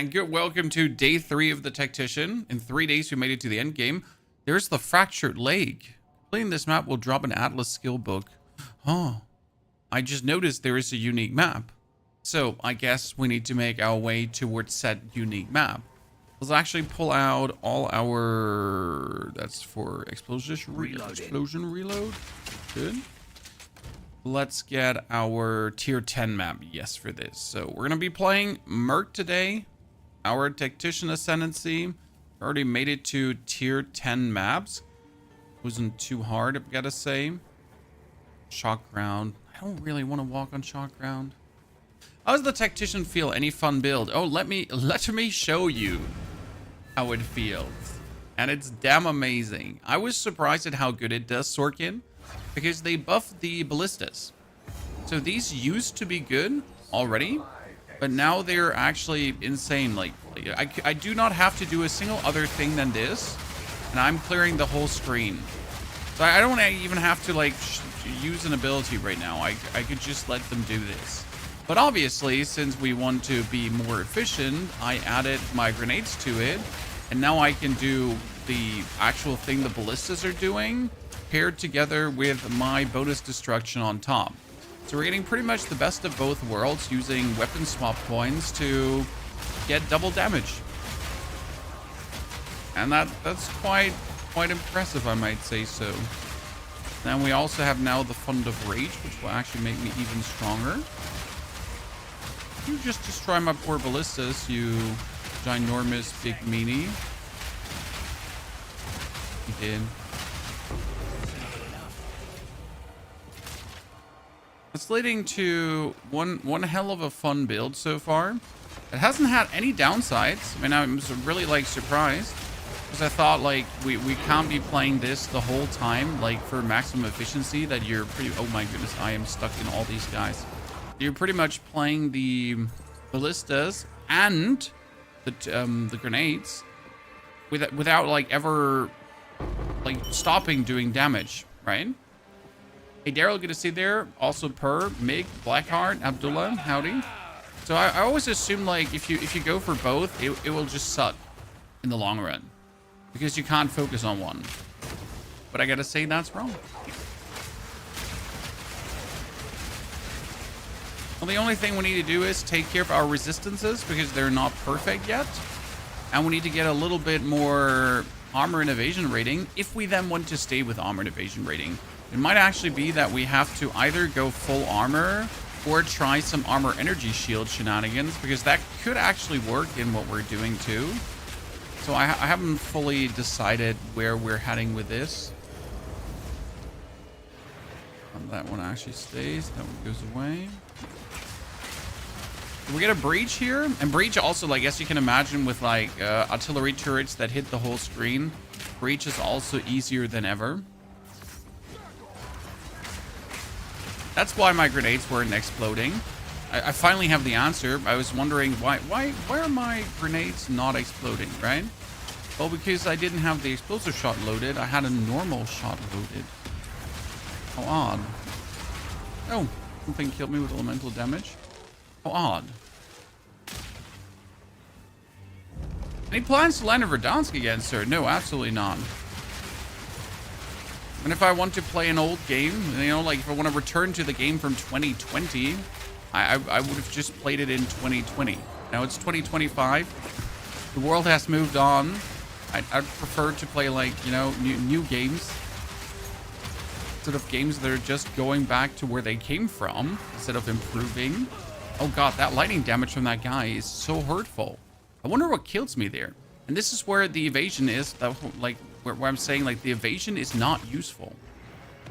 And good welcome to day 3 of the Tactician. In 3 days, we made it to the end game. There's the fractured leg. Playing this map will drop an Atlas skill book. Oh, I just noticed there is a unique map. So I guess we need to make our way towards said unique map. Let's actually pull out all our... That's for explosion reload. Good. Let's get our tier 10 map. Yes, for this. So we're going to be playing Merc today. Our Tactician Ascendancy. Already made it to tier 10 maps. Wasn't too hard, I've got to say. Shock ground. I don't really want to walk on shock ground. How does the Tactician feel? Any fun build? Oh, let me show you how it feels. And it's damn amazing. I was surprised at how good it does, Sorkin, because they buffed the ballistas. So these used to be good already, but now they're actually insane. Like I do not have to do a single other thing than this, and I'm clearing the whole screen. So I don't even have to like use an ability right now. I could just let them do this. But obviously, since we want to be more efficient, I added my grenades to it, and now I can do the actual thing the ballistas are doing paired together with my bonus destruction on top. So we're getting pretty much the best of both worlds using weapon swap coins to get double damage. And that's quite impressive, I might say so. Then we also have now the Fund of Rage, which will actually make me even stronger. You just destroy my poor ballistas, you ginormous big meanie. You did. It's leading to one hell of a fun build so far. It hasn't had any downsides. I mean, I was really like surprised because I thought like we can't be playing this the whole time, like for maximum efficiency. That you're pretty. Oh my goodness, I am stuck in all these guys. You're pretty much playing the ballistas and the grenades without like ever like stopping doing damage, right? Hey Daryl, good to see you there. Also Per, Mig, Blackheart, Abdullah, howdy. So I always assume like if you go for both, it will just suck in the long run because you can't focus on one. But I gotta say that's wrong. Well, the only thing we need to do is take care of our resistances because they're not perfect yet. And we need to get a little bit more armor and evasion rating if we then want to stay with armor and evasion rating. It might actually be that we have to either go full armor or try some armor energy shield shenanigans, because that could actually work in what we're doing too. So I haven't fully decided where we're heading with this. That one actually stays. That one goes away. We get a breach here, and breach also, like, as you can imagine, with like artillery turrets that hit the whole screen, breach is also easier than ever. That's why my grenades weren't exploding. I finally have the answer. I was wondering why are my grenades not exploding, right? Well, because I didn't have the explosive shot loaded. I had a normal shot loaded. How odd. Oh, something killed me with elemental damage. How odd. Any plans to land in Verdansk again, sir? No, absolutely not. And if I want to play an old game, you know, like if I want to return to the game from 2020, I would have just played it in 2020. Now it's 2025. The world has moved on. I'd prefer to play like, you know, new games. Sort of games that are just going back to where they came from instead of improving. Oh god, that lightning damage from that guy is so hurtful. I wonder what kills me there. And this is where the evasion is, like where I'm saying like the evasion is not useful.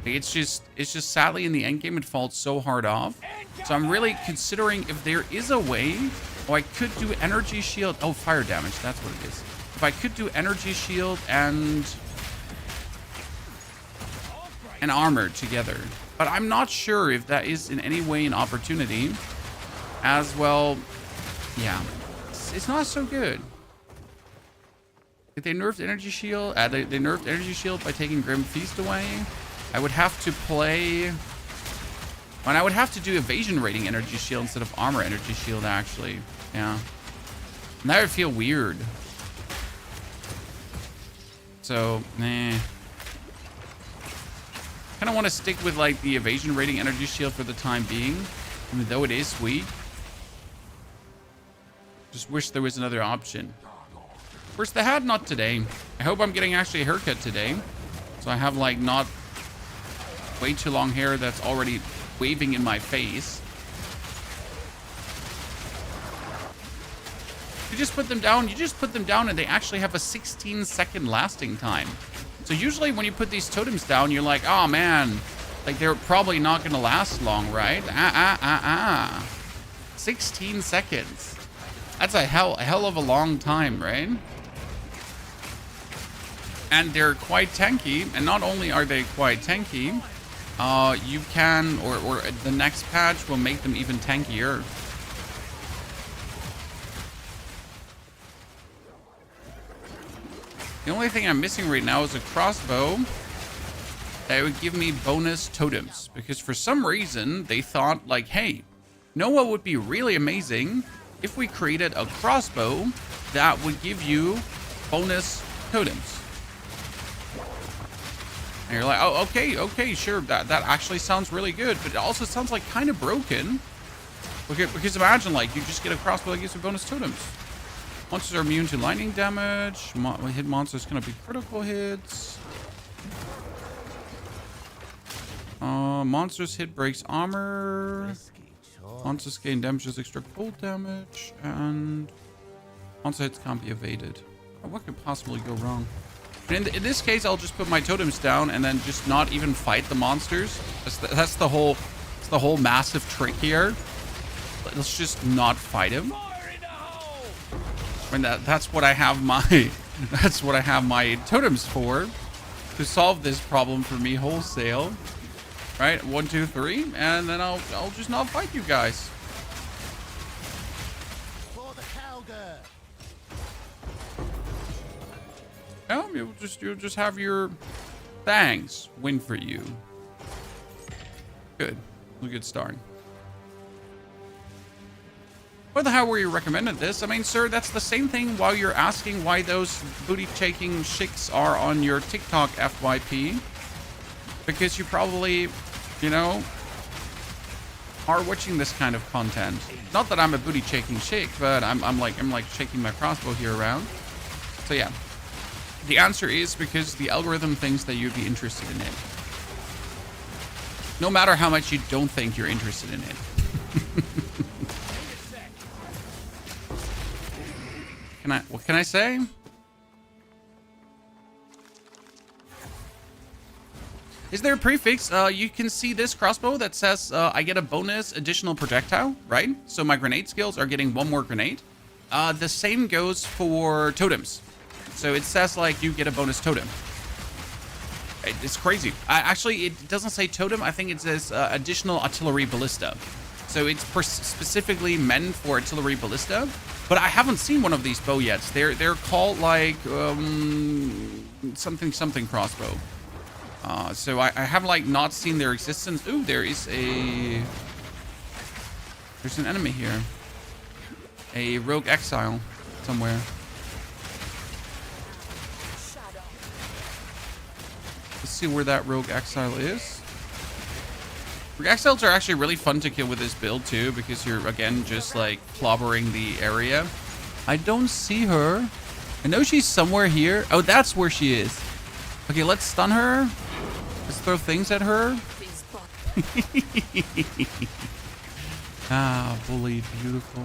Like, it's just sadly in the end game it falls so hard off. So I'm really considering if there is a way. Oh, I could do energy shield. Oh, fire damage, that's what it is. If I could do energy shield and armor together. But I'm not sure if that is in any way an opportunity. As well, yeah, it's not so good. If they nerfed energy shield, they nerfed energy shield by taking Grim Feast away. I would have to play, and I would have to do evasion rating energy shield instead of armor energy shield actually. Yeah. That would feel weird. So, nah. Kind of want to stick with like the evasion rating energy shield for the time being, even though it is sweet. Just wish there was another option. Of course, they had not today. I hope I'm getting actually a haircut today, so I have like not way too long hair that's already waving in my face. You just put them down. You just put them down, and they actually have a 16-second lasting time. So usually when you put these totems down, you're like, oh man, like they're probably not going to last long, right? 16 seconds. That's a hell of a long time, right? And they're quite tanky. And not only are they quite tanky, you can, or the next patch will make them even tankier. The only thing I'm missing right now is a crossbow that would give me bonus totems. Because for some reason, they thought like, hey, you know what would be really amazing? If we created a crossbow that would give you bonus totems. And you're like, oh, okay, sure. That actually sounds really good. But it also sounds like kind of broken. Because imagine like, you just get a crossbow that gives you bonus totems. Monsters are immune to lightning damage. Hit monsters can be critical hits. Monsters hit breaks armor. Monsters gain damage as extra cold damage. And monster hits can't be evaded. What could possibly go wrong? And in this case, I'll just put my totems down and then just not even fight the monsters. That's the whole massive trick here. Let's just not fight him. I mean, that's what I have my totems for, to solve this problem for me wholesale. Right, 1, 2, 3, and then I'll just not fight you guys. For the cowgirl. Yeah, you'll just have your thanks win for you. Good, a good start. What the hell were you recommended this? I mean, sir, that's the same thing while you're asking why those booty-shaking chicks are on your TikTok FYP. Because you probably, you know, are watching this kind of content. Not that I'm a booty-shaking chick, but I'm like shaking my crossbow here around. So yeah, the answer is because the algorithm thinks that you'd be interested in it. No matter how much you don't think you're interested in it. What can I say? Is there a prefix? You can see this crossbow that says I get a bonus additional projectile, right? So my grenade skills are getting one more grenade. The same goes for totems. So it says like you get a bonus totem. It's crazy. Actually, it doesn't say totem. I think it says additional artillery ballista. So it's specifically meant for artillery ballista. But I haven't seen one of these bow yet. They're called like something crossbow. So I have like not seen their existence. Ooh, there's an enemy here. A rogue exile somewhere. Let's see where that rogue exile is. Rogue exiles are actually really fun to kill with this build too, because you're again just like clobbering the area. I don't see her. I know she's somewhere here. Oh, that's where she is. Okay, let's stun her. Let's throw things at her. Ah, bully, beautiful.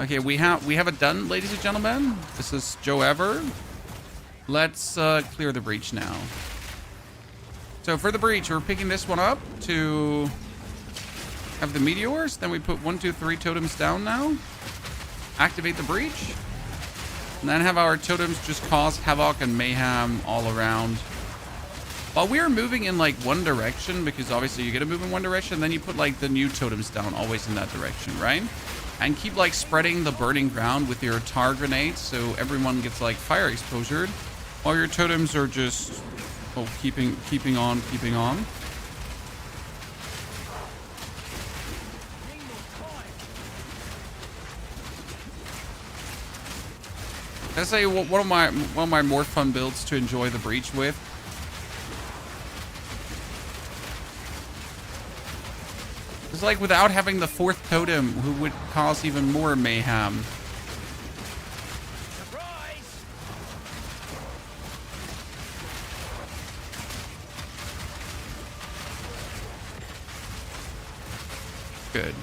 Okay, we have it done, ladies and gentlemen. This is Joe Ever. Let's clear the breach now. So for the breach, we're picking this one up to have the meteors. Then we put 1, 2, 3 totems down now. Activate the breach. And then have our totems just cause havoc and mayhem all around. While we are moving in like one direction, because obviously you get to move in one direction, then you put like the new totems down always in that direction, right? And keep like spreading the burning ground with your tar grenades so everyone gets like fire exposure, while your totems are just keeping on. That's say one of my more fun builds to enjoy the breach with. It's like without having the 4th totem, who would cause even more mayhem. Surprise! Good.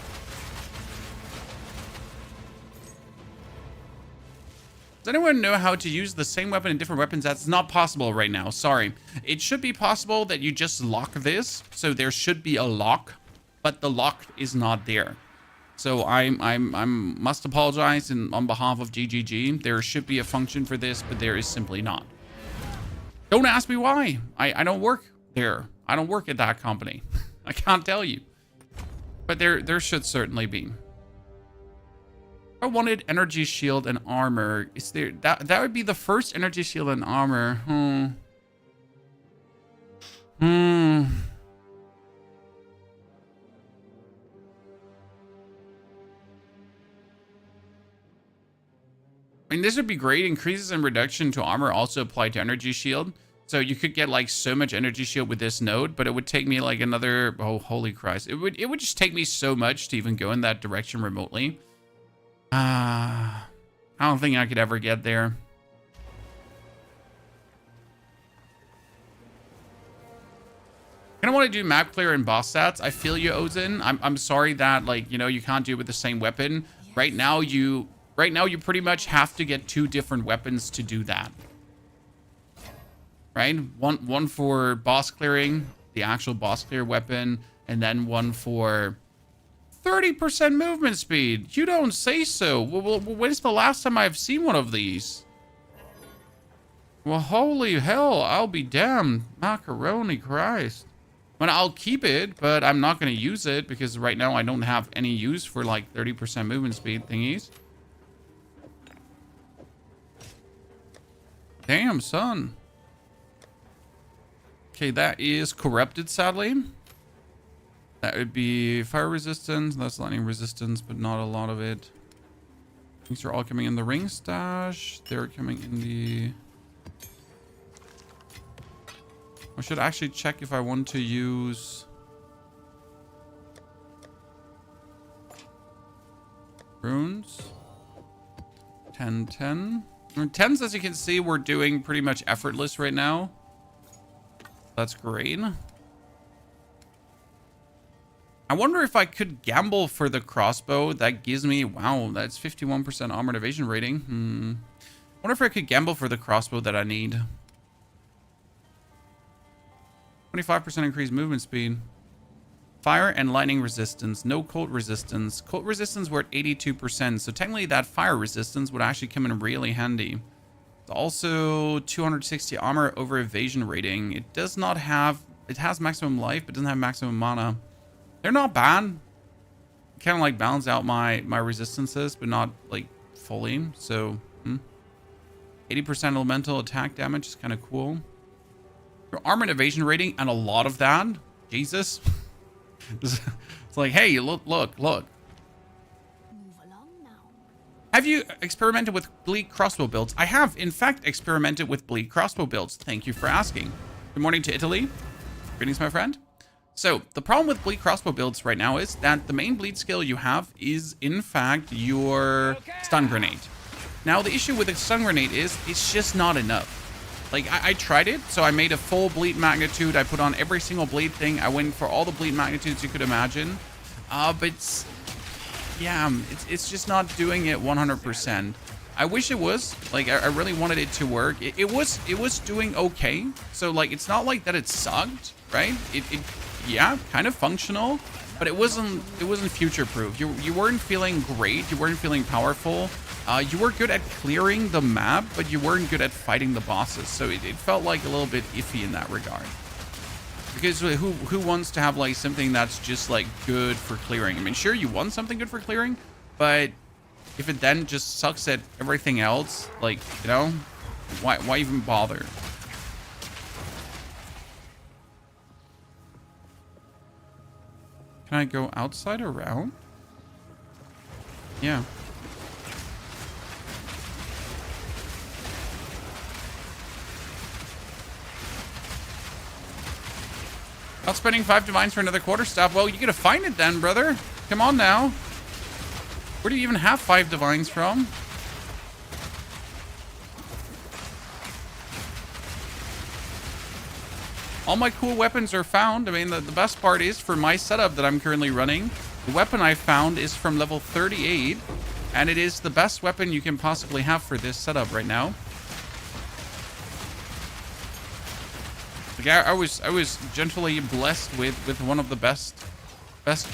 Does anyone know how to use the same weapon in different weapons? That's not possible right now. Sorry. It should be possible that you just lock this. So there should be a lock, but the lock is not there. So I must apologize on behalf of GGG. There should be a function for this, but there is simply not. Don't ask me why. I don't work there. I don't work at that company. I can't tell you. But there should certainly be. I wanted energy shield and armor. Is there that would be the first energy shield and armor? I mean, this would be great. Increases in reduction to armor also apply to energy shield. So you could get like so much energy shield with this node, but it would take me like another, oh, holy Christ. It would just take me so much to even go in that direction remotely. I don't think I could ever get there. I don't want to do map clear and boss stats. I feel you, Ozin. I'm sorry that, like, you know, you can't do it with the same weapon. Right now you pretty much have to get 2 different weapons to do that. Right? One for boss clearing, the actual boss clear weapon, and then one for 30% movement speed. You don't say so. Well, when's the last time I've seen one of these? Well, holy hell, I'll be damned. Macaroni Christ. I mean, I'll keep it, but I'm not going to use it because right now I don't have any use for like 30% movement speed thingies. Damn, son. Okay, that is corrupted, sadly. That would be fire resistance. That's lightning resistance, but not a lot of it. These are all coming in the ring stash. They're coming in the... I should actually check if I want to use... runes. 10, 10. 10s, as you can see, we're doing pretty much effortless right now. That's great. I wonder if I could gamble for the crossbow. That gives me... Wow, that's 51% armored evasion rating. I wonder if I could gamble for the crossbow that I need. 25% increased movement speed. Fire and lightning resistance. No cold resistance. Cold resistance, we're at 82%. So technically that fire resistance would actually come in really handy. It's also 260 armor over evasion rating. It does not have... It has maximum life, but doesn't have maximum mana. They're not bad. Kind of like balance out my resistances, but not like fully. So 80% elemental attack damage is kind of cool. Your armor and evasion rating and a lot of that. Jesus. It's like, hey, look. Move along now. Have you experimented with bleak crossbow builds? I have, in fact, experimented with bleak crossbow builds. Thank you for asking. Good morning to Italy. Greetings, my friend. So, the problem with bleed crossbow builds right now is that the main bleed skill you have is, in fact, your stun grenade. Now, the issue with a stun grenade is it's just not enough. Like, I tried it, so I made a full bleed magnitude. I put on every single bleed thing. I went for all the bleed magnitudes you could imagine. But, it's just not doing it 100%. I wish it was. Like, I really wanted it to work. It was doing okay. So, like, it's not like that it sucked, right? Yeah, kind of functional, but it wasn't future-proof. You weren't feeling great. You weren't feeling powerful. You were good at clearing the map, but you weren't good at fighting the bosses. So it felt like a little bit iffy in that regard. Because who wants to have like something that's just like good for clearing? I mean, sure, you want something good for clearing, but if it then just sucks at everything else, like, you know, why even bother? Can I go outside or around? Yeah. Not spending 5 divines for another quarterstaff. Well, you gotta find it then, brother. Come on now. Where do you even have 5 divines from? All my cool weapons are found. I mean, the best part is for my setup that I'm currently running, the weapon I found is from level 38, and it is the best weapon you can possibly have for this setup right now. Like, I was gently blessed with one of the best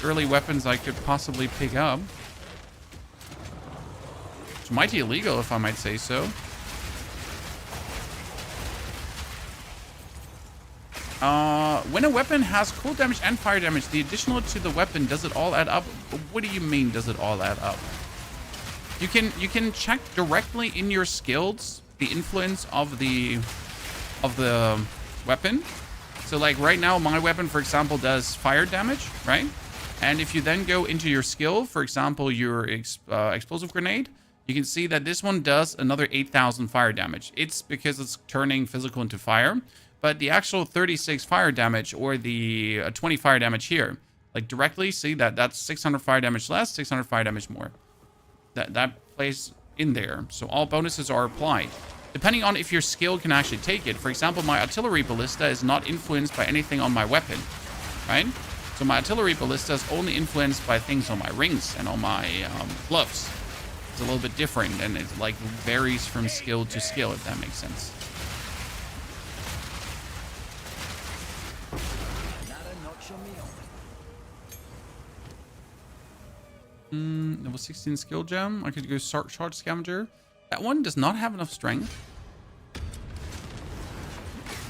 early weapons I could possibly pick up. It's mighty illegal, if I might say so. When a weapon has cold damage and fire damage, the additional to the weapon, does it all add up? What do you mean, does it all add up? You can check directly in your skills the influence of the weapon. So like right now, my weapon, for example, does fire damage, right? And if you then go into your skill, for example, your explosive grenade, you can see that this one does another 8,000 fire damage. It's because it's turning physical into fire. But the actual 36 fire damage or the 20 fire damage here, like directly, see that's 600 fire damage less, 600 fire damage more. That plays in there. So all bonuses are applied, depending on if your skill can actually take it. For example, my artillery ballista is not influenced by anything on my weapon, right? So my artillery ballista is only influenced by things on my rings and on my gloves. It's a little bit different, and it like varies from skill to skill, if that makes sense. Level 16 skill gem. I could go charge scavenger. That one does not have enough strength.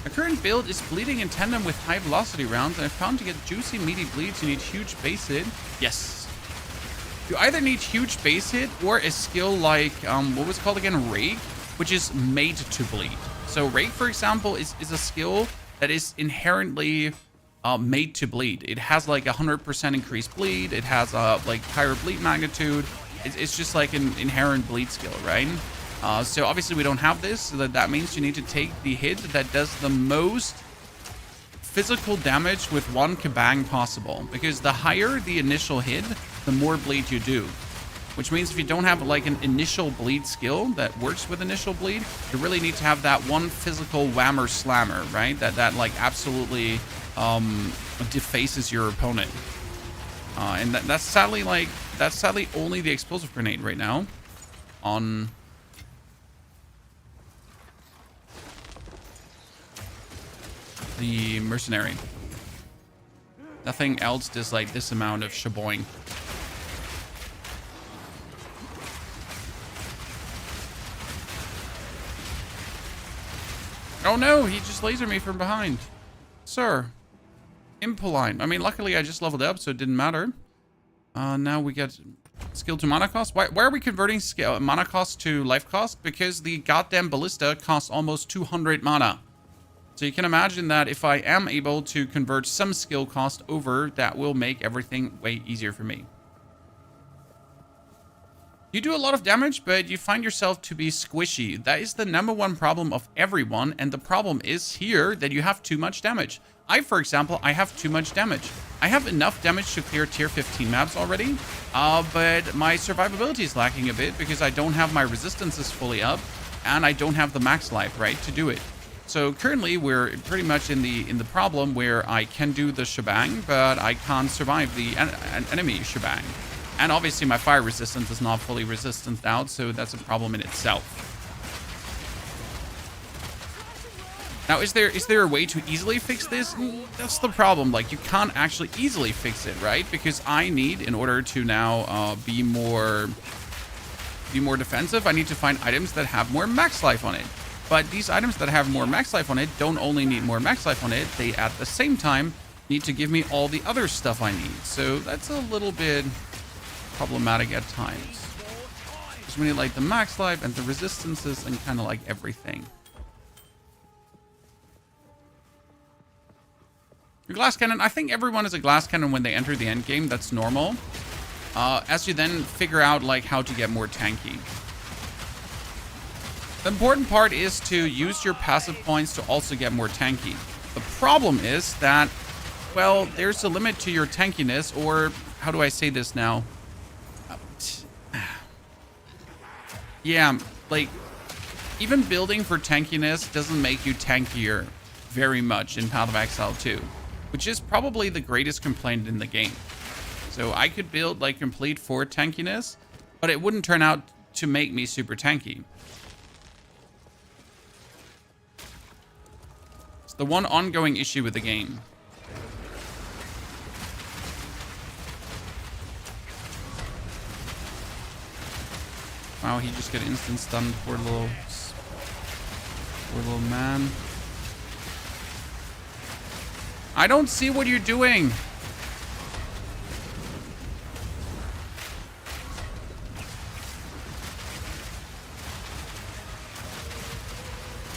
My current build is bleeding in tandem with high velocity rounds, and I found to get juicy meaty bleeds you need huge base hit. Yes. You either need huge base hit or a skill like what was it called again? Rake, which is made to bleed. So Rake, for example, is a skill that is inherently made to bleed. It has like 100% increased bleed. It has like higher bleed magnitude. It's just like an inherent bleed skill, right? So obviously we don't have this, so that means you need to take the hit that does the most physical damage with one kabang possible, because the higher the initial hit, the more bleed you do. Which means if you don't have like an initial bleed skill that works with initial bleed, you really need to have that one physical whammer slammer, right? That like absolutely defaces your opponent. And that's sadly only the explosive grenade right now on the mercenary. Nothing else does like this amount of shaboing. Oh no, he just lasered me from behind. Sir. Impolite. I mean, luckily I just leveled up, so it didn't matter. Now we get skill to mana cost. Why are we converting skill mana cost to life cost? Because the goddamn ballista costs almost 200 mana. So you can imagine that if I am able to convert some skill cost over, that will make everything way easier for me. You do a lot of damage, but you find yourself to be squishy. That is the #1 problem of everyone, and the problem is here that you have too much damage. For example, I have too much damage. I have enough damage to clear tier 15 maps already, but my survivability is lacking a bit because I don't have my resistances fully up, and I don't have the max life, right, to do it. So currently, we're pretty much in the problem where I can do the shebang, but I can't survive the enemy shebang. And obviously, my fire resistance is not fully resistant out, so that's a problem in itself. Now, is there a way to easily fix this? That's the problem. Like, you can't actually easily fix it, right? Because I need, in order to now be more defensive, I need to find items that have more max life on it. But these items that have more max life on it don't only need more max life on it, they at the same time need to give me all the other stuff I need. So that's a little bit problematic at times. Just when you like the max life and the resistances and kind of like everything. Your glass cannon, I think everyone is a glass cannon when they enter the end game. That's normal. As you then figure out like how to get more tanky. The important part is to use your passive points to also get more tanky. The problem is that well, there's a limit to your tankiness, or how do I say this now? Yeah, like, even building for tankiness doesn't make you tankier very much in Path of Exile 2, which is probably the greatest complaint in the game. So I could build like complete for tankiness, but it wouldn't turn out to make me super tanky. It's the one ongoing issue with the game. Wow, he just got instant stunned, poor little man. I don't see what you're doing.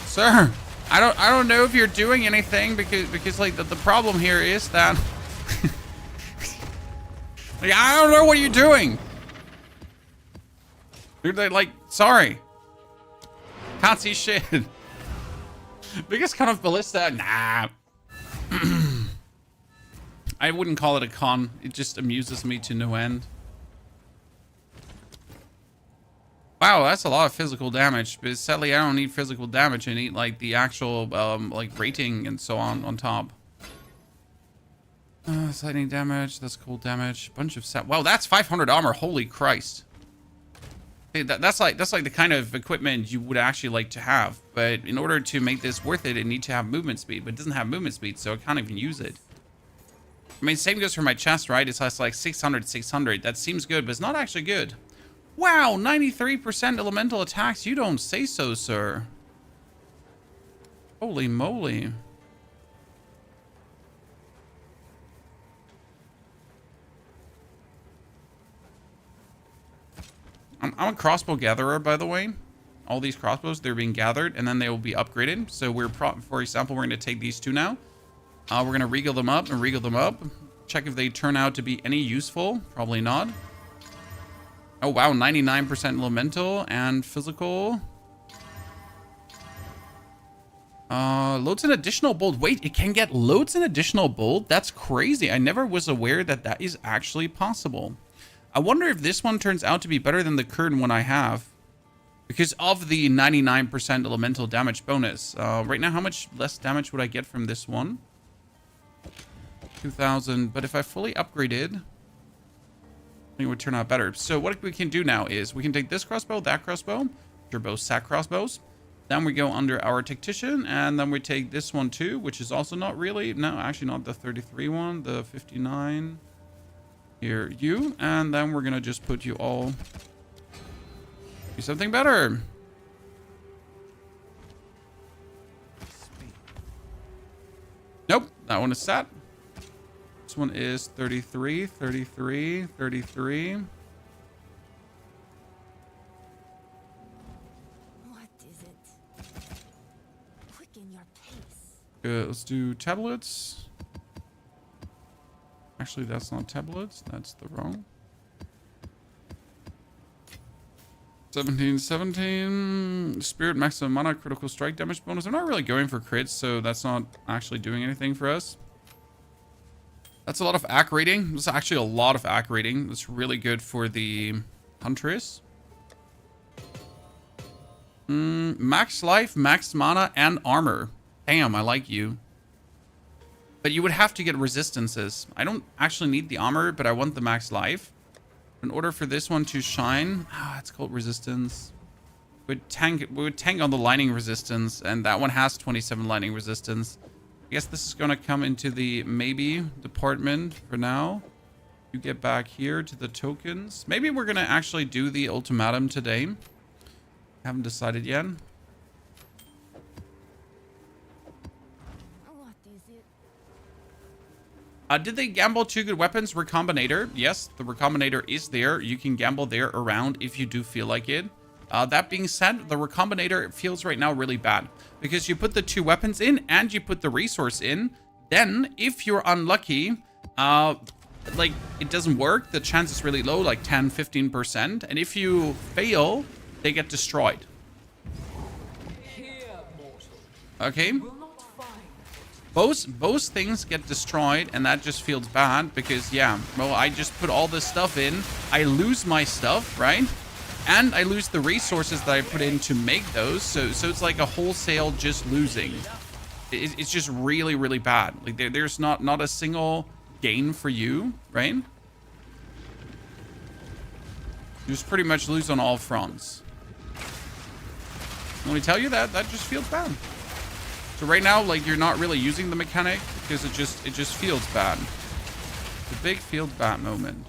Sir, I don't know if you're doing anything because like the problem here is that like, I don't know what you're doing. Dude, like, sorry. Can't see shit. Biggest con of ballista? Nah. I wouldn't call it a con. It just amuses me to no end. Wow, that's a lot of physical damage. But sadly, I don't need physical damage. I need like the actual like rating and so on top. Lightning damage. That's cold damage. Bunch of set. Wow, that's 500 armor. Holy Christ. Hey, that's like the kind of equipment you would actually like to have, but in order to make this worth it, it needs to have movement speed, but it doesn't have movement speed, so I can't even use it. I mean, same goes for my chest, right? It's like 600, 600. That seems good, but it's not actually good. Wow, 93% elemental attacks. You don't say so, sir. Holy moly. I'm a crossbow gatherer, by the way. All these crossbows, they're being gathered, and then they will be upgraded. So for example, we're going to take these two now. We're going to regal them up and regal them up. Check if they turn out to be any useful. Probably not. Oh, wow. 99% elemental and physical. Loads an additional bolt. Wait, it can get loads an additional bolt? That's crazy. I never was aware that that is actually possible. I wonder if this one turns out to be better than the current one I have. Because of the 99% elemental damage bonus. Right now, how much less damage would I get from this one? 2,000. But if I fully upgraded, I think it would turn out better. So what we can do now is we can take this crossbow, that crossbow. They're both sack crossbows. Then we go under our Tactician. And then we take this one too, which is also not really... No, actually not the 33 one. The 59... Here, you, and then we're gonna just put you all do something better. Nope, that one is set. This one is 33, 33, 33. What is it? Quicken your pace. Good, let's do tablets. Actually, that's not tablets. That's the wrong. 17, 17. Spirit maximum mana, critical strike damage bonus. I'm not really going for crits, so that's not actually doing anything for us. That's a lot of AC rating. That's actually a lot of AC rating. That's really good for the Huntress. Max life, max mana, and armor. Damn, I like you. But you would have to get resistances. I don't actually need the armor, but I want the max life. In order for this one to shine, it's called resistance. We would tank on the lightning resistance, and that one has 27 lightning resistance. I guess this is going to come into the maybe department for now. You get back here to the tokens. Maybe we're going to actually do the ultimatum today. Haven't decided yet. Did they gamble two good weapons? Recombinator. Yes, the Recombinator is there. You can gamble there around if you do feel like it. That being said, the Recombinator feels right now really bad. Because you put the two weapons in and you put the resource in. Then, if you're unlucky, like, it doesn't work. The chance is really low, like 10, 15%. And if you fail, they get destroyed. Okay. Both things get destroyed, and that just feels bad because, yeah, well, I just put all this stuff in. I lose my stuff, right? And I lose the resources that I put in to make those. So it's like a wholesale just losing. It's just really, really bad. Like there's not a single gain for you, right? You just pretty much lose on all fronts. Let me tell you that just feels bad. So right now, like, you're not really using the mechanic because it just feels bad. It's a big feels bad moment.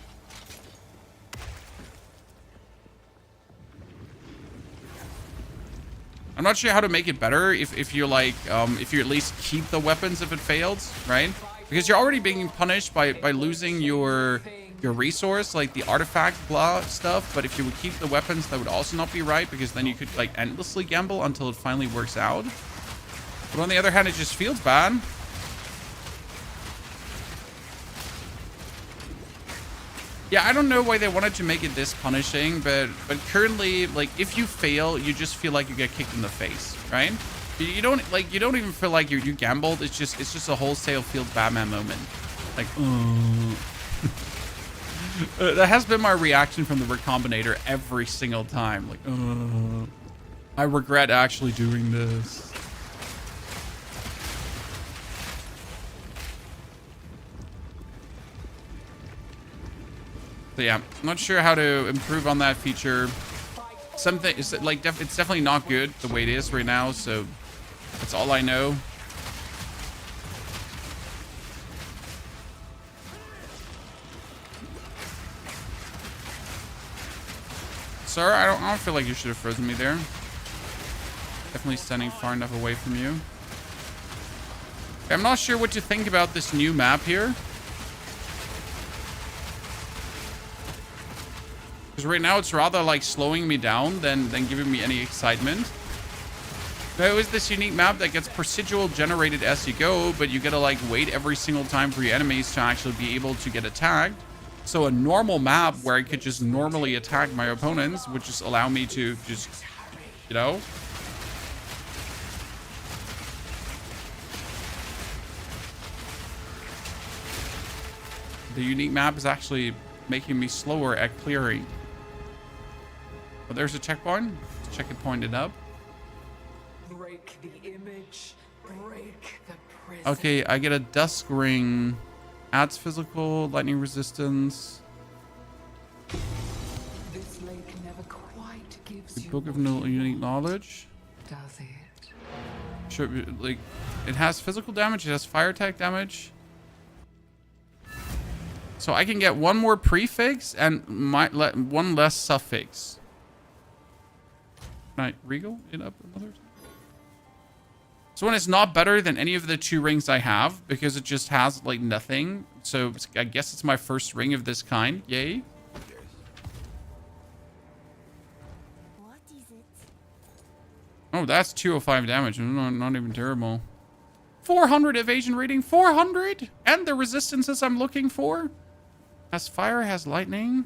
I'm not sure how to make it better if you're like, if you at least keep the weapons if it fails, right? Because you're already being punished by losing your resource, like the artifact blah stuff. But if you would keep the weapons, that would also not be right, because then you could like endlessly gamble until it finally works out. But on the other hand, it just feels bad. Yeah, I don't know why they wanted to make it this punishing, but currently, like, if you fail, you just feel like you get kicked in the face, right? You don't even feel like you gambled. It's just a wholesale feels Batman moment. Like, that has been my reaction from the Recombinator every single time. Like, I regret actually doing this. So yeah, I'm not sure how to improve on that feature. Something is like it's definitely not good the way it is right now. So that's all I know. Sir, I don't feel like you should have frozen me there. Definitely standing far enough away from you. I'm not sure what to think about this new map here. Because right now it's rather like slowing me down than giving me any excitement. There is this unique map that gets procedural generated as you go, but you gotta like wait every single time for your enemies to actually be able to get attacked. So a normal map where I could just normally attack my opponents would just allow me to just, you know. The unique map is actually making me slower at clearing. But there's a checkpoint. Let's check it pointed up. Break the image, break the prison. Okay, I get a dusk ring. Adds physical, lightning resistance. This lake never quite gives The you book of no unique knowledge. does it? Sure, like it has physical damage, it has fire attack damage. So I can get one more prefix and one less suffix. Can I regal it up another time? So when it's not better than any of the 2 rings I have, because it just has like nothing. So I guess it's my first ring of this kind. Yay. What is it? Oh, that's 205 damage. Not even terrible. 400 evasion rating. 400? And the resistances I'm looking for. Has fire, has lightning.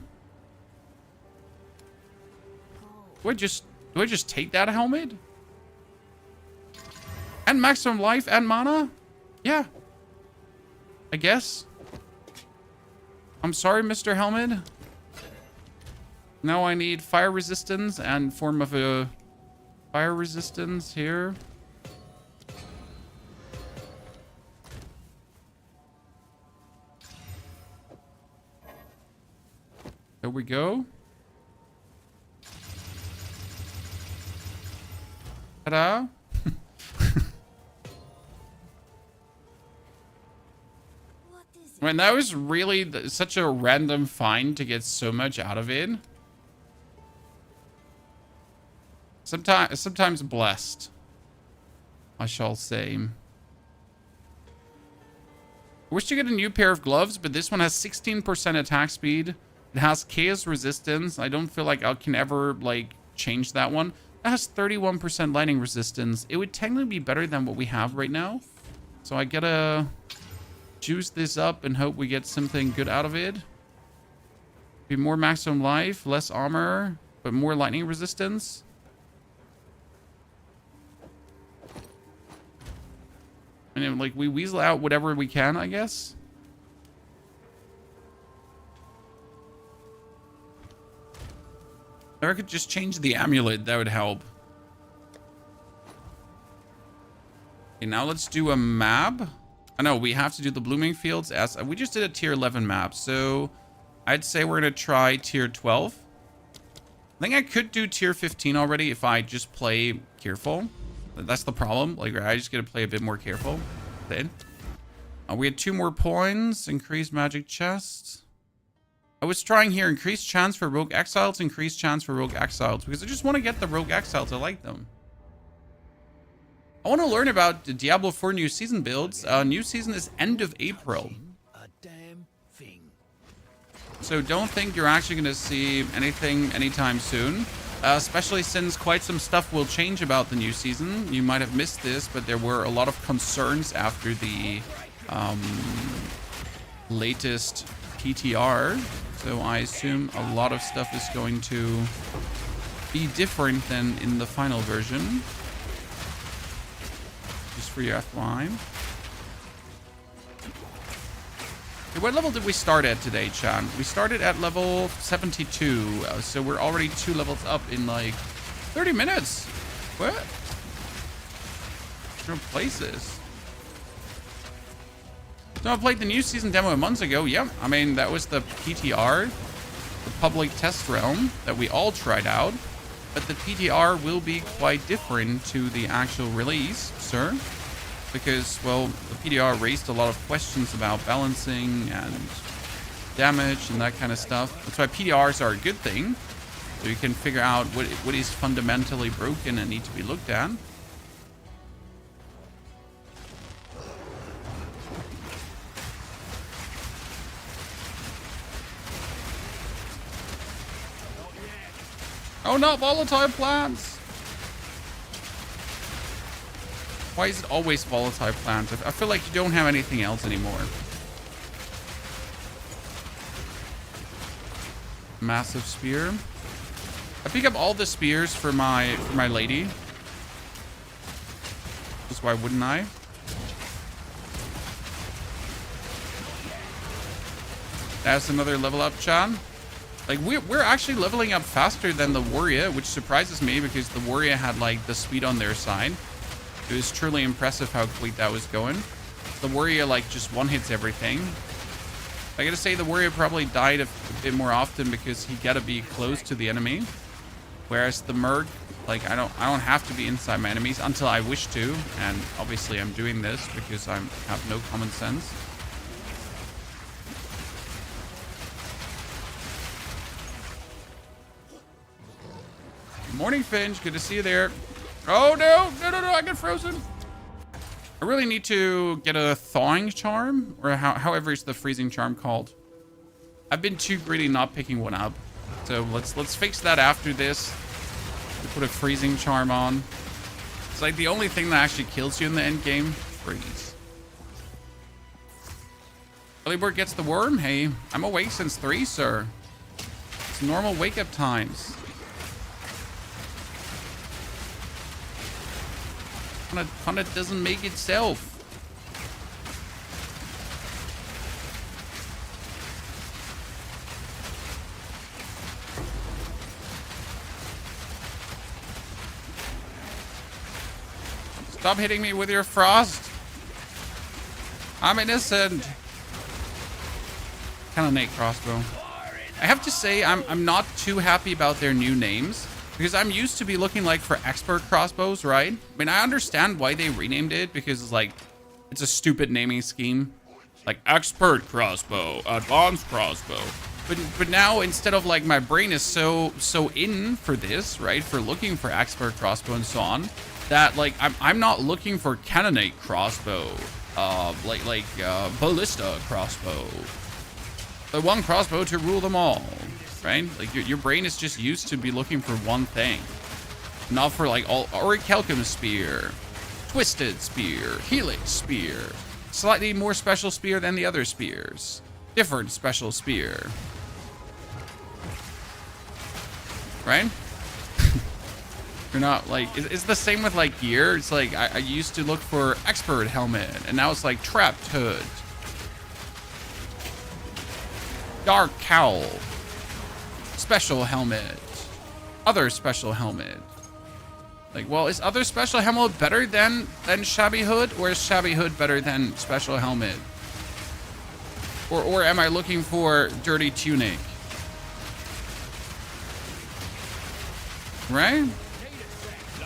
Do I just take that helmet? And maximum life and mana? Yeah. I guess. I'm sorry, Mr. Helmet. Now I need fire resistance and form of a fire resistance here. There we go. Ta-da. I mean, that was really such a random find to get so much out of it. Sometimes blessed, I shall say. I wish to get a new pair of gloves, but this one has 16% attack speed. It has chaos resistance. I don't feel like I can ever like change that one. It has 31% lightning resistance. It would technically be better than what we have right now. So I gotta juice this up and hope we get something good out of it. Be more maximum life, less armor, but more lightning resistance. I mean, like, we weasel out whatever we can, I guess. Or I could just change the amulet. That would help. Okay, now let's do a map. I know we have to do the blooming fields. As we just did a tier 11 map, so I'd say we're gonna try tier 12. I think I could do tier 15 already if I just play careful. That's the problem. Like, I just gotta play a bit more careful. Then we had 2 more points. Increased magic chest. I was trying here, increased chance for rogue exiles, increased chance for rogue exiles, because I just want to get the rogue exiles. I like them. I want to learn about the Diablo 4 new season builds. New season is end of April. A damn thing. So don't think you're actually going to see anything anytime soon. Especially since quite some stuff will change about the new season. You might have missed this, but there were a lot of concerns after the latest PTR. So I assume a lot of stuff is going to be different than in the final version. Just for your FYI. Okay, what level did we start at today, Chan? We started at level 72. So we're already 2 levels up in like 30 minutes. What? No places. So I played the new season demo a month ago. Yep. I mean, that was the PTR, the public test realm that we all tried out. But the PTR will be quite different to the actual release, sir. Because, well, the PTR raised a lot of questions about balancing and damage and that kind of stuff. That's why PTRs are a good thing. So you can figure out what is fundamentally broken and need to be looked at. Oh, not volatile plants! Why is it always volatile plants? I feel like you don't have anything else anymore. Massive spear. I pick up all the spears for my lady. Just why wouldn't I? That's another level up, Chan. Like, we're actually leveling up faster than the warrior, which surprises me because the warrior had like the speed on their side. It was truly impressive how quick that was going. The warrior like just one-hits everything. I gotta say the warrior probably died a bit more often because he gotta be close to the enemy. Whereas the merc, like I don't have to be inside my enemies until I wish to, and obviously I'm doing this because I have no common sense. Good morning, Finch. Good to see you there. Oh, no, I get frozen. I really need to get a thawing charm, or however is the freezing charm called. I've been too greedy not picking one up. So let's fix that after this. We put a freezing charm on. It's like the only thing that actually kills you in the end game. Freeze. Earlybird gets the worm. Hey, I'm awake since 3, sir. It's normal wake up times. Fun it doesn't make itself. Stop hitting me with your frost. I'm innocent. Cannonade crossbow. I have to say I'm not too happy about their new names. Because I'm used to be looking like for expert crossbows, right? I mean, I understand why they renamed it because it's like, it's a stupid naming scheme. Like expert crossbow, advanced crossbow. But now instead of like my brain is so in for this, right? For looking for expert crossbow and so on, that like I'm not looking for cannonade crossbow, ballista crossbow. The one crossbow to rule them all. Right? Like your brain is just used to be looking for one thing. Not for like all Orichalcum spear, twisted spear, helix spear, slightly more special spear than the other spears. Different special spear. Right? You're not like, it's the same with like gear. It's like I used to look for expert helmet, and now it's like trapped hood, dark cowl, special helmet, other special helmet. Like, well, is other special helmet better than shabby hood, or is shabby hood better than special helmet? Or am I looking for dirty tunic? Right?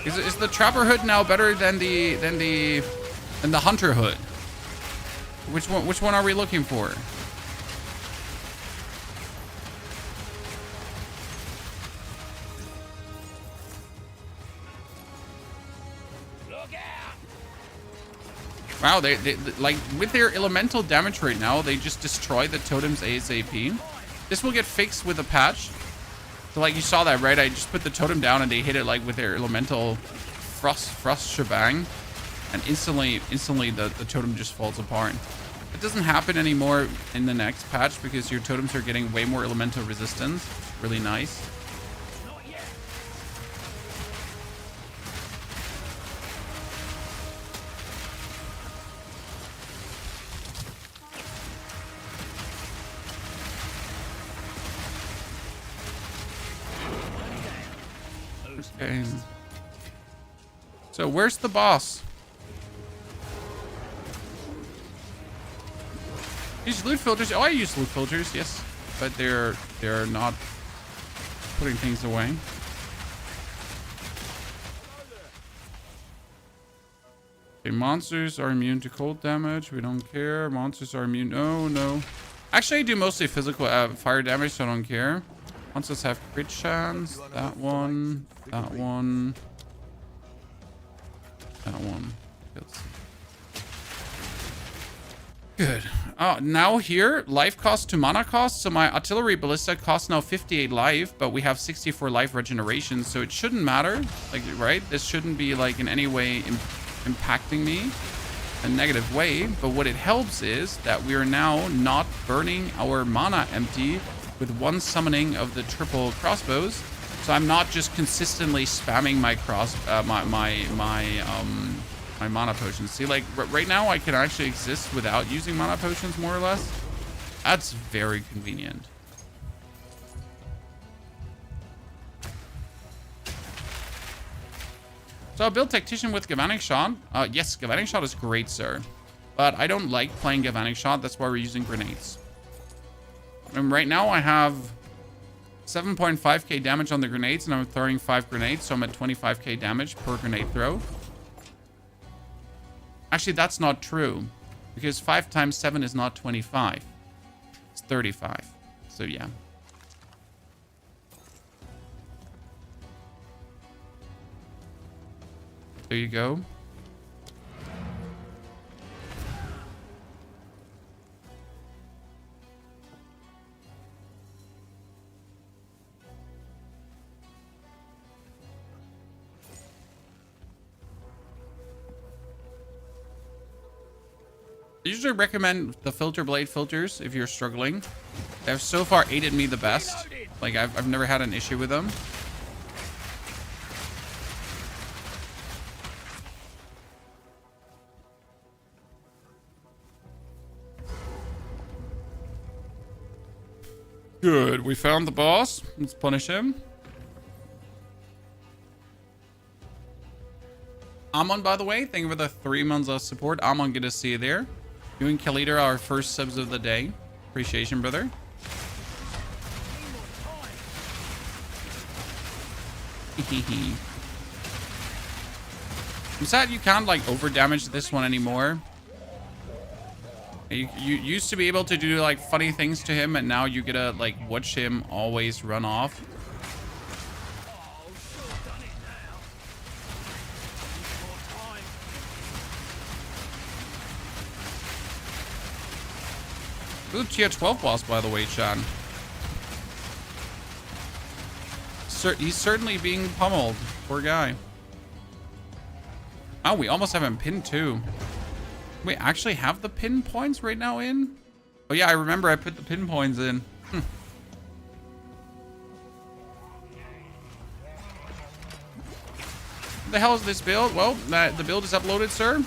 Is the trapper hood now better than the hunter hood? Which one are we looking for? Wow, they like with their elemental damage right now, they just destroy the totems ASAP. This will get fixed with a patch. So like you saw that, right? I just put the totem down and they hit it like with their elemental frost shebang, and instantly the totem just falls apart. It doesn't happen anymore in the next patch because your totems are getting way more elemental resistance. Really nice. Okay. So where's the boss? Use loot filters. Oh, I use loot filters, yes, but they're not putting things away. Okay, monsters are immune to cold damage. We don't care. Monsters are immune. Oh no. Actually, I do mostly physical fire damage, so I don't care. Monsters have crit chance. That one. That one. That one. Good. Now here, life cost to mana cost. So my artillery ballista costs now 58 life, but we have 64 life regeneration, so it shouldn't matter. Like, right? This shouldn't be like in any way impacting me a negative way. But what it helps is that we are now not burning our mana empty with one summoning of the triple crossbows. So I'm not just consistently spamming my my mana potions. See, like right now I can actually exist without using mana potions, more or less. That's very convenient. So I'll build Tactician with Galvanic Shot. Yes, Galvanic Shot is great, sir. But I don't like playing Galvanic Shot. That's why we're using grenades. And right now I have 7.5k damage on the grenades, and I'm throwing 5 grenades, so I'm at 25k damage per grenade throw. Actually, that's not true, because 5 times 7 is not 25. It's 35. So yeah. There you go. I usually recommend the filter blade filters if you're struggling. They have so far aided me the best. Like I've never had an issue with them. Good, we found the boss. Let's punish him. Amon, by the way, thank you for the 3 months of support. Amon, good to see you there. You and Kalita are our first subs of the day. Appreciation, brother. I'm sad you can't like over damage this one anymore. You used to be able to do like funny things to him, and now you gotta like watch him always run off. Good tier 12 boss, by the way, Chan. He's certainly being pummeled. Poor guy. Oh, we almost have him pinned too. We actually have the pin points right now in? Oh yeah, I remember I put the pin points in. What the hell is this build? Well, the build is uploaded, sir.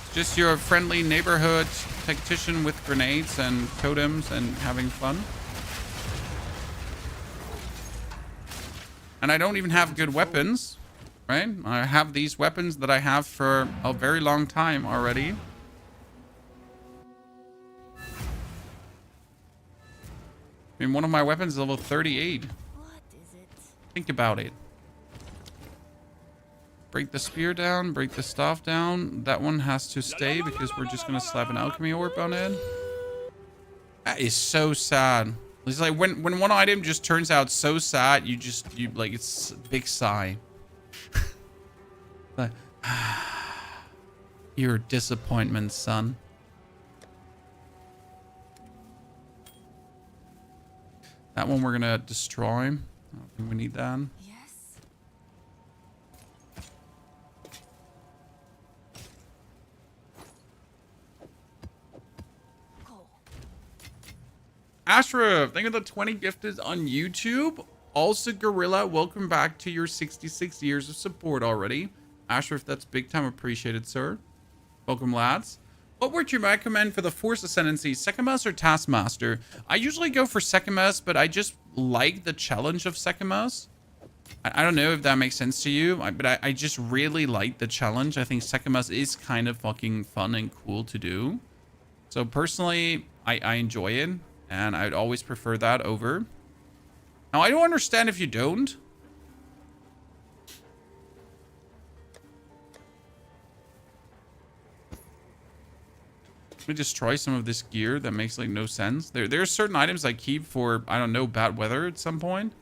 It's just your friendly neighborhood tactician with grenades and totems and having fun. And I don't even have good weapons, right? I have these weapons that I have for a very long time already. I mean, one of my weapons is level 38. What is it? Think about it. Break the spear down, break the staff down. That one has to stay because we're just going to slap an alchemy orb on it. That is so sad. It's like when one item just turns out so sad, you like, it's a big sigh. Like, your disappointment, son. That one we're gonna destroy. I don't think we need that. Yes. Go. Ashraf, thank you for the 20 gifted on YouTube. Also, Gorilla, welcome back to your 66 years of support already. Ashraf, that's big time appreciated, sir. Welcome, lads. What would you recommend for the Force Ascendancy, Sekimas or Taskmaster? I usually go for Sekimas, but I just like the challenge of Sekimas. I don't know if that makes sense to you, but I just really like the challenge. I think Sekimas is kind of fucking fun and cool to do. So personally, I enjoy it, and I'd always prefer that over. Now, I don't understand if you don't. Let me destroy some of this gear that makes like no sense. There are certain items I keep for, I don't know, bad weather at some point.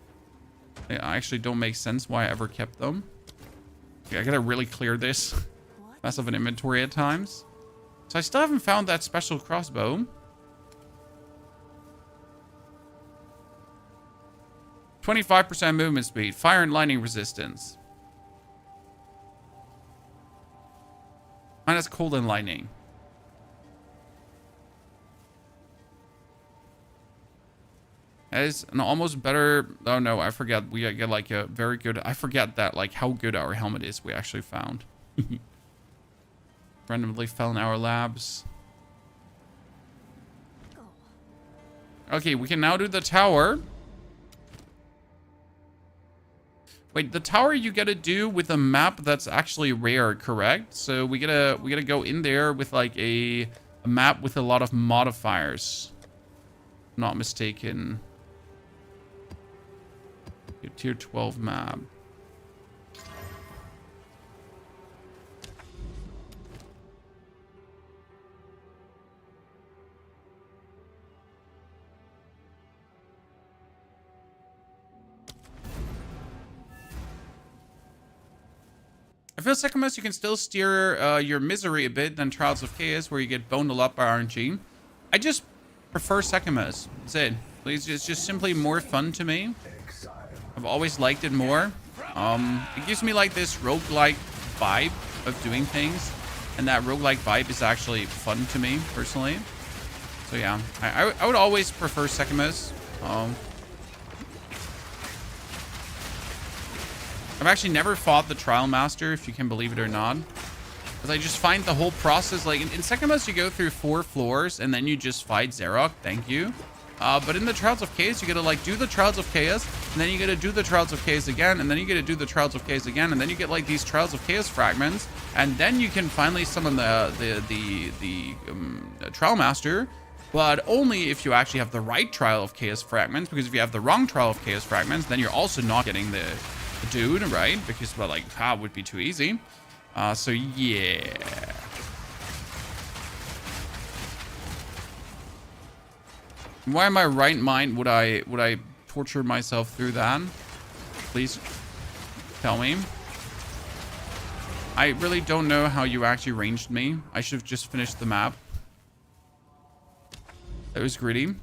I actually don't make sense why I ever kept them. Okay, I gotta really clear this mess of an inventory at times. So I still haven't found that special crossbow. 25% movement speed, fire and lightning resistance. Mine has cold and lightning. That is an almost better. Oh no, I forget. We get like a very good. I forget that like how good our helmet is. We actually found. Randomly fell in our labs. Okay, we can now do the tower. Wait, the tower you gotta do with a map that's actually rare, correct? So we gotta go in there with like a map with a lot of modifiers. Not mistaken. Tier 12 map. I feel Sekimas you can still steer your misery a bit than Trials of Chaos, where you get bundled up by RNG. I just prefer Sekimas. That's it. It's just simply more fun to me. I've always liked it more. It gives me like this roguelike vibe of doing things, and that roguelike vibe is actually fun to me personally. So yeah, I would always prefer Sekimas. I've actually never fought the Trial Master, if you can believe it or not, because I just find the whole process, like in Sekimas you go through 4 floors and then you just fight Xerok. Thank you. But in the Trials of Chaos, you gotta like do the Trials of Chaos, and then you gotta do the Trials of Chaos again, and then you gotta do the Trials of Chaos again, and then you get like these Trials of Chaos fragments, and then you can finally summon the Trial Master, but only if you actually have the right Trial of Chaos fragments, because if you have the wrong Trial of Chaos fragments, then you're also not getting the dude, right? Because, well, like, it would be too easy. So yeah. Why in my right mind would I torture myself through that? Please tell me. I really don't know how you actually ranged me. I should have just finished the map. That was greedy.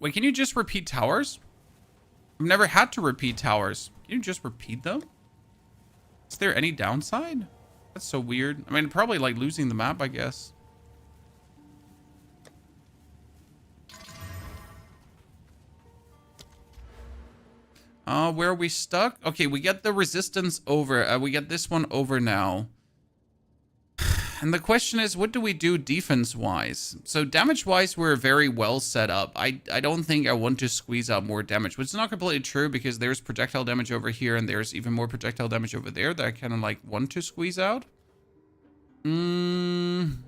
Wait, can you just repeat towers? I've never had to repeat towers. Can you just repeat them? Is there any downside? That's so weird. I mean, probably like losing the map, I guess. Where are we stuck? Okay, we get the resistance over. We get this one over now. And the question is, what do we do defense-wise? So damage-wise, we're very well set up. I don't think I want to squeeze out more damage, which is not completely true because there's projectile damage over here and there's even more projectile damage over there that I kind of like want to squeeze out. And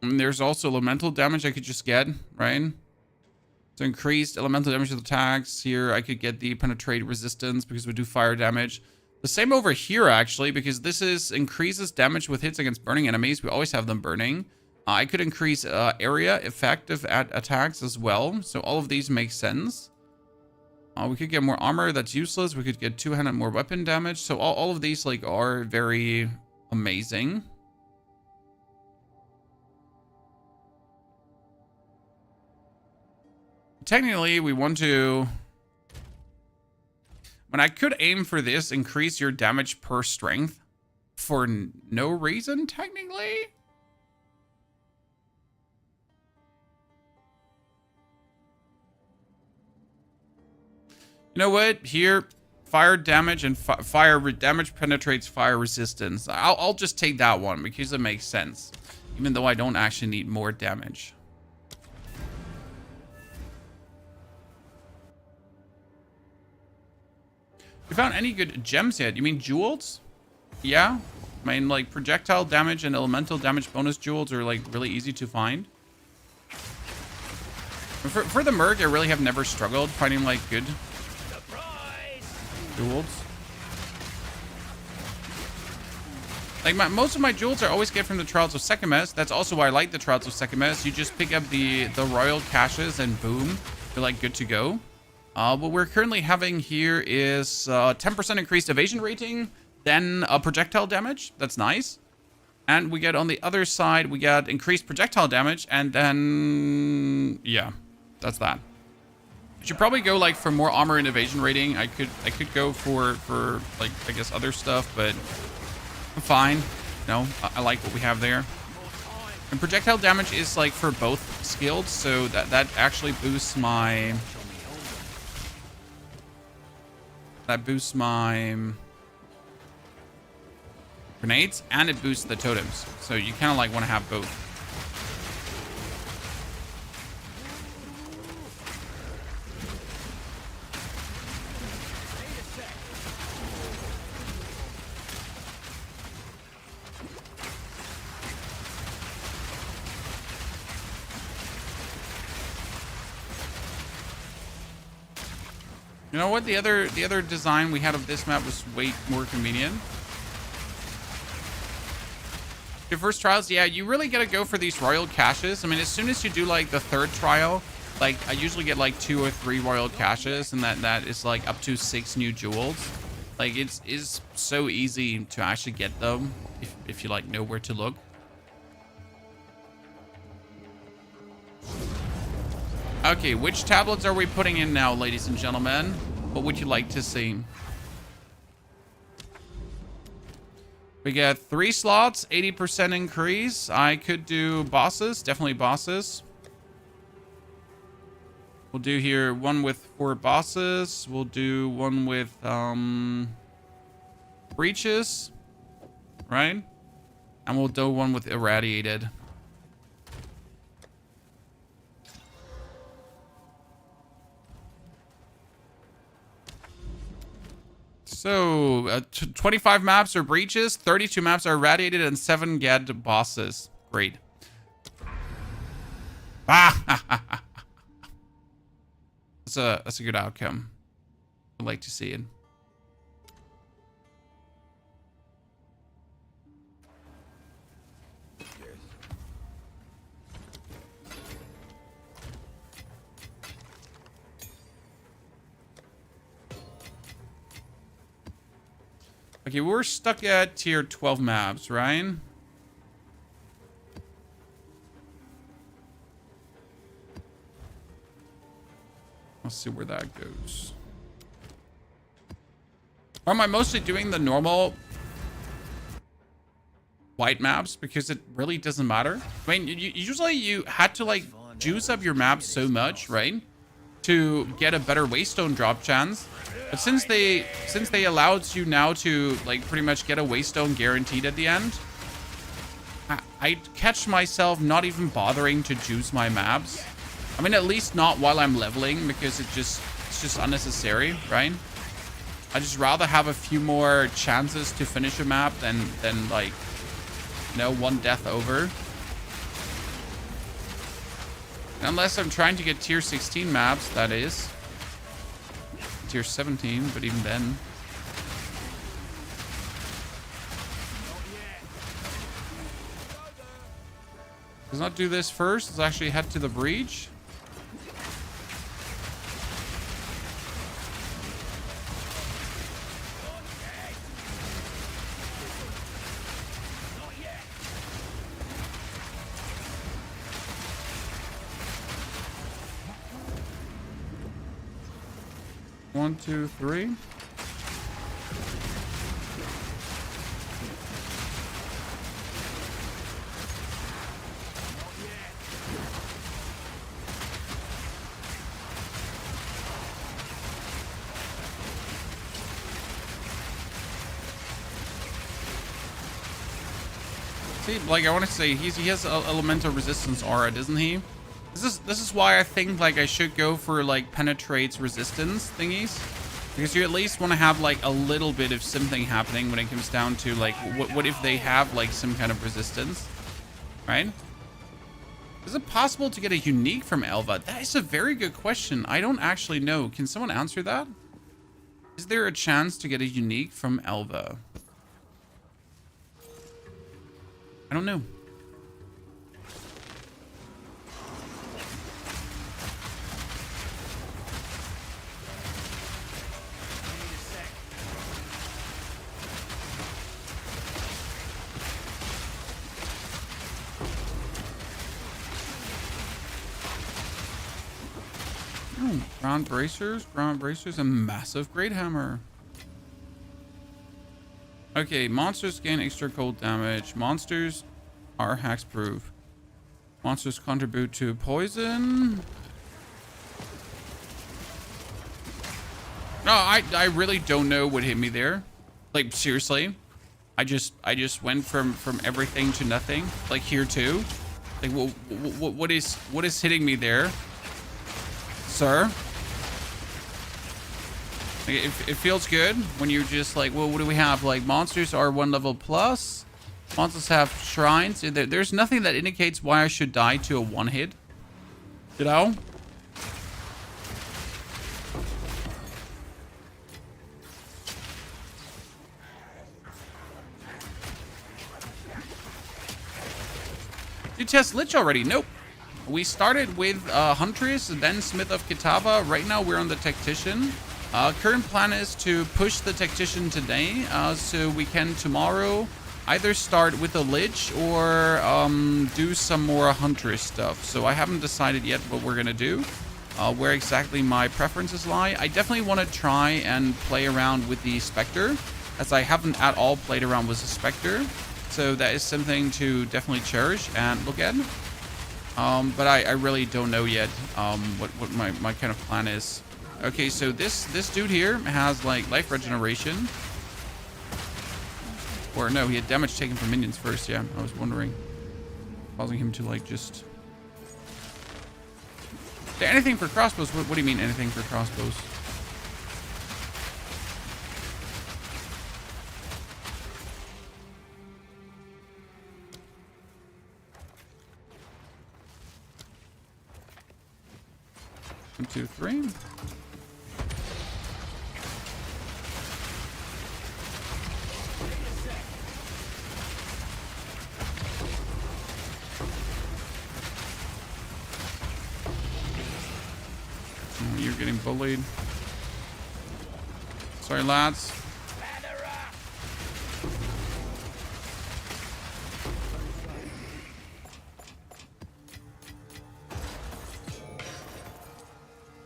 there's also elemental damage I could just get, right? So increased elemental damage with attacks. Here I could get the penetrate resistance because we do fire damage. The same over here actually, because this is increases damage with hits against burning enemies. We always have them burning. I could increase area effective at attacks as well. So all of these make sense. We could get more armor. That's useless. We could get 200 more weapon damage. So all of these like are very amazing. Technically, we want to... When I could aim for this, increase your damage per strength for no reason, technically. You know what? Here, fire damage and fire damage penetrates fire resistance. I'll just take that one because it makes sense, even though I don't actually need more damage. You found any good gems yet? You mean jewels? Yeah. I mean, like, projectile damage and elemental damage bonus jewels are, like, really easy to find. For the merc, I really have never struggled finding, like, good jewels. Like, most of my jewels I always get from the Trials of Sekhmet. That's also why I like the Trials of Sekhmet. You just pick up the royal caches and boom, you're, like, good to go. What we're currently having here is 10% increased evasion rating, then projectile damage. That's nice. And we get on the other side, we get increased projectile damage, and then yeah, that's that. I should probably go like for more armor and evasion rating. I could go for like I guess other stuff, but I'm fine. No, I like what we have there. And projectile damage is like for both skills, so that actually boosts my. That boosts my grenades, and it boosts the totems. So you kind of like want to have both. You know what? The other design we had of this map was way more convenient. Your first trials, yeah, you really gotta go for these royal caches. I mean, as soon as you do like the third trial, like I usually get like 2 or 3 royal caches, and that is like up to 6 new jewels. Like it is so easy to actually get them if you like know where to look. Okay, which tablets are we putting in now, ladies and gentlemen? What would you like to see? We got 3 slots, 80% increase. I could do bosses, definitely bosses. We'll do here one with 4 bosses. We'll do one with breaches, right? And we'll do one with irradiated. So, 25 maps are breaches, 32 maps are irradiated, and 7 get bosses. Great. Ah! That's a good outcome. I'd like to see it. Okay, we're stuck at tier 12 maps, right? Let's see where that goes. Or am I mostly doing the normal white maps because it really doesn't matter? I mean, usually you had to like juice up your maps so much, right? to get a better waystone drop chance. But since they allowed you now to like pretty much get a waystone guaranteed at the end, I catch myself not even bothering to juice my maps. I mean, at least not while I'm leveling, because it's just unnecessary, right? I just rather have a few more chances to finish a map than like, you know, one death over. Unless I'm trying to get tier 16 maps, that is. Tier 17, but even then. Let's not do this first. Let's actually head to the breach. One, two, three. See, like I want to say, he has elemental resistance aura, doesn't he? This is why I think like I should go for like penetrates resistance thingies, because you at least want to have like a little bit of something happening when it comes down to like what if they have like some kind of resistance, right? Is it possible to get a unique from Elva? That is a very good question. I don't actually know. Can someone answer that? Is there a chance to get a unique from Elva? I don't know. Ground bracers, and massive great hammer. Okay, monsters gain extra cold damage. Monsters are hexproof. Monsters contribute to poison. No, I really don't know what hit me there. Like seriously, I just went from everything to nothing. Like here too. Like what is hitting me there, sir? It feels good when you're just like, well, what do we have? Like, monsters are 1 level plus. Monsters have shrines. There's nothing that indicates why I should die to a one hit. You know? You test Lich already? Nope. We started with Huntress, then Smith of Kitava. Right now we're on the Tactician. Current plan is to push the Tactician today, so we can tomorrow either start with a Lich or do some more Huntress stuff. So I haven't decided yet what we're gonna do, where exactly my preferences lie. I definitely want to try and play around with the Spectre, as I haven't at all played around with the Spectre. So that is something to definitely cherish and look at. But I really don't know yet what my kind of plan is. Okay, so this dude here has like life regeneration. Or no, he had damage taken from minions first. Yeah, I was wondering, causing him to like just. Is there anything for crossbows? What do you mean anything for crossbows? One, two, three. You're getting bullied. Sorry, lads.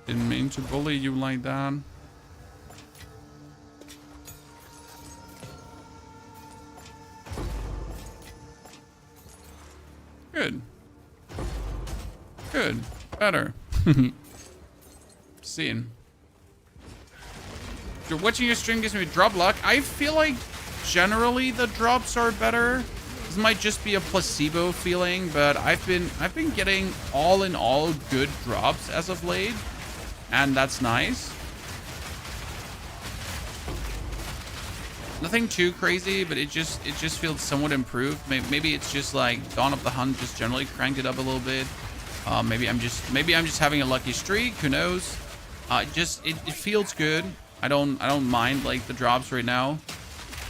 Didn't mean to bully you like that. Good. Good. Better. seeing. Watching your stream gives me drop luck. I feel like generally the drops are better. This might just be a placebo feeling, but I've been getting all in all good drops as of late, and that's nice. Nothing too crazy, but it just feels somewhat improved. Maybe it's just like Dawn of the Hunt just generally cranked it up a little bit. Maybe I'm just having a lucky streak. Who knows? It feels good. I don't mind like the drops right now.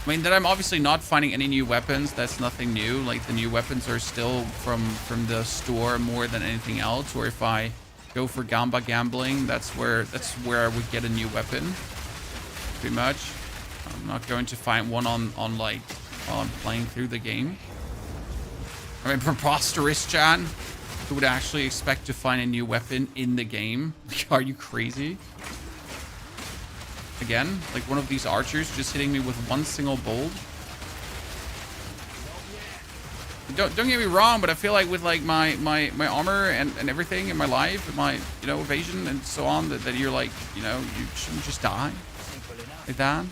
I mean, that I'm obviously not finding any new weapons. That's nothing new. Like the new weapons are still from the store more than anything else. Or if I go for Gamba gambling, that's where I would get a new weapon. Pretty much. I'm not going to find one on like while I'm playing through the game. I mean, preposterous, Chan. Who would actually expect to find a new weapon in the game? Like, are you crazy? Again, like one of these archers just hitting me with one single bolt. Don't get me wrong, but I feel like with like my armor and everything in my life, and my evasion and so on, that you're like you shouldn't just die like that.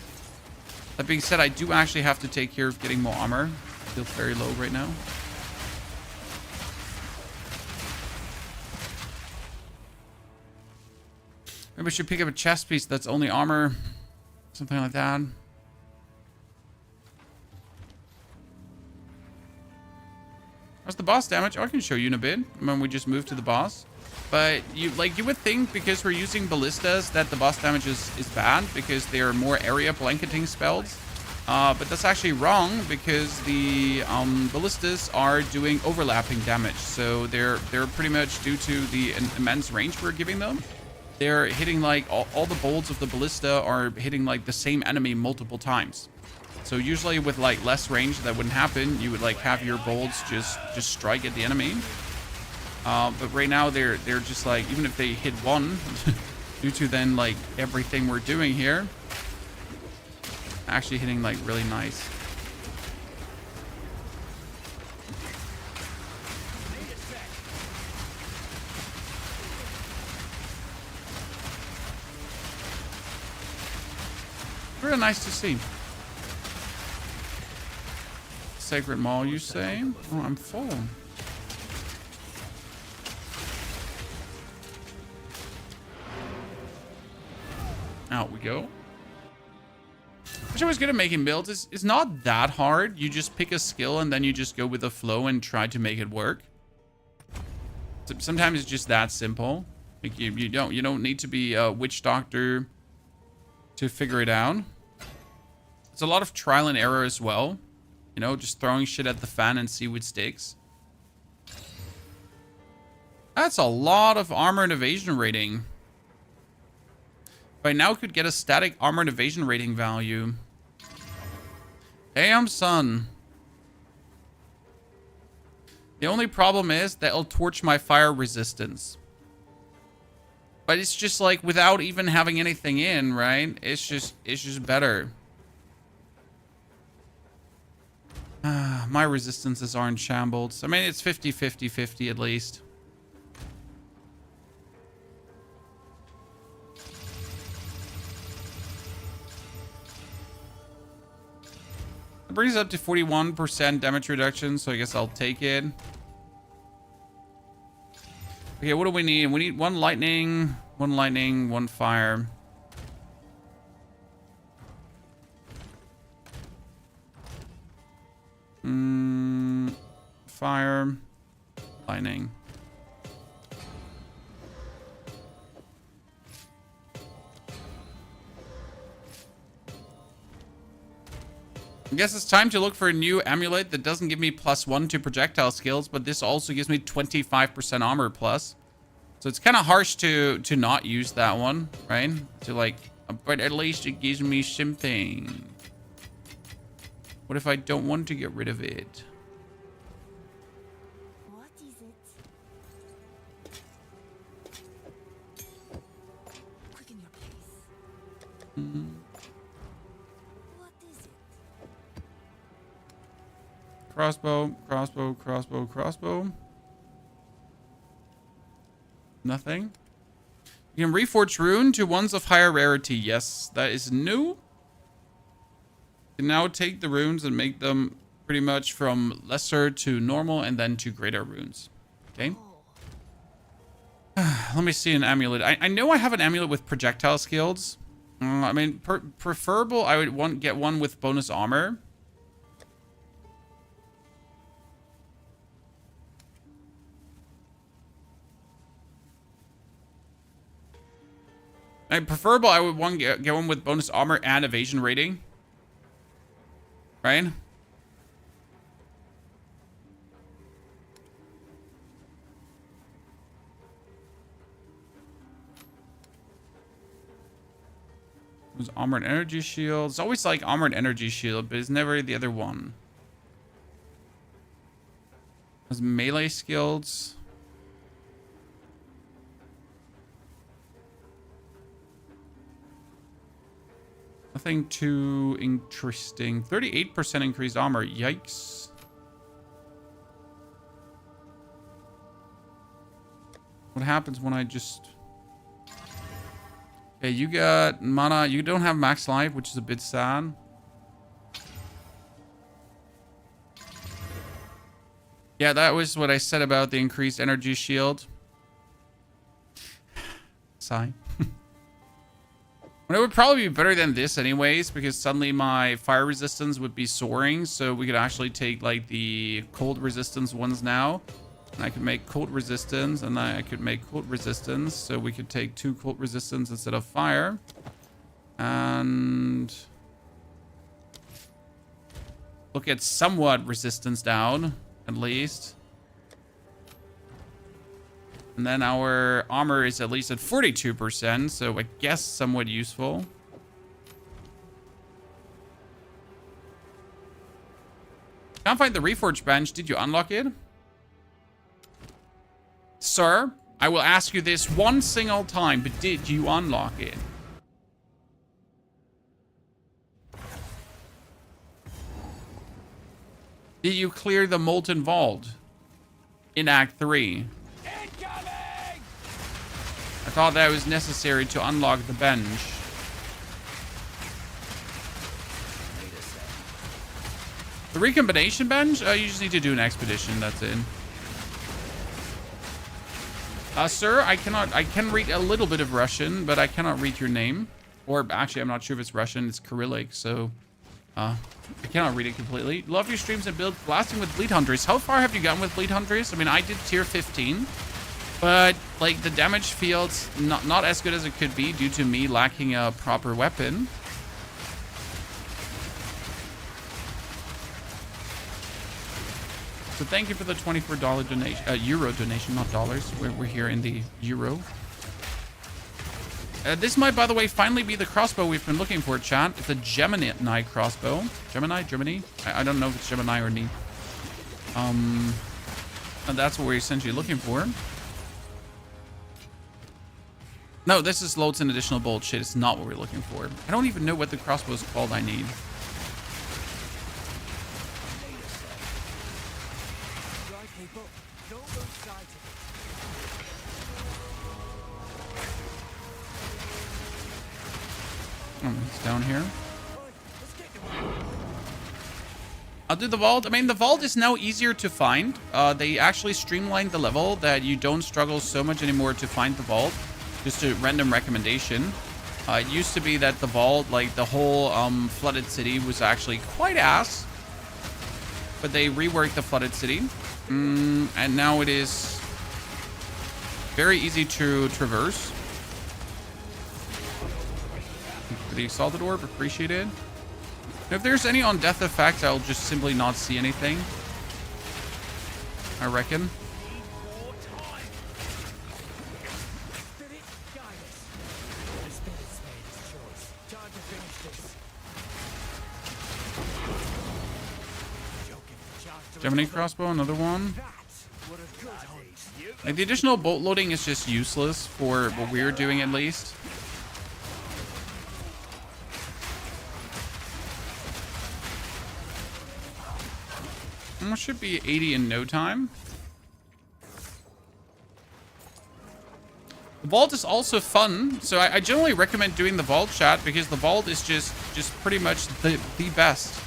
That being said, I do actually have to take care of getting more armor. It feels very low right now. Maybe I should pick up a chest piece that's only armor. Something like that. How's the boss damage? Oh, I can show you in a bit when we just move to the boss. But you would think because we're using ballistas that the boss damage is bad because they're more area blanketing spells. But that's actually wrong because the ballistas are doing overlapping damage. So they're pretty much due to the immense range we're giving them. They're hitting like all the bolts of the ballista are hitting like the same enemy multiple times. So usually with like less range that wouldn't happen. You would like have your bolts just strike at the enemy. But right now they're just like, even if they hit one, due to then like everything we're doing here, actually hitting like really nice. Really nice to see. Sacred Maul, you say? Oh, I'm full. Out we go. Which I was good at making builds. It's not that hard. You just pick a skill and then you just go with the flow and try to make it work. Sometimes it's just that simple. Like you don't need to be a witch doctor to figure it out. It's a lot of trial and error as well. Just throwing shit at the fan and see what sticks. That's a lot of armor and evasion rating. By now could get a static armor and evasion rating value. Damn, son. The only problem is that it'll torch my fire resistance. But it's just like without even having anything in, right? It's just better. My resistances are in shambles. I mean, it's 50-50-50 at least. It brings up to 41% damage reduction, so I guess I'll take it. Okay, what do we need? We need one lightning, one fire. Fire, lightning. I guess it's time to look for a new amulet that doesn't give me +1 to projectile skills, but this also gives me 25% armor plus. So it's kind of harsh to not use that one, right? To like, but at least it gives me something. What if I don't want to get rid of it? What is it? Quicken your pace. What is it? Crossbow, crossbow, crossbow, crossbow. Nothing. You can reforge rune to ones of higher rarity. Yes, that is new. You can now take the runes and make them pretty much from lesser to normal and then to greater runes. Okay. Let me see an amulet. I know I have an amulet with projectile skills. I mean, preferable, I would get one with bonus armor. Preferable, I would get one with bonus armor and evasion rating. Right? It was armored energy shield. It's always like armored energy shield, but it's never the other one. It was melee skills. Nothing too interesting. 38% increased armor. Yikes. What happens when I just... Okay, you got mana. You don't have max life, which is a bit sad. Yeah, that was what I said about the increased energy shield. Sigh. Well, it would probably be better than this anyways, because suddenly my fire resistance would be soaring. So we could actually take like the cold resistance ones now. And I could make cold resistance, and I could make cold resistance. So we could take 2 cold resistance instead of fire. And look at somewhat resistance down, at least. And then our armor is at least at 42%, so I guess somewhat useful. Can't find the reforge bench. Did you unlock it? Sir, I will ask you this one single time, but did you unlock it? Did you clear the Molten Vault in Act 3? I thought that was necessary to unlock the bench. The recombination bench? You just need to do an expedition, that's it. Sir, I can read a little bit of Russian, but I cannot read your name. Or actually, I'm not sure if it's Russian, it's Cyrillic, so I cannot read it completely. Love your streams and build blasting with Bleed Hunters. How far have you gotten with Bleed Hunters? I mean, I did tier 15. But, like, the damage feels not as good as it could be due to me lacking a proper weapon. So thank you for the $24 donation, euro donation, not dollars. We're here in the euro. This might, by the way, finally be the crossbow we've been looking for, chat. It's a Gemini crossbow. Gemini? I don't know if it's Gemini or Ni. And that's what we're essentially looking for. No, this is loads and additional bullshit. It's not what we're looking for. I don't even know what the crossbow is called I need. Oh, it's down here. I'll do the vault. I mean, the vault is now easier to find. They actually streamlined the level that you don't struggle so much anymore to find the vault. Just a random recommendation. It used to be that the vault, like the whole flooded city, was actually quite ass. But they reworked the flooded city. And now it is very easy to traverse. For the Exalted Orb, appreciate it. If there's any on death effect, I'll just simply not see anything. I reckon. Gemini crossbow, another one. Like, the additional bolt loading is just useless for what we're doing, at least. It should be 80 in no time. The vault is also fun, so I generally recommend doing the vault, chat, because the vault is just pretty much the best.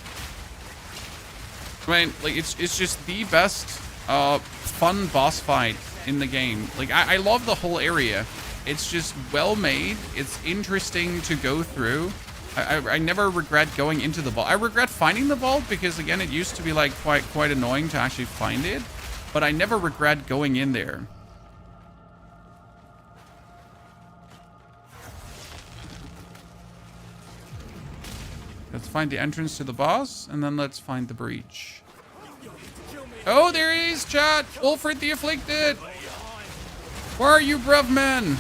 Right? Like, it's just the best fun boss fight in the game. Like, I love the whole area. It's just well made. It's interesting to go through. I never regret going into the vault. I regret finding the vault because, again, it used to be like quite annoying to actually find it, but I never regret going in there. Let's find the entrance to the boss, and then let's find the breach. Oh, there he is, chat! Ulfred the Afflicted! Where are you, bruv man?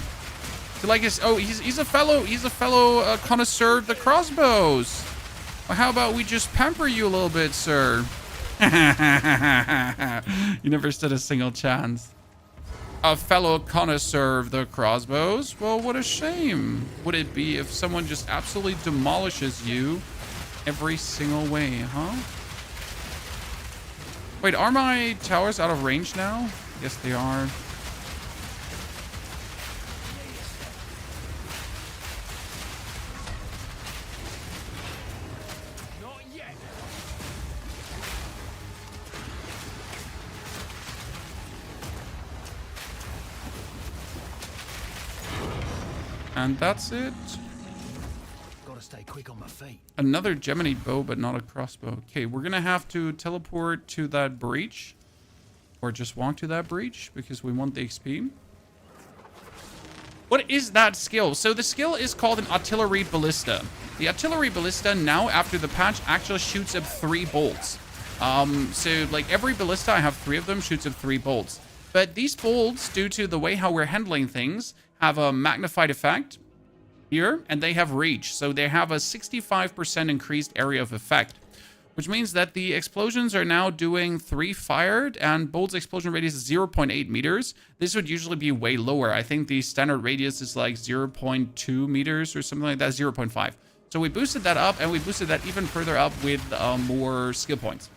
Like his, oh, he's a fellow connoisseur of the crossbows. Well, how about we just pamper you a little bit, sir? You never stood a single chance. A fellow connoisseur of the crossbows? Well, what a shame would it be if someone just absolutely demolishes you every single way, huh? Wait, are my towers out of range now? Yes, they are. And that's it. Gotta stay quick on my feet. Another Gemini bow, but not a crossbow. Okay, we're gonna have to teleport to that breach. Or just walk to that breach, because we want the XP. What is that skill? So the skill is called an Artillery Ballista. The Artillery Ballista, now after the patch, actually shoots up 3 bolts. So like every ballista, I have 3 of them, shoots up 3 bolts. But these bolts, due to the way how we're handling things, have a magnified effect here, and they have reach. So they have a 65% increased area of effect, which means that the explosions are now doing 3 fired, and bolt's explosion radius is 0.8 meters. This would usually be way lower. I think the standard radius is like 0.2 meters or something like that, 0.5. So we boosted that up, and we boosted that even further up with more skill points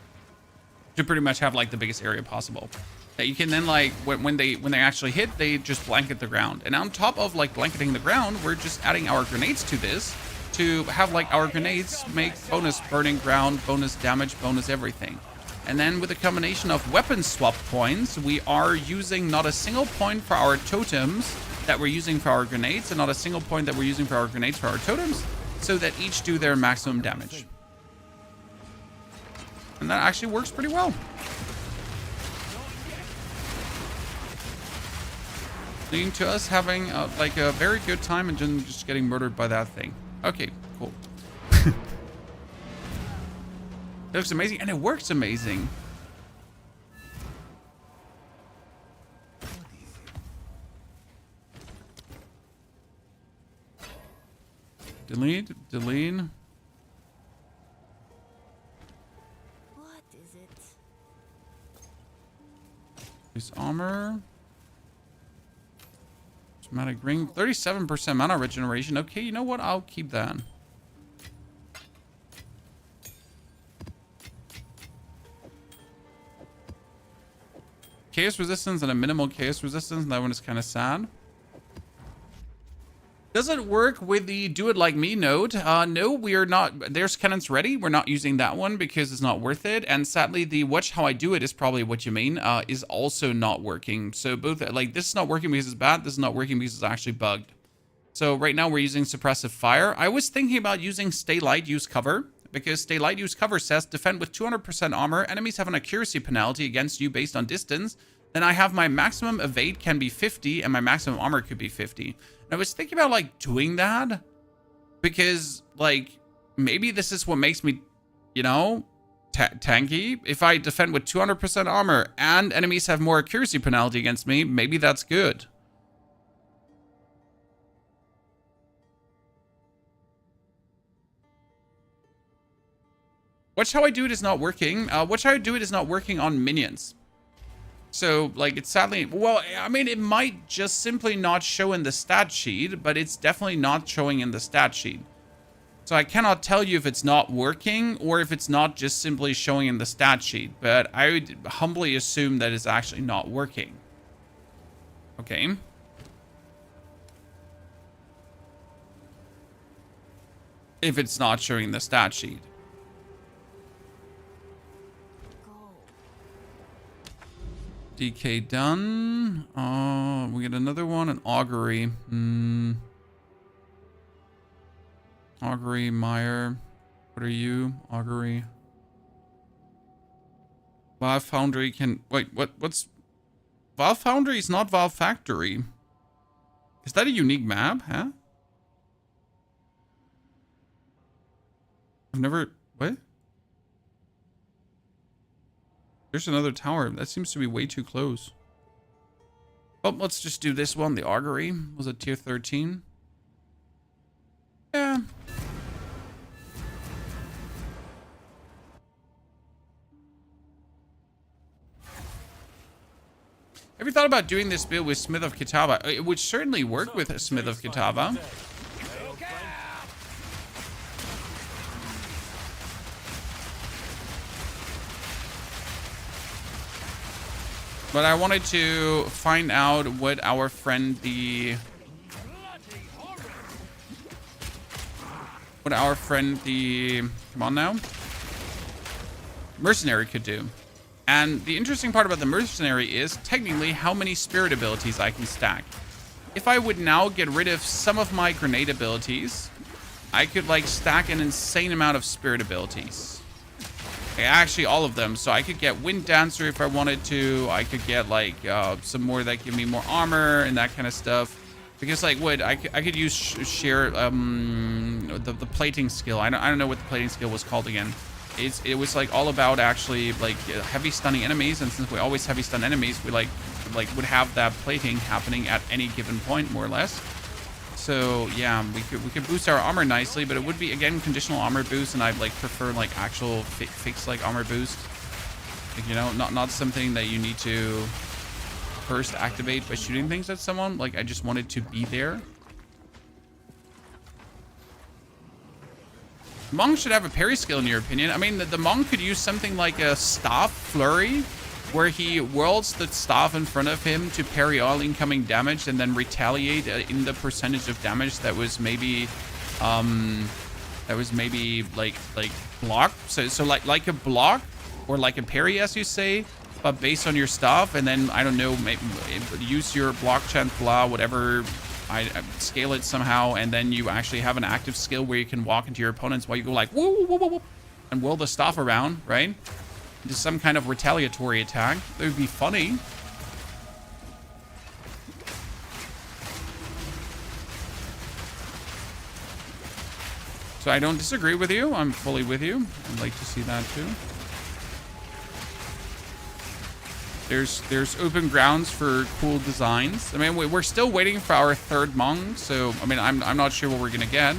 to pretty much have like the biggest area possible. That you can then, like, when they actually hit, they just blanket the ground. And on top of like blanketing the ground, we're just adding our grenades to this to have like our grenades make bonus burning ground, bonus damage, bonus everything. And then with a combination of weapon swap points, we are using not a single point for our totems that we're using for our grenades, and not a single point that we're using for our grenades for our totems, so that each do their maximum damage. And that actually works pretty well. Leading to us having like a very good time and just getting murdered by that thing. Okay, cool. It looks amazing, and it works amazing. Delete. What is it? This armor. Mana ring, 37% mana regeneration. Okay, you know what? I'll keep that. Chaos resistance and a minimal chaos resistance. That one is kind of sad. Does it work with the do it like me node? No, we are not. There's cannons ready. We're not using that one because it's not worth it. And sadly, the watch how I do it is probably what you mean, is also not working. So both, like, this is not working because it's bad. This is not working because it's actually bugged. So right now we're using suppressive fire. I was thinking about using stay light, use cover, because stay light, use cover says defend with 200% armor. Enemies have an accuracy penalty against you based on distance. Then I have my maximum evade can be 50 and my maximum armor could be 50. And I was thinking about like doing that because like maybe this is what makes me, you know, tanky. If I defend with 200% armor and enemies have more accuracy penalty against me, maybe that's good. Watch how I do it is not working. Watch how I do it is not working on minions. So, like, it's sadly... Well, I mean, it might just simply not show in the stat sheet, but it's definitely not showing in the stat sheet. So I cannot tell you if it's not working or if it's not just simply showing in the stat sheet. But I would humbly assume that it's actually not working. Okay. if it's not showing the stat sheet. DK done. We get another one, an augury. Augury, Meyer. What are you? Augury. Valve Foundry can... Wait, what's... Valve Foundry is not Valve Factory. Is that a unique map, huh? I've never... What? There's another tower. That seems to be way too close. Well, let's just do this one. The augury was a tier 13. Yeah. Have you thought about doing this build with Smith of Kitava? It would certainly work with a Smith of Kitava. But I wanted to find out what our friend the... Come on now. Mercenary could do. And the interesting part about the Mercenary is technically how many spirit abilities I can stack. If I would now get rid of some of my grenade abilities, I could like stack an insane amount of spirit abilities. Actually, all of them. So I could get Wind Dancer if I wanted to. I could get like some more that give me more armor and that kind of stuff. Because like wood, I could use share the plating skill. I don't know what the plating skill was called again. It was like all about actually like heavy stunning enemies, and since we always heavy stun enemies, we like would have that plating happening at any given point more or less. So yeah, we could boost our armor nicely, but it would be again conditional armor boost, and I'd like prefer like actual fixed like armor boost. Like, you know, not something that you need to first activate by shooting things at someone. Like I just wanted to be there. Monk should have a parry skill in your opinion. I mean, the monk could use something like a staff flurry, where he whirls the staff in front of him to parry all incoming damage and then retaliate in the percentage of damage that was maybe like block. So like a block or like a parry, as you say, but based on your stuff, and then I don't know, maybe use your block chant blah whatever. I scale it somehow, and then you actually have an active skill where you can walk into your opponents while you go like woo woo woo woo and whirl the staff around, right? Into some kind of retaliatory attack. That would be funny. So I don't disagree with you. I'm fully with you. I'd like to see that too. There's open grounds for cool designs. I mean, we're still waiting for our third monk, so I mean, I'm not sure what we're gonna get.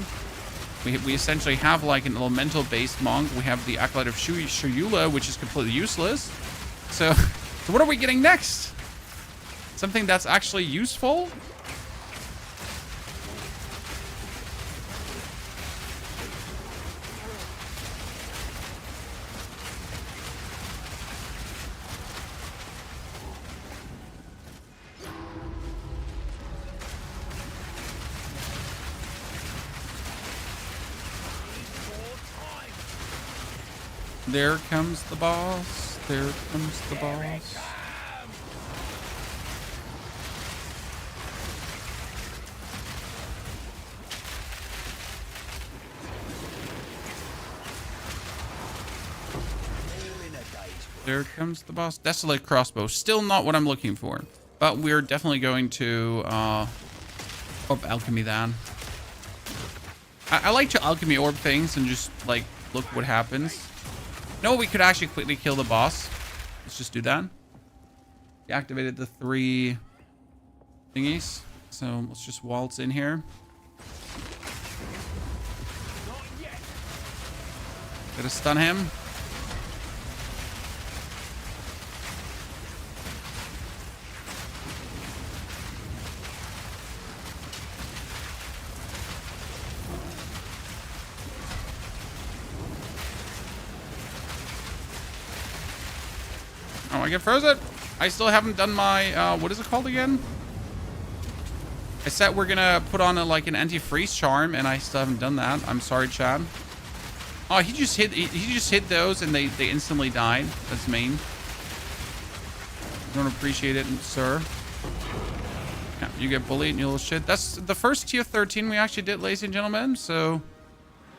We essentially have like an elemental based monk. We have the Acolyte of Shuyula, which is completely useless. So what are we getting next? Something that's actually useful? There comes the boss. There comes the boss. There comes the boss. Desolate crossbow. Still not what I'm looking for. But we're definitely going to orb alchemy that. I like to alchemy orb things and just like look what happens. No, we could actually quickly kill the boss. Let's just do that. We activated the 3 thingies. So let's just waltz in here. Gotta stun him. Oh, I get frozen. I still haven't done my, what is it called again? I said we're gonna put on like an anti-freeze charm, and I still haven't done that. I'm sorry, Chad. Oh, he just hit those, and they instantly died. That's mean. Don't appreciate it, sir. Yeah, you get bullied and you little shit. That's the first tier 13 we actually did, ladies and gentlemen. So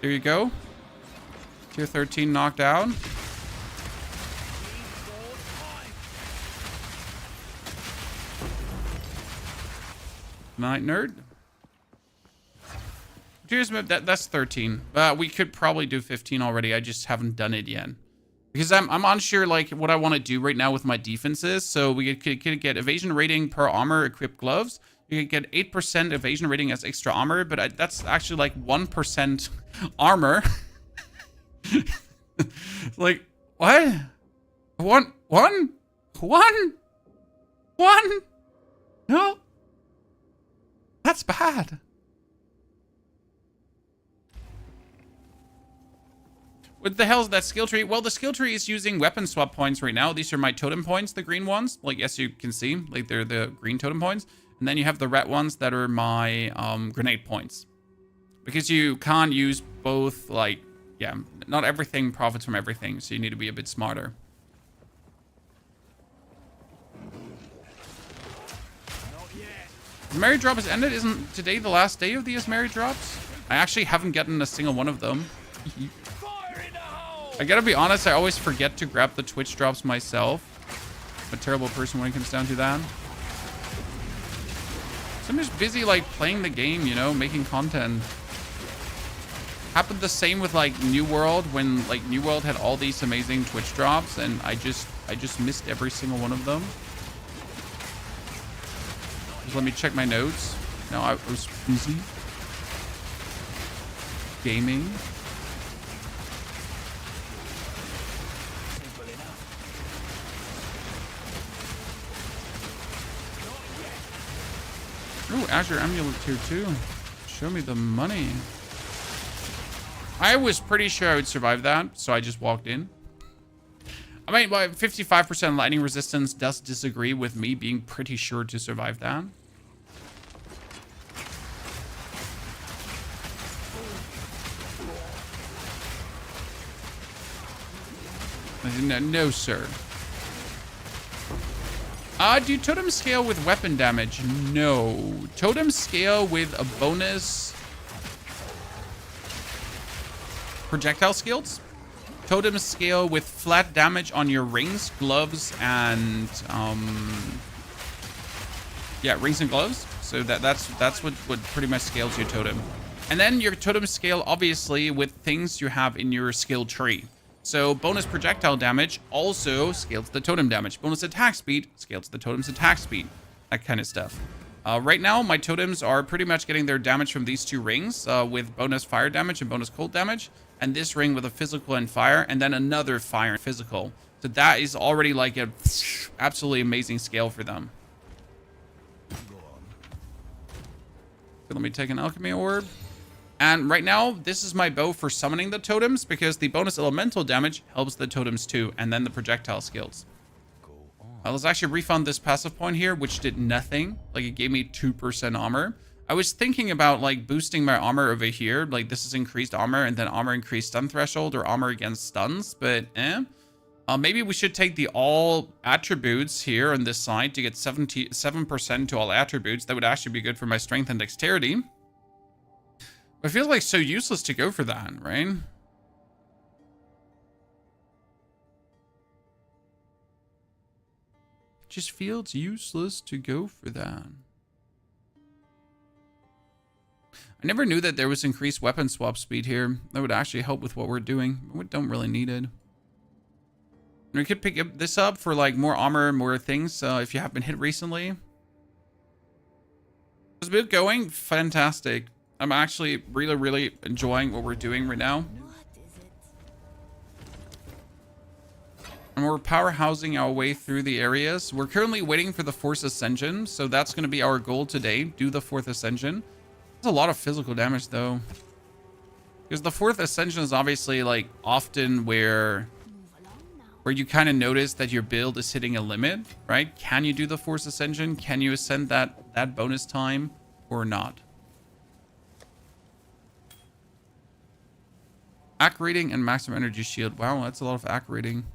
there you go. Tier 13 knocked out. Night nerd. Here's that's 13. We could probably do 15 already. I just haven't done it yet because I'm unsure like what I want to do right now with my defenses. So we could get evasion rating per armor equipped gloves. You could get 8% evasion rating as extra armor, but that's actually like 1% armor. Like what? One? No. That's bad. What the hell is that skill tree? Well, the skill tree is using weapon swap points right now. These are my totem points, the green ones. Like, as you can see, like they're the green totem points. And then you have the red ones that are my grenade points. Because you can't use both, like, yeah, not everything profits from everything. So you need to be a bit smarter. Merry drop has ended. Isn't today the last day of these Merry drops? I actually haven't gotten a single one of them. I gotta be honest, I always forget to grab the Twitch drops myself. I'm a terrible person when it comes down to that. So I'm just busy like playing the game, you know, making content. Happened the same with like New World when like New World had all these amazing Twitch drops and I just missed every single one of them. Just let me check my notes. No, I was busy gaming. Ooh, Azure Amulet tier 2. Show me the money. I was pretty sure I would survive that, so I just walked in. I mean, 55% lightning resistance does disagree with me being pretty sure to survive that. No, sir. Do totem scale with weapon damage? No. Totem scale with a bonus projectile skills. Totem scale with flat damage on your rings, gloves, and yeah, rings and gloves. So that's what pretty much scales your totem. And then your totem scale obviously with things you have in your skill tree. So bonus projectile damage also scales the totem damage. Bonus attack speed scales the totem's attack speed. That kind of stuff. Right now, my totems are pretty much getting their damage from these two rings with bonus fire damage and bonus cold damage. And this ring with a physical and fire, and then another fire and physical. So that is already like a absolutely amazing scale for them. So let me take an alchemy orb. And right now, this is my bow for summoning the totems because the bonus elemental damage helps the totems too, and then the projectile skills. Let's actually refund this passive point here, which did nothing. Like it gave me 2% armor. I was thinking about like boosting my armor over here. Like this is increased armor and then armor increased stun threshold or armor against stuns, but maybe we should take the all attributes here on this side to get 77% to all attributes. That would actually be good for my strength and dexterity. It feels like so useless to go for that, right? It just feels useless to go for that. I never knew that there was increased weapon swap speed here. That would actually help with what we're doing. We don't really need it. And we could pick this up for like more armor, more things. If you have been hit recently. It's been going fantastic. I'm actually really enjoying what we're doing right now. And we're powerhousing our way through the areas. We're currently waiting for the 4th Ascension. So that's going to be our goal today. Do the 4th Ascension. There's a lot of physical damage though. Because the 4th Ascension is obviously like often where you kind of notice that your build is hitting a limit, right? Can you do the 4th Ascension? Can you ascend that bonus time? or not. Act rating and maximum energy shield. Wow, that's a lot of act rating.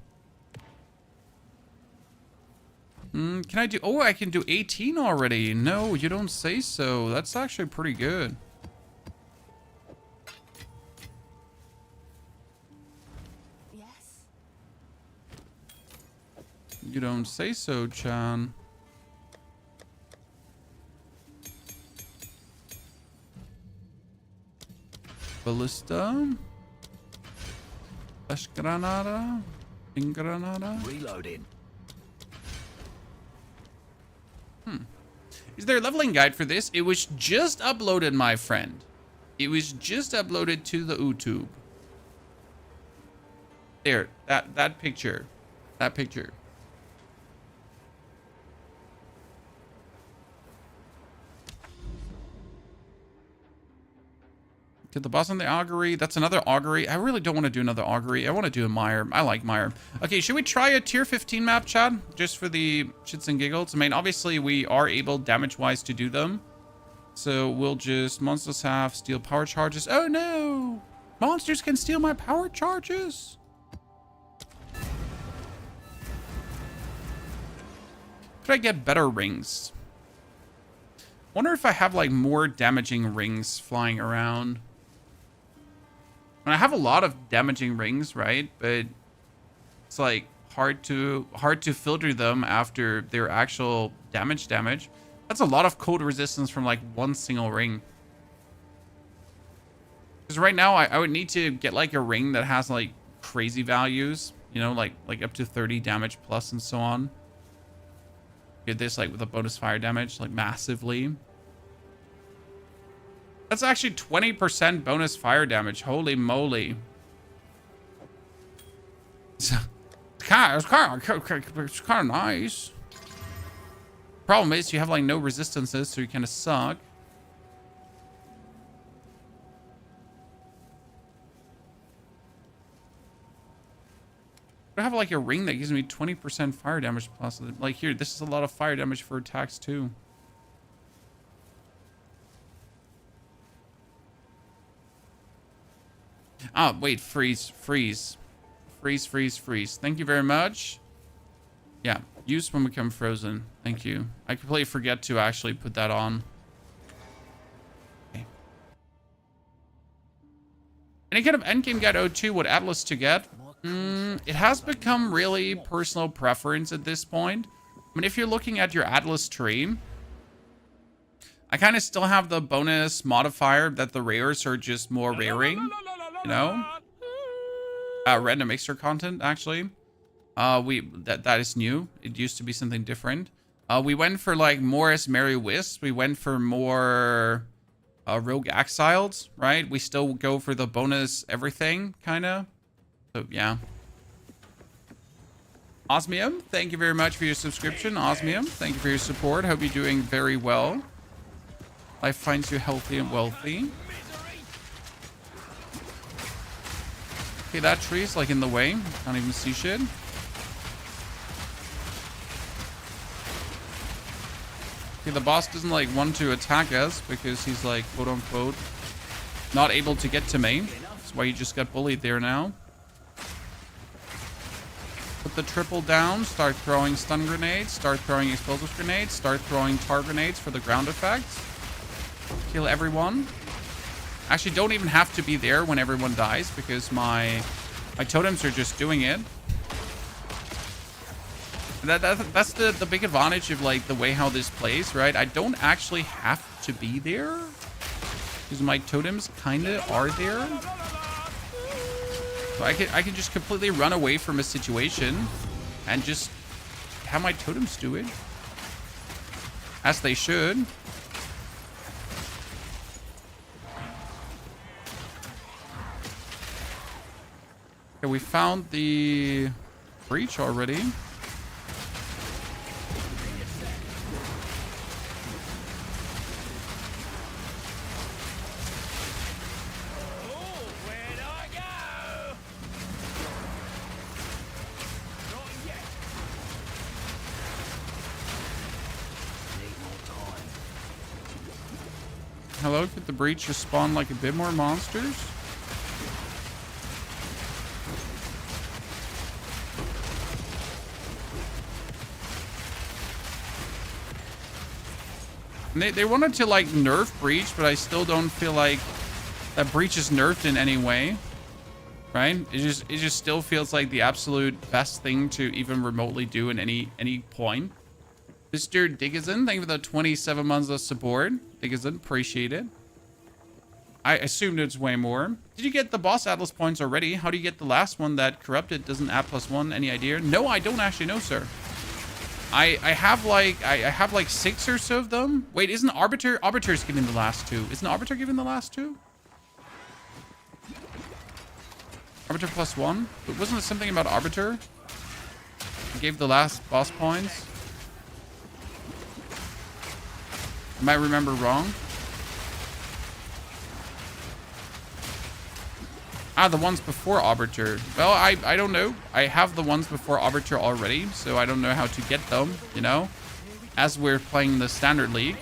Can I do... Oh, I can do 18 already. No, you don't say so. That's actually pretty good. Yes. You don't say so, Chan. Ballista. Flash granada. Ping granada. Reloading. Is there a leveling guide for this? It was just uploaded, my friend. It was just uploaded to the YouTube. There, that picture. That picture. Get the boss on the augury. That's another augury. I really don't want to do another augury. I want to do a mire. I like mire. Okay, should we try a tier 15 map, Chad? Just for the shits and giggles. I mean, obviously we are able damage-wise to do them. So we'll just... Monsters have steal power charges. Oh no! Monsters can steal my power charges! Could I get better rings? Wonder if I have like more damaging rings flying around. And I have a lot of damaging rings, right? But it's like hard to filter them after their actual damage. That's a lot of cold resistance from like one single ring. Because right now I would need to get like a ring that has like crazy values, you know, like up to 30 damage plus and so on. Get this like with a bonus fire damage, like massively. That's actually 20% bonus fire damage. Holy moly. It's kind of nice. Problem is you have like no resistances, so you kind of suck. I have like a ring that gives me 20% fire damage plus. Like here, this is a lot of fire damage for attacks too. Ah, wait, freeze. Thank you very much. Yeah, use when we become frozen. Thank you. I completely forget to actually put that on. Okay. Any kind of endgame guide O2, what Atlas to get? It has become really personal preference at this point. I mean, if you're looking at your Atlas tree, I kind of still have the bonus modifier that the rares are just more raring. You know, random mixer content actually. That is new. It used to be something different. We went for like more as Merry Wisp. We went for more rogue exiles, right? We still go for the bonus everything kind of. So yeah. Osmium, thank you very much for your subscription. Osmium, thank you for your support. Hope you're doing very well. Life finds you healthy and wealthy. Okay, that tree's like in the way. Can't even see shit. Okay, the boss doesn't like want to attack us because he's like quote unquote not able to get to me. That's why you just got bullied there now. Put the triple down, start throwing stun grenades, start throwing explosive grenades, start throwing tar grenades for the ground effects. Kill everyone. Actually, don't even have to be there when everyone dies because my totems are just doing it. That's the big advantage of like the way how this plays, right? I don't actually have to be there because my totems kind of are there. So I can just completely run away from a situation and just have my totems do it as they should. Okay, we found the breach already. Hello, could the breach just spawn like a bit more monsters? And they wanted to like nerf breach, but I still don't feel like that breach is nerfed in any way. Right? It just still feels like the absolute best thing to even remotely do in any point. Mr. Diggison, thank you for the 27 months of support. Diggison, appreciate it. I assumed it's way more. Did you get the boss Atlas points already? How do you get the last one that corrupted doesn't add +1? Any idea? No, I don't actually know, sir. I have like 6 or so of them. Wait, isn't Arbiter's giving the last 2? Isn't Arbiter giving the last 2? Arbiter +1? But wasn't it something about Arbiter? He gave the last boss points. I might remember wrong. Ah, the ones before Arbiter. Well, I don't know. I have the ones before Arbiter already, so I don't know how to get them, you know? As we're playing the Standard League.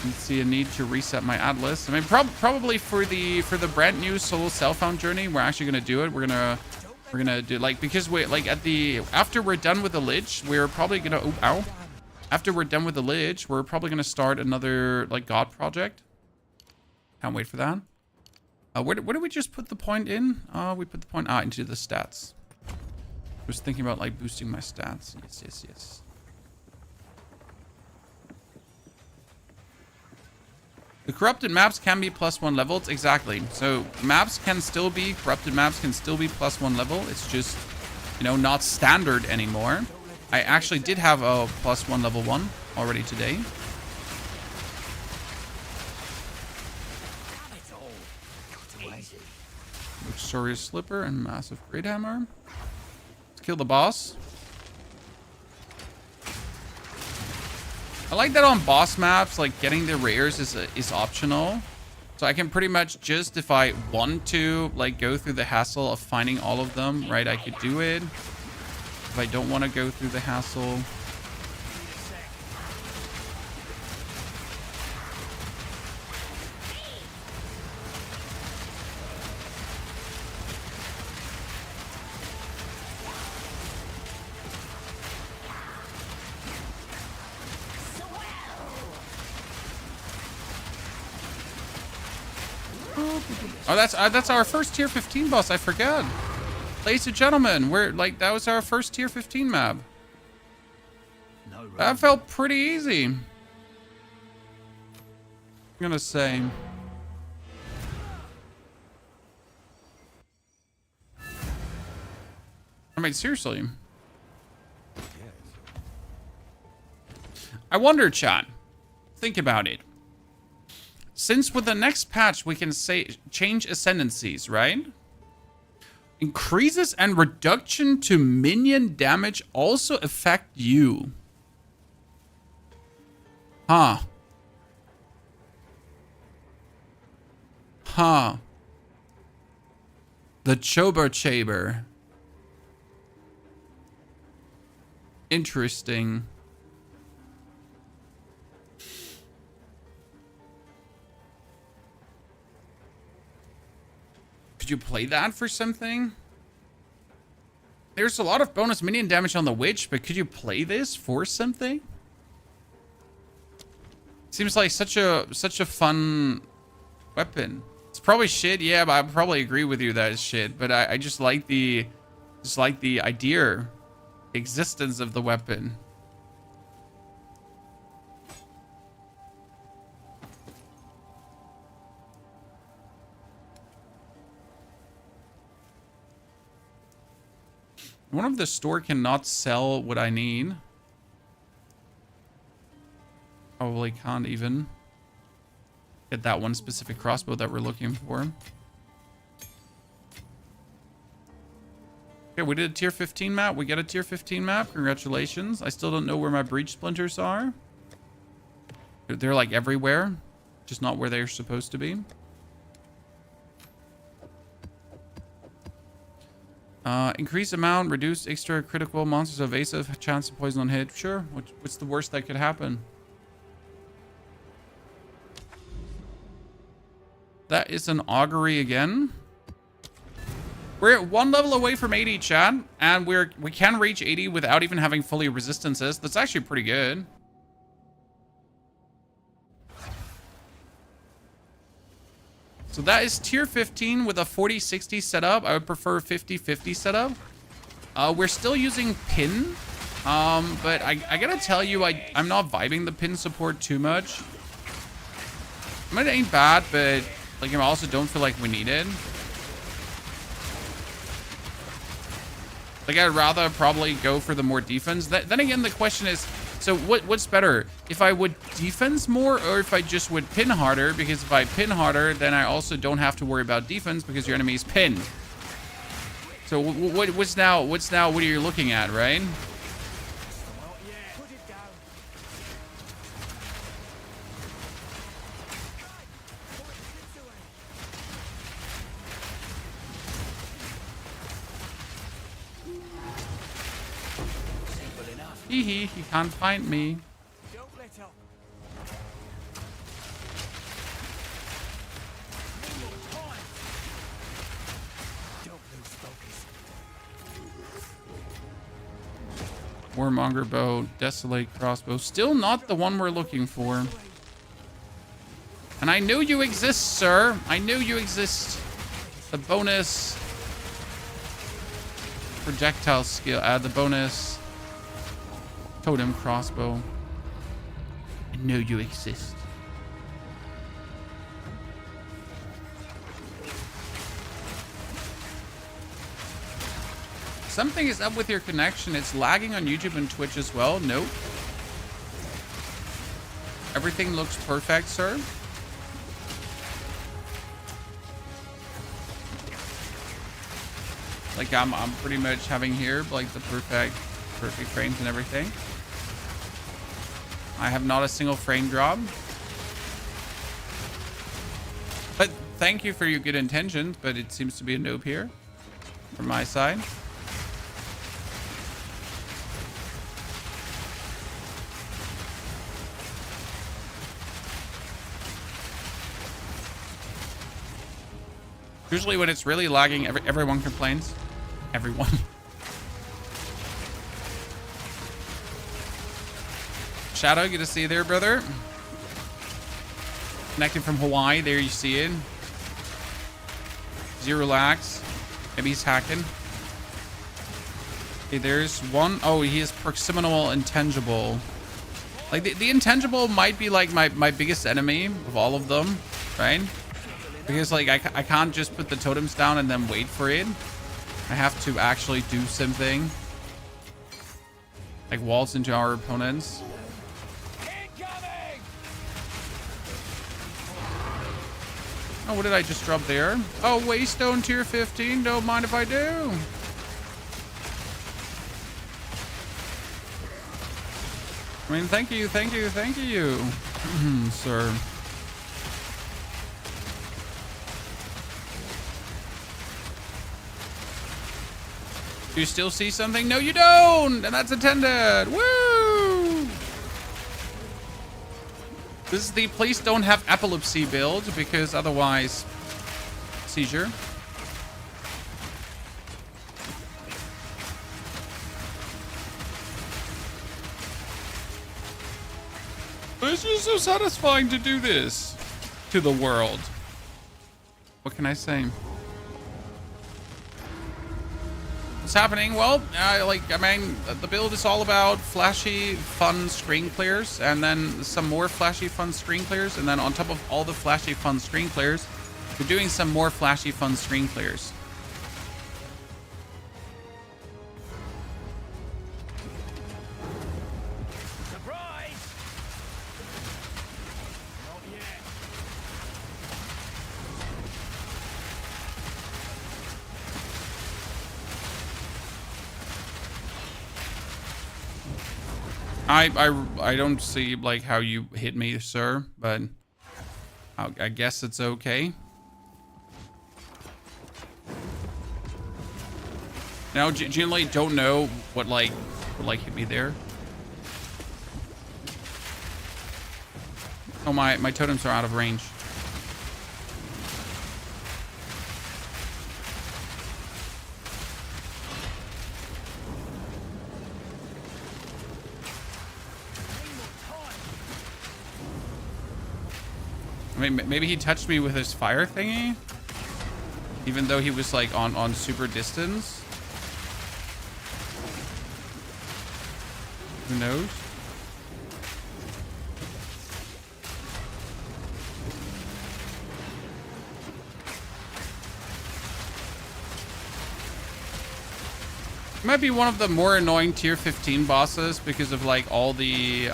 I see a need to reset my Atlas. I mean, probably for the brand new solo self-found journey, we're actually gonna do it. We're gonna do like, because we like after we're done with the Lich, we're probably gonna after we're done with the Lich, we're probably gonna start another like God project. Can't wait for that. Where did we just put the point in? We put the point into the stats. I was thinking about like boosting my stats. Yes. The corrupted maps can be +1 levels. Exactly. So maps can still be, corrupted maps can still be +1 level. It's just, you know, not standard anymore. I actually did have a +1 level 1 already today. Luxurious Slipper and Massive Great Hammer. Let's kill the boss. I like that on boss maps, like getting the rares is optional. So I can pretty much just, if I want to, like go through the hassle of finding all of them, right, I could do it. If I don't want to go through the hassle. Oh, that's our first tier 15 boss. I forgot. Ladies and gentlemen, we're like, that was our first tier 15 map. That felt pretty easy, I'm gonna say. I mean, seriously. I wonder, chat. Think about it. Since with the next patch, we can say change ascendancies, right? Increases and reduction to minion damage also affect you. Huh. The Chober Chaber. Interesting. Could you play that for something? There's a lot of bonus minion damage on the Witch, but could you play this for something? Seems like such a fun weapon. It's probably shit, yeah, but I probably agree with you that it's shit. But I just like the idea, existence of the weapon. One of the store cannot sell what I need. Probably can't even get that one specific crossbow that we're looking for. Okay, we did a tier 15 map. We get a tier 15 map. Congratulations. I still don't know where my breach splinters are. They're like everywhere, just not where they're supposed to be. Increase amount, reduce extra critical, monsters evasive, chance of poison on hit. Sure. What's the worst that could happen? That is an augury again. We're at 1 level away from 80, chat, and we can reach 80 without even having fully resistances. That's actually pretty good. So that is tier 15 with a 40-60 setup. I would prefer 50-50 setup. We're still using pin, but I gotta tell you, I'm not vibing the pin support too much. I mean, it ain't bad, but like I also don't feel like we need it. Like, I'd rather probably go for the more defense. Then again, the question is, so what's better? If I would defense more or if I just would pin harder? Because if I pin harder, then I also don't have to worry about defense because your enemy is pinned. So what's now what are you looking at, right? He can't find me. Don't let up. Don't lose focus. Warmonger bow, desolate crossbow. Still not the one we're looking for. And I knew you exist, sir. I knew you exist. The bonus projectile skill. The bonus totem crossbow. I know you exist. Something is up with your connection. It's lagging on YouTube and Twitch as well. Nope. Everything looks perfect, sir. Like I'm pretty much having here like the perfect frames and everything. I have not a single frame drop. But thank you for your good intentions, but it seems to be a nope here from my side. Usually when it's really lagging, everyone complains. Everyone. Shadow, good to see you there, brother. Connecting from Hawaii, there you see it. Zero lags. Maybe he's hacking. Okay, there's one. Oh, he is proximal intangible. Like the intangible might be like my biggest enemy of all of them, right? Because like I can't just put the totems down and then wait for it. I have to actually do something. Like waltz into our opponents. Oh, what did I just drop there? Oh, Waystone tier 15. Don't mind if I do. I mean, thank you, sir. Do you still see something? No, you don't! And that's attended! Woo! This is the please don't have epilepsy build, because otherwise... Seizure. It's just so satisfying to do this to the world. What can I say? What's happening? Well, the build is all about flashy, fun screen clears, and then some more flashy, fun screen clears, and then on top of all the flashy, fun screen clears, we're doing some more flashy, fun screen clears. I don't see like how you hit me, sir, but I guess it's okay. Now, generally don't know what hit me there. Oh, my totems are out of range. I mean, maybe he touched me with his fire thingy, even though he was like on super distance. Who knows? It might be one of the more annoying tier 15 bosses because of like all the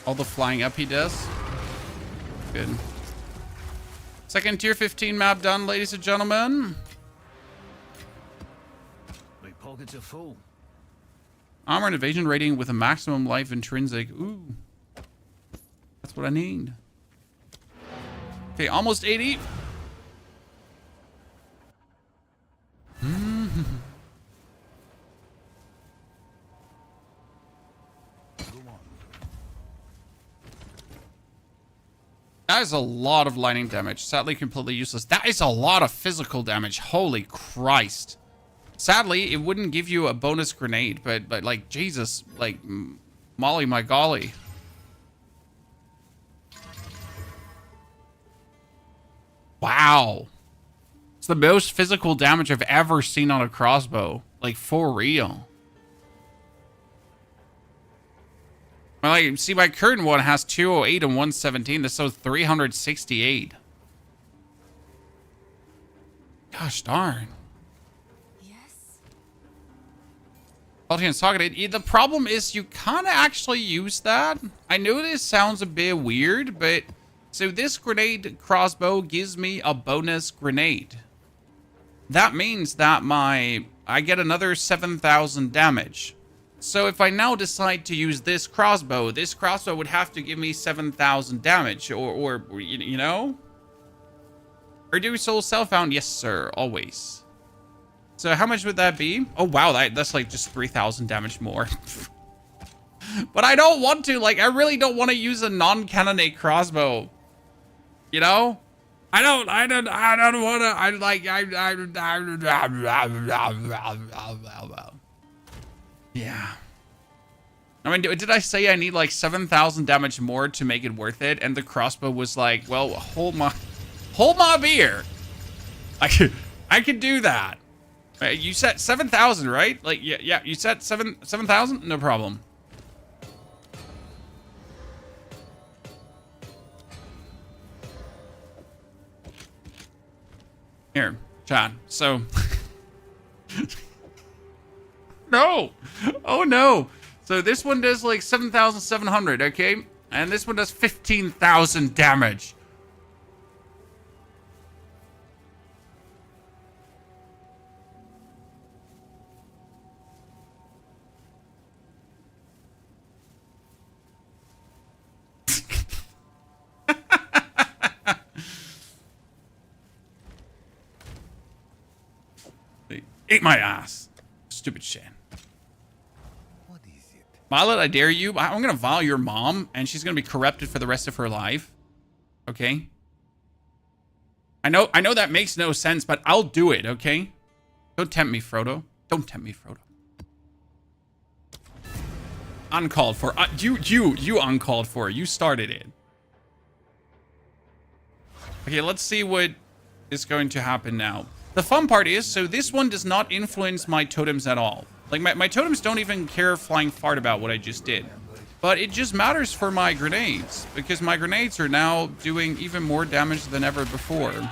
flying up he does. Good. Second tier 15 map done, ladies and gentlemen. My pockets are full. Armor and evasion rating with a maximum life intrinsic. Ooh. That's what I need. Okay, almost 80. That is a lot of lightning damage. Sadly, completely useless. That is a lot of physical damage. Holy Christ. Sadly, it wouldn't give you a bonus grenade, but like, Jesus, like, Molly, my golly. Wow. It's the most physical damage I've ever seen on a crossbow. Like, for real. Like, see, my current one has 208 and 117. This is 368. Gosh darn. Yes. The problem is you can't actually use that. I know this sounds a bit weird, but so this grenade crossbow gives me a bonus grenade. That means that I get another 7,000 damage. So if I now decide to use this crossbow would have to give me 7,000 damage, or you know? Reduce soul self-found, yes sir, always. So how much would that be? Oh wow, that's like just 3,000 damage more. But I don't want to, like, I really don't want to use a non-cannonade crossbow. You know? I don't want to, yeah. I mean, did I say I need like 7,000 damage more to make it worth it? And the crossbow was like, well, hold my beer. I could do that. You said 7,000, right? Like, yeah, you said 7,000? No problem. Here, chat. So, no. Oh, no. So this one does like 7,700, okay? And this one does 15,000 damage. Ate my ass. Stupid shit. What is it? Violet, I dare you. I'm gonna vile your mom, and she's gonna be corrupted for the rest of her life. Okay? I know that makes no sense, but I'll do it, okay? Don't tempt me, Frodo. Don't tempt me, Frodo. Uncalled for. You uncalled for. You started it. Okay, let's see what is going to happen now. The fun part is, so this one does not influence my totems at all. Like, my totems don't even care flying fart about what I just did. But it just matters for my grenades, because my grenades are now doing even more damage than ever before. It's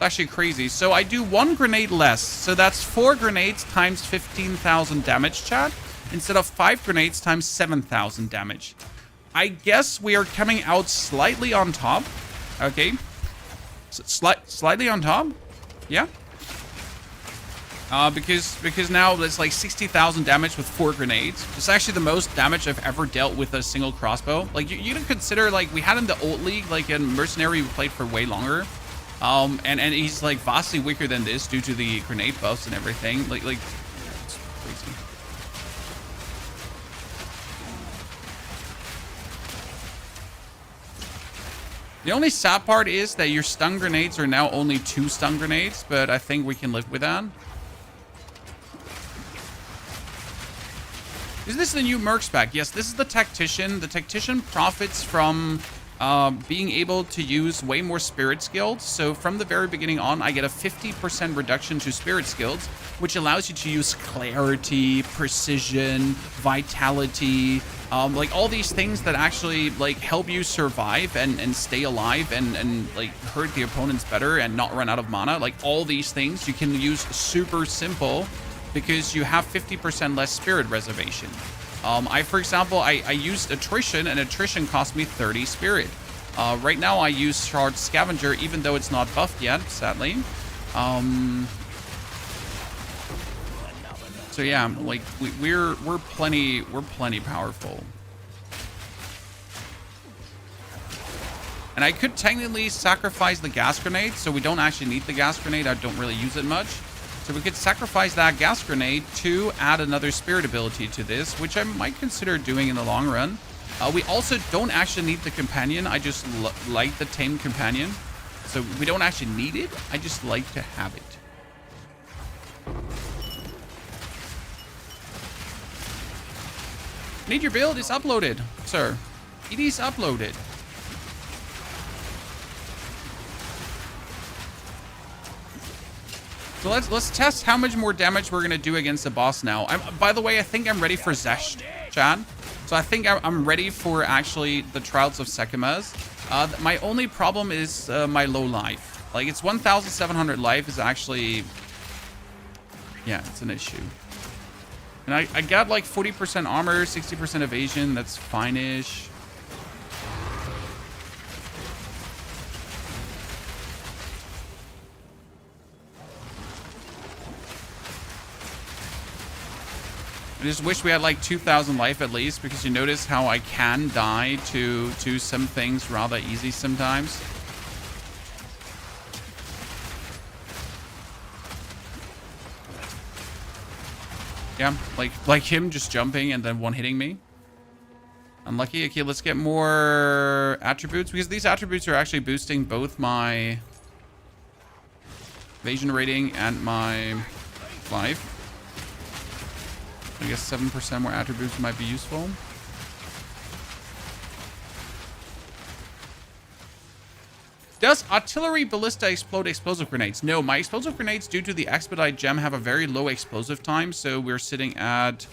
actually crazy. So I do 1 grenade less. So that's 4 grenades times 15,000 damage, chat, instead of 5 grenades times 7,000 damage. I guess we are coming out slightly on top. Okay. Slightly on top. Yeah. Because now it's like 60,000 damage with 4 grenades. It's actually the most damage I've ever dealt with a single crossbow. Like, you can consider, like, we had in the old league, like in Mercenary, we played for way longer. And he's like vastly weaker than this due to the grenade buffs and everything. Like it's crazy. The only sad part is that your stun grenades are now only 2 stun grenades, but I think we can live with that. Is this the new merc spec? Yes, this is the Tactician. The Tactician profits from being able to use way more spirit skills. So from the very beginning on, I get a 50% reduction to spirit skills, which allows you to use clarity, precision, vitality, like all these things that actually like help you survive and stay alive and like hurt the opponents better and not run out of mana. Like all these things you can use super simple because you have 50% less spirit reservation. For example, I used Attrition, and Attrition cost me 30 spirit. Right now I use Shard Scavenger, even though it's not buffed yet, sadly. So yeah, like we're plenty powerful. And I could technically sacrifice the gas grenade, so we don't actually need the gas grenade. I don't really use it much. So we could sacrifice that gas grenade to add another spirit ability to this, which I might consider doing in the long run. We also don't actually need the companion. I just like the tame companion. So we don't actually need it. I just like to have it. Need your build is uploaded, sir. It is uploaded. So let's test how much more damage we're gonna do against the boss now. By the way, I think I'm ready for Zesht, Chad. So I think I'm ready for actually the Trials of Sekimas. My only problem is my low life. Like it's 1,700 life is actually, yeah, it's an issue. And I got like 40% armor, 60% evasion. That's fine-ish. I just wish we had like 2,000 life at least, because you notice how I can die to some things rather easy sometimes. Yeah, like him just jumping and then one hitting me. Unlucky. Okay, let's get more attributes, because these attributes are actually boosting both my evasion rating and my life. I guess 7% more attributes might be useful. Does artillery ballista explode explosive grenades? No, my explosive grenades, due to the expedite gem, have a very low explosive time. So we're sitting at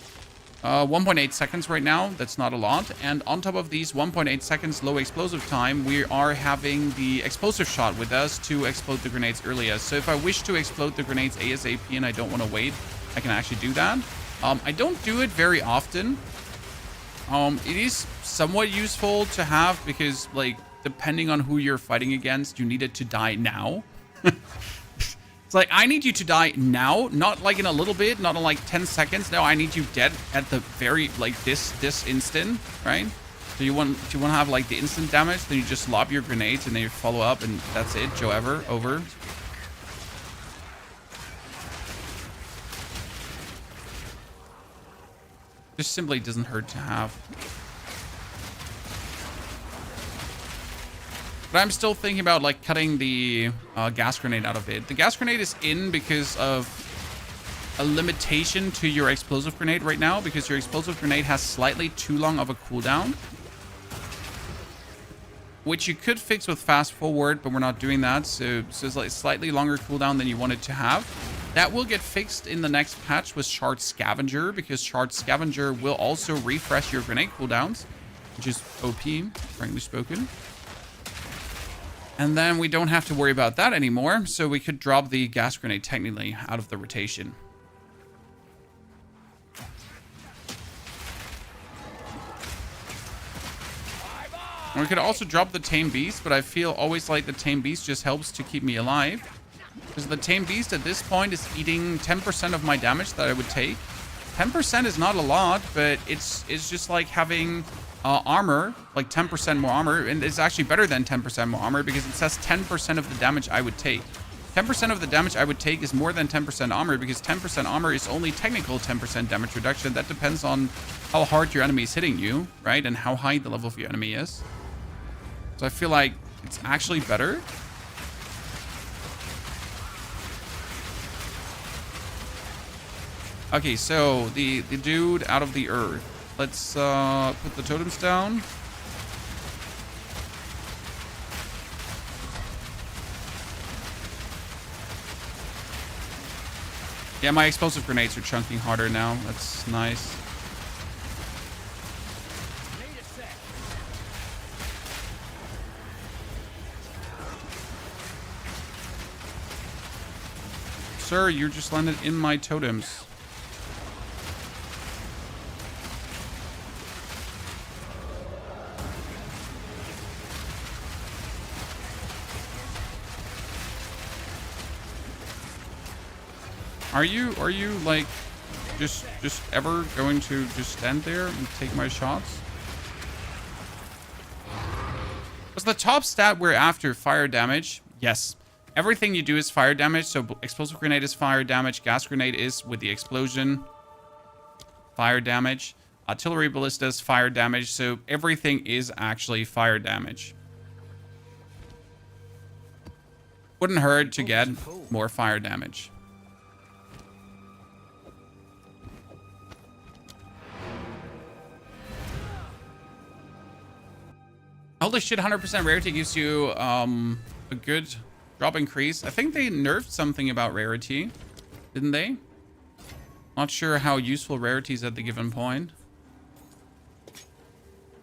1.8 seconds right now. That's not a lot. And on top of these 1.8 seconds low explosive time, we are having the explosive shot with us to explode the grenades earlier. So if I wish to explode the grenades ASAP and I don't want to wait, I can actually do that. I don't do it very often. It is somewhat useful to have because, like, depending on who you're fighting against, you need it to die now. It's like, I need you to die now, not like in a little bit, not in like 10 seconds. No, I need you dead at the very, like, this instant, right? So you want to have like the instant damage, then you just lob your grenades and then you follow up and that's it. Joe over. Just simply doesn't hurt to have. But I'm still thinking about like cutting the gas grenade out of it. The gas grenade is in because of a limitation to your explosive grenade right now, because your explosive grenade has slightly too long of a cooldown, which you could fix with fast forward, but we're not doing that. So it's like slightly longer cooldown than you want it to have. That will get fixed in the next patch with Shard Scavenger, because Shard Scavenger will also refresh your grenade cooldowns, which is OP, frankly spoken. And then we don't have to worry about that anymore, so we could drop the gas grenade technically out of the rotation. And we could also drop the Tame Beast, but I feel always like the Tame Beast just helps to keep me alive. Because the Tame Beast at this point is eating 10% of my damage that I would take. 10% is not a lot, but it's just like having armor, like 10% more armor. And it's actually better than 10% more armor because it says 10% of the damage I would take. 10% of the damage I would take is more than 10% armor, because 10% armor is only technical 10% damage reduction. That depends on how hard your enemy is hitting you, right? And how high the level of your enemy is. So I feel like it's actually better. Okay, so the dude out of the earth. Let's put the totems down. Yeah, my explosive grenades are chunking harder now. That's nice. Sir, you just landed in my totems. Are you like just ever going to just stand there and take my shots? Was the top stat we're after fire damage? Yes. Everything you do is fire damage. So explosive grenade is fire damage. Gas grenade is with the explosion. Fire damage. Artillery ballista is fire damage. So everything is actually fire damage. Wouldn't hurt to get more fire damage. Holy shit, 100% rarity gives you a good drop increase. I think they nerfed something about rarity, didn't they? Not sure how useful rarity is at the given point.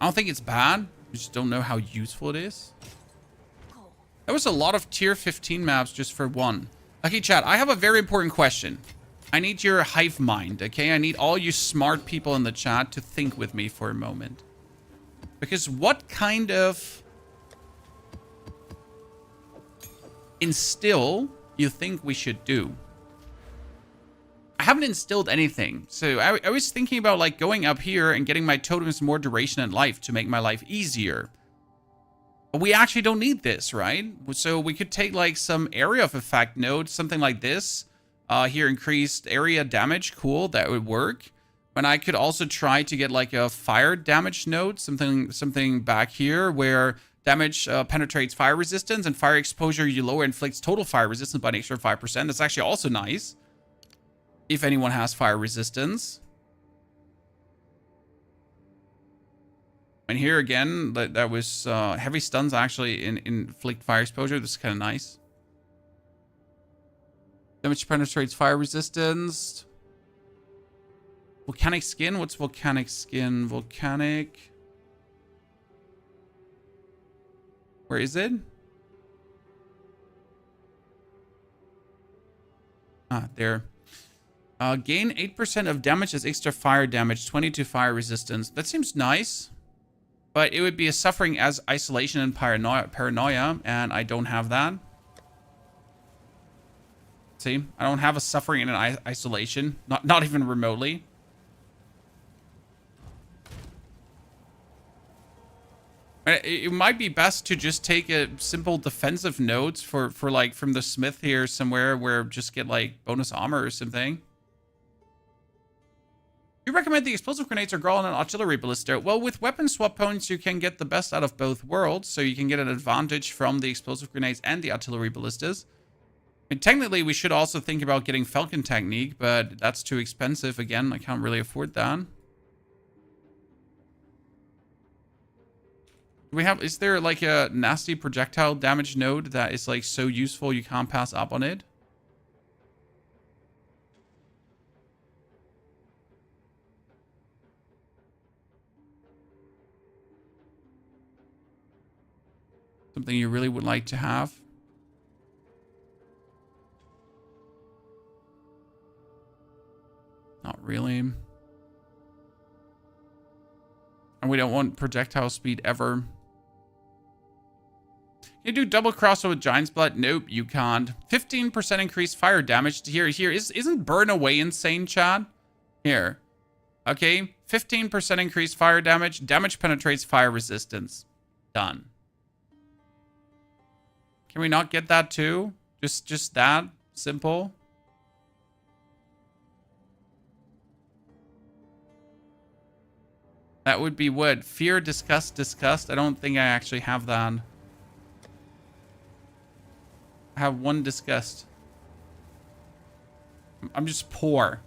I don't think it's bad. I just don't know how useful it is. There was a lot of tier 15 maps just for one. Okay, chat, I have a very important question. I need your hive mind, okay? I need all you smart people in the chat to think with me for a moment. Because what kind of instill you think we should do? I haven't instilled anything. So I was thinking about like going up here and getting my totems more duration in life to make my life easier. But we actually don't need this, right? So we could take like some area of effect node, something like this. Here, increased area damage. Cool, that would work. And I could also try to get like a fire damage node, something back here where damage penetrates fire resistance and fire exposure you lower inflicts total fire resistance by an extra 5%. That's actually also nice. If anyone has fire resistance. And here again, that was heavy stuns actually inflict fire exposure. This is kind of nice. Damage penetrates fire resistance. Volcanic skin? What's volcanic skin? Volcanic. Where is it? Ah, there. Gain 8% of damage as extra fire damage, 22 fire resistance. That seems nice. But it would be a suffering as isolation and paranoia, and I don't have that. See? I don't have a suffering and an isolation. Not even remotely. It might be best to just take a simple defensive nodes for like from the smith here somewhere where just get like bonus armor or something. You recommend the explosive grenades or Grawl and an artillery ballista? Well, with weapon swap points, you can get the best out of both worlds. So you can get an advantage from the explosive grenades and the artillery ballistas. I mean, technically, we should also think about getting Falcon Technique, but that's too expensive. Again, I can't really afford that. Is there like a nasty projectile damage node that is like so useful you can't pass up on it? Something you really would like to have? Not really. And we don't want projectile speed ever. You do double crossbow with Giant's Blood? Nope, you can't. 15% increased fire damage. Here. Isn't burn away insane, Chad? Here. Okay. 15% increased fire damage. Damage penetrates fire resistance. Done. Can we not get that too? Just that simple? That would be what? Fear, disgust, disgust? I don't think I actually have that. I have one disgust. I'm just poor.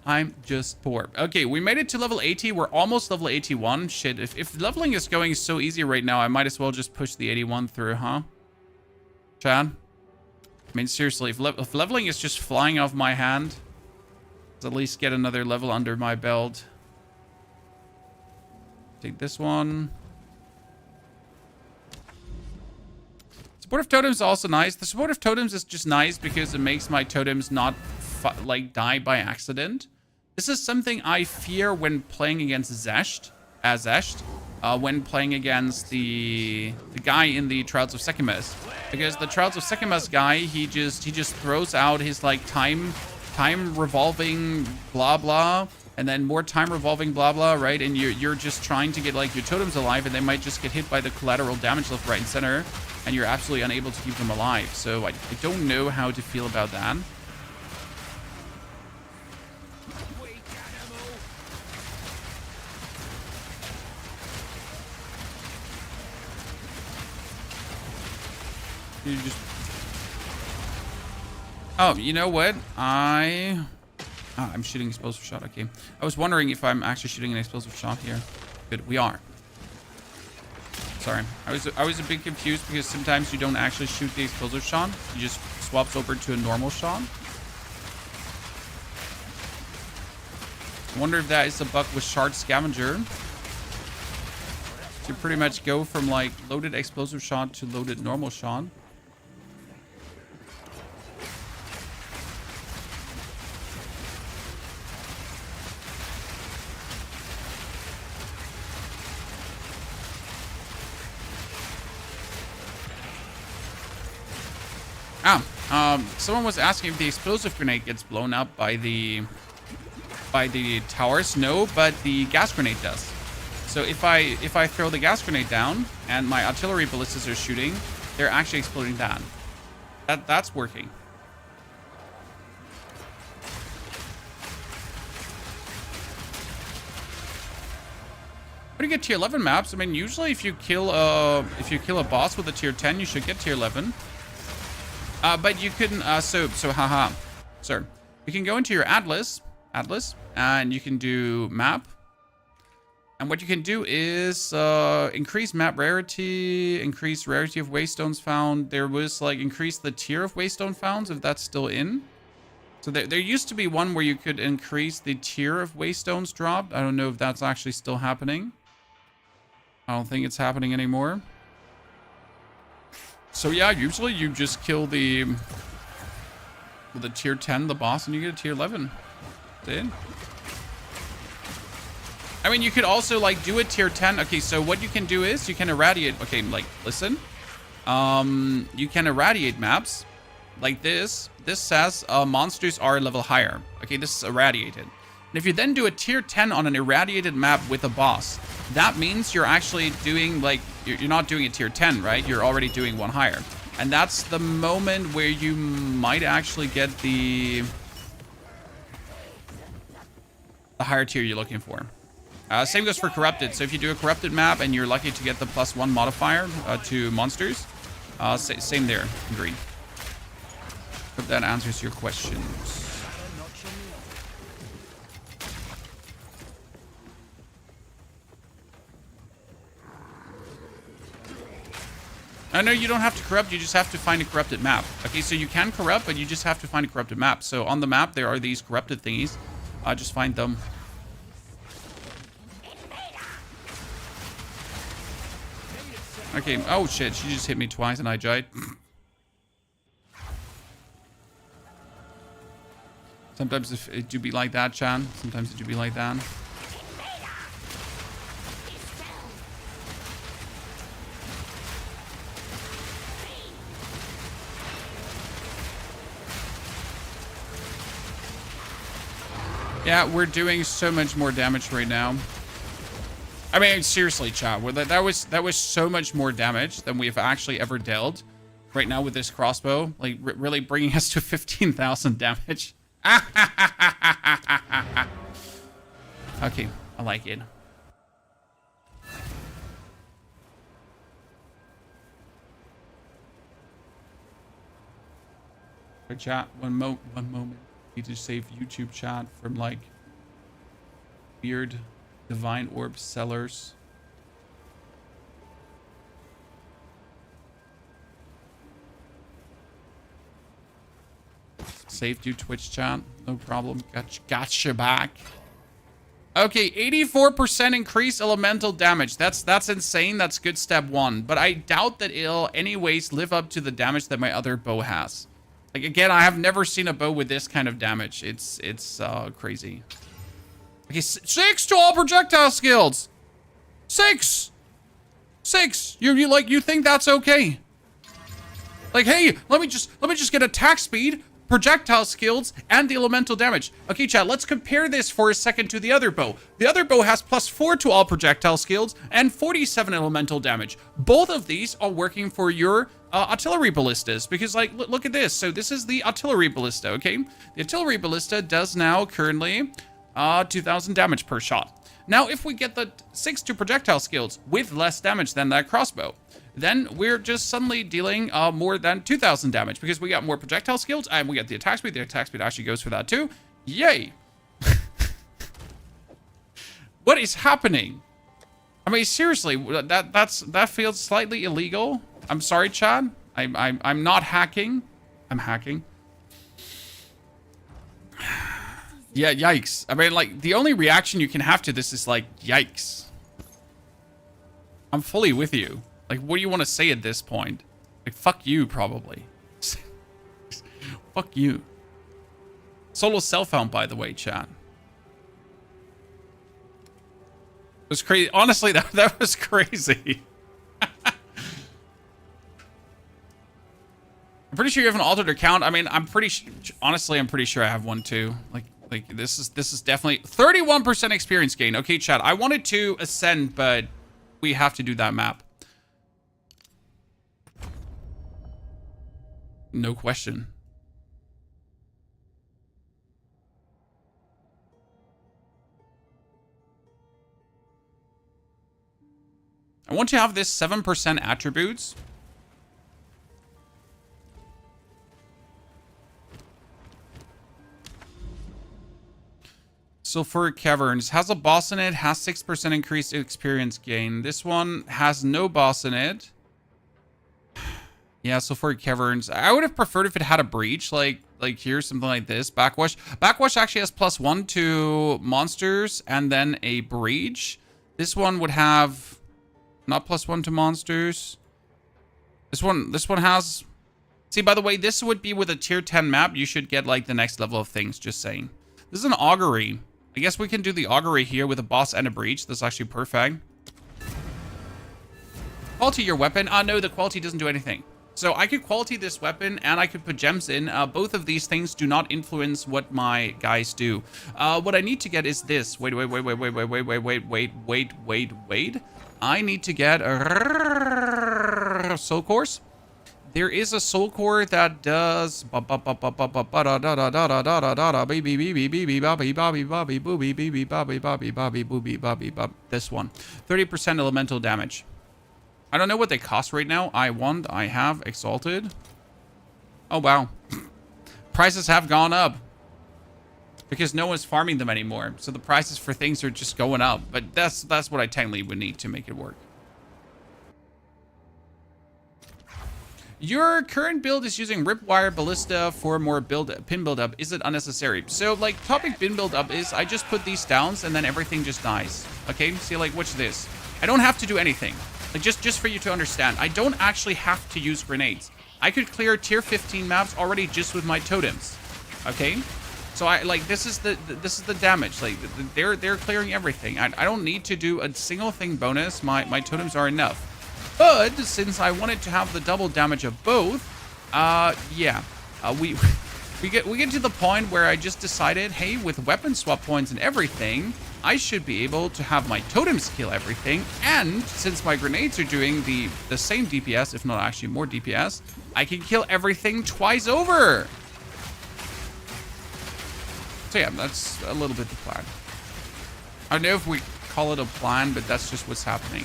I'm just poor. Okay, we made it to level 80. We're almost level 81. Shit, if leveling is going so easy right now, I might as well just push the 81 through, huh? Chad? I mean, seriously, if leveling is just flying off my hand, let's at least get another level under my belt. Take this one. Supportive totems is also nice. The supportive totems is just nice because it makes my totems not like die by accident. This is something I fear when playing against Zesht, when playing against the guy in the Trials of Sekimus, because the Trials of Sekimus guy, he just throws out his like time revolving blah blah, and then more time revolving blah blah, right? And you're just trying to get like your totems alive, and they might just get hit by the collateral damage left, right, and center, and you're absolutely unable to keep them alive. So I don't know how to feel about that. You just... Oh, you know what? I'm shooting explosive shot. Okay. I was wondering if I'm actually shooting an explosive shot here. Good, we are. Sorry. I was a bit confused because sometimes you don't actually shoot the explosive shot. You just swaps over to a normal shot. I wonder if that is a bug with Shard Scavenger. You pretty much go from like loaded explosive shot to loaded normal shot. Someone was asking if the explosive grenade gets blown up by the towers. No, but the gas grenade does. So if I throw the gas grenade down and my artillery ballistas are shooting, they're actually exploding that. That's working. How do you get tier 11 maps? I mean, usually if you kill a boss with a tier 10, you should get tier 11. But you couldn't, haha. Sir, you can go into your Atlas, and you can do map. And what you can do is increase map rarity, increase rarity of waystones found. There was like increase the tier of waystone founds, if that's still in. So there used to be one where you could increase the tier of waystones dropped. I don't know if that's actually still happening. I don't think it's happening anymore. So yeah, usually you just kill the tier 10, the boss, and you get a tier 11. That's it. I mean, you could also like do a tier 10. Okay, so what you can do is you can irradiate. Okay, like listen, you can irradiate maps like this. This says monsters are a level higher. Okay, this is irradiated. And if you then do a tier 10 on an irradiated map with a boss, that means you're actually doing like, you're not doing a tier 10, right? You're already doing one higher. And that's the moment where you might actually get the higher tier you're looking for. Same goes for corrupted. So if you do a corrupted map and you're lucky to get the +1 modifier to monsters, same there in green. Hope that answers your questions. No, you don't have to corrupt. You just have to find a corrupted map. Okay, so you can corrupt, but you just have to find a corrupted map. So on the map, there are these corrupted thingies. Just find them. Okay. Oh, shit. She just hit me twice and I died. Sometimes if it do be like that, Chan. Sometimes it do be like that. Yeah, we're doing so much more damage right now. I mean, seriously, chat. That was so much more damage than we've actually ever dealt right now with this crossbow. Like, really bringing us to 15,000 damage. Okay, I like it. Chat, one moment. Need to save YouTube chat from like weird divine orb sellers. Saved you, Twitch chat. No problem. Gotcha back. Okay, 84% increase elemental damage. That's insane. That's good step one. But I doubt that it'll anyways live up to the damage that my other bow has. Like, again, I have never seen a bow with this kind of damage. It's crazy. Okay, 6 to all projectile skills. 6. You think that's okay? Like, hey, let me just get attack speed, projectile skills, and the elemental damage. Okay, chat, let's compare this for a second to the other bow. The other bow has +4 to all projectile skills and 47 elemental damage. Both of these are working for your artillery ballistas, because, like, look at this. So this is the artillery ballista, okay? The artillery ballista does now currently 2,000 damage per shot. Now, if we get the 6 to projectile skills with less damage than that crossbow, then we're just suddenly dealing more than 2,000 damage, because we got more projectile skills and we get the attack speed. The attack speed actually goes for that too. Yay! What is happening? I mean, seriously, that feels slightly illegal. I'm sorry, Chad. I'm not hacking. I'm hacking. Yeah, yikes. I mean, like, the only reaction you can have to this is like, yikes. I'm fully with you. Like, what do you want to say at this point? Like, fuck you, probably. Fuck you. Solo self-found, by the way, chat. It was crazy. Honestly, that was crazy. I'm pretty sure you have an altered account. I mean, honestly, I'm pretty sure I have one too. Like this is definitely 31% experience gain. Okay, chat. I wanted to ascend, but we have to do that map. No question. I want to have this 7% attributes. Sulfuric Caverns has a boss in it, has 6% increased experience gain. This one has no boss in it. Yeah, Sulfuric Caverns. I would have preferred if it had a breach, like here, something like this. Backwash. Backwash actually has +1 to monsters and then a breach. This one would have not +1 to monsters. This one has. See, by the way, this would be with a tier 10 map. You should get like the next level of things. Just saying. This is an augury. I guess we can do the augury here with a boss and a breach. That's actually perfect. Quality your weapon. No, the quality doesn't do anything. So I could quality this weapon and I could put gems in. Both of these things do not influence what my guys do. What I need to get is this. Wait. I need to get a soul course. There is a soul core that does this one. 30% elemental damage. I don't know what they cost right now. I have exalted. Oh wow. Prices have gone up. Because no one's farming them anymore. So the prices for things are just going up. But that's what I technically would need to make it work. Your current build is using Ripwire Ballista for more pin buildup. Is it unnecessary? So, like, topic pin buildup is I just put these downs and then everything just dies. Okay? See, like, what's this? I don't have to do anything. Like, just for you to understand. I don't actually have to use grenades. I could clear tier 15 maps already just with my totems. Okay? So, this is the damage. Like, they're clearing everything. I don't need to do a single thing bonus. My totems are enough. But since I wanted to have the double damage of both, yeah, we get to the point where I just decided, hey, with weapon swap points and everything, I should be able to have my totems kill everything. And since my grenades are doing the same DPS, if not actually more DPS, I can kill everything twice over. So yeah, that's a little bit the plan. I don't know if we call it a plan, but that's just what's happening.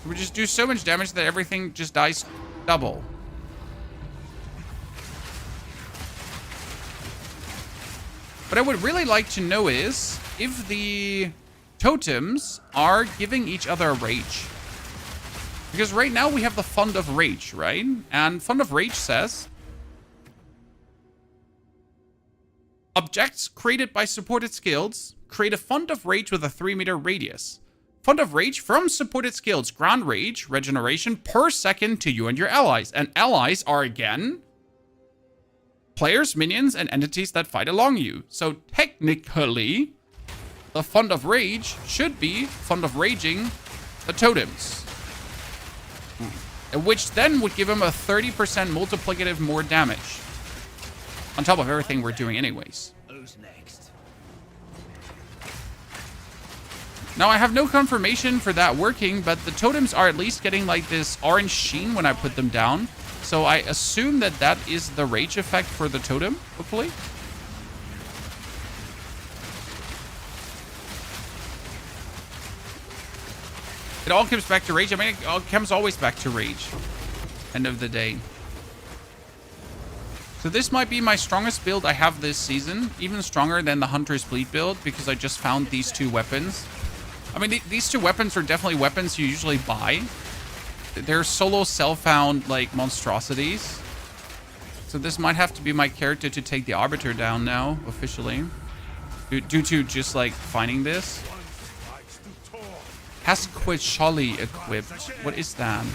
We just do so much damage that everything just dies double. What I would really like to know is if the totems are giving each other a rage. Because right now we have the Fund of Rage, right? And Fund of Rage says, objects created by supported skills create a Fund of Rage with a 3-meter radius. Fund of Rage from supported skills grant rage regeneration per second to you and your allies. And allies are, again, players, minions, and entities that fight along you. So technically, the Fund of Rage should be Fund of Raging the totems. Which then would give him a 30% multiplicative more damage. On top of everything we're doing anyways. Who's next? Now, I have no confirmation for that working, but the totems are at least getting like this orange sheen when I put them down. So I assume that that is the rage effect for the totem, hopefully. It all comes back to rage. I mean, it all comes always back to rage. End of the day. So this might be my strongest build I have this season. Even stronger than the Hunter's Bleed build, because I just found these two weapons. I mean, these two weapons are definitely weapons you usually buy. They're solo self-found, like, monstrosities. So this might have to be my character to take the Arbiter down now, officially. Due to just, like, finding this. Has Quishali equipped. What is that?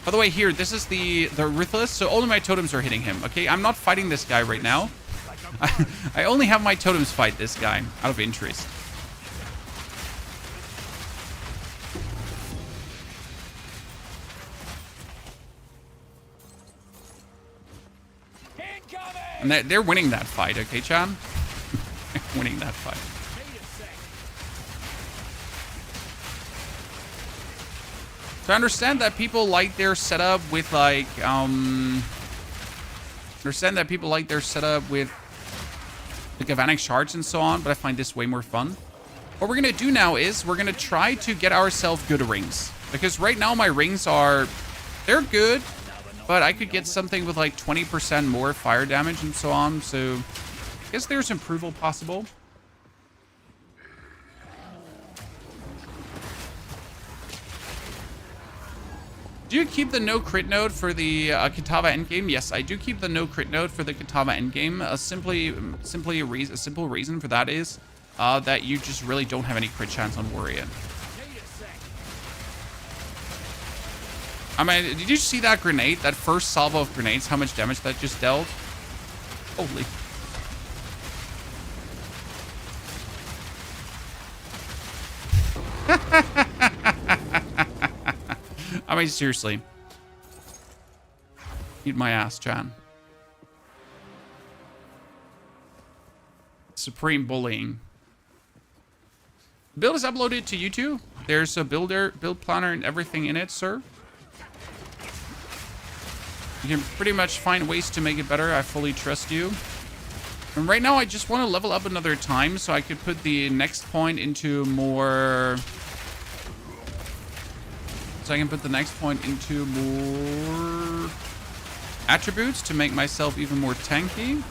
By the way, here, this is the Ruthless, so only my totems are hitting him, okay? I'm not fighting this guy right now. I only have my totems fight this guy, out of interest. And they're winning that fight, okay, Chan? They're winning that fight. So I understand that people like their setup with like, the Galvanic Shards and so on, but I find this way more fun. What we're gonna do now is we're gonna try to get ourselves good rings. Because right now my rings they're good, but I could get something with like 20% more fire damage and so on, so I guess there's improvement possible. Do you keep the no crit node for the Kitava endgame? Yes, I do keep the no crit node for the Kitava endgame. A simple reason for that is that you just really don't have any crit chance on Warrior. I mean, did you see that grenade? That first salvo of grenades, how much damage that just dealt? Holy. I mean, seriously. Eat my ass, Chan. Supreme bullying. The build is uploaded to YouTube. There's a build planner and everything in it, sir. You can pretty much find ways to make it better. I fully trust you. And right now, I just want to level up another time so I could put the next point into more... So I can put the next point into more attributes to make myself even more tanky.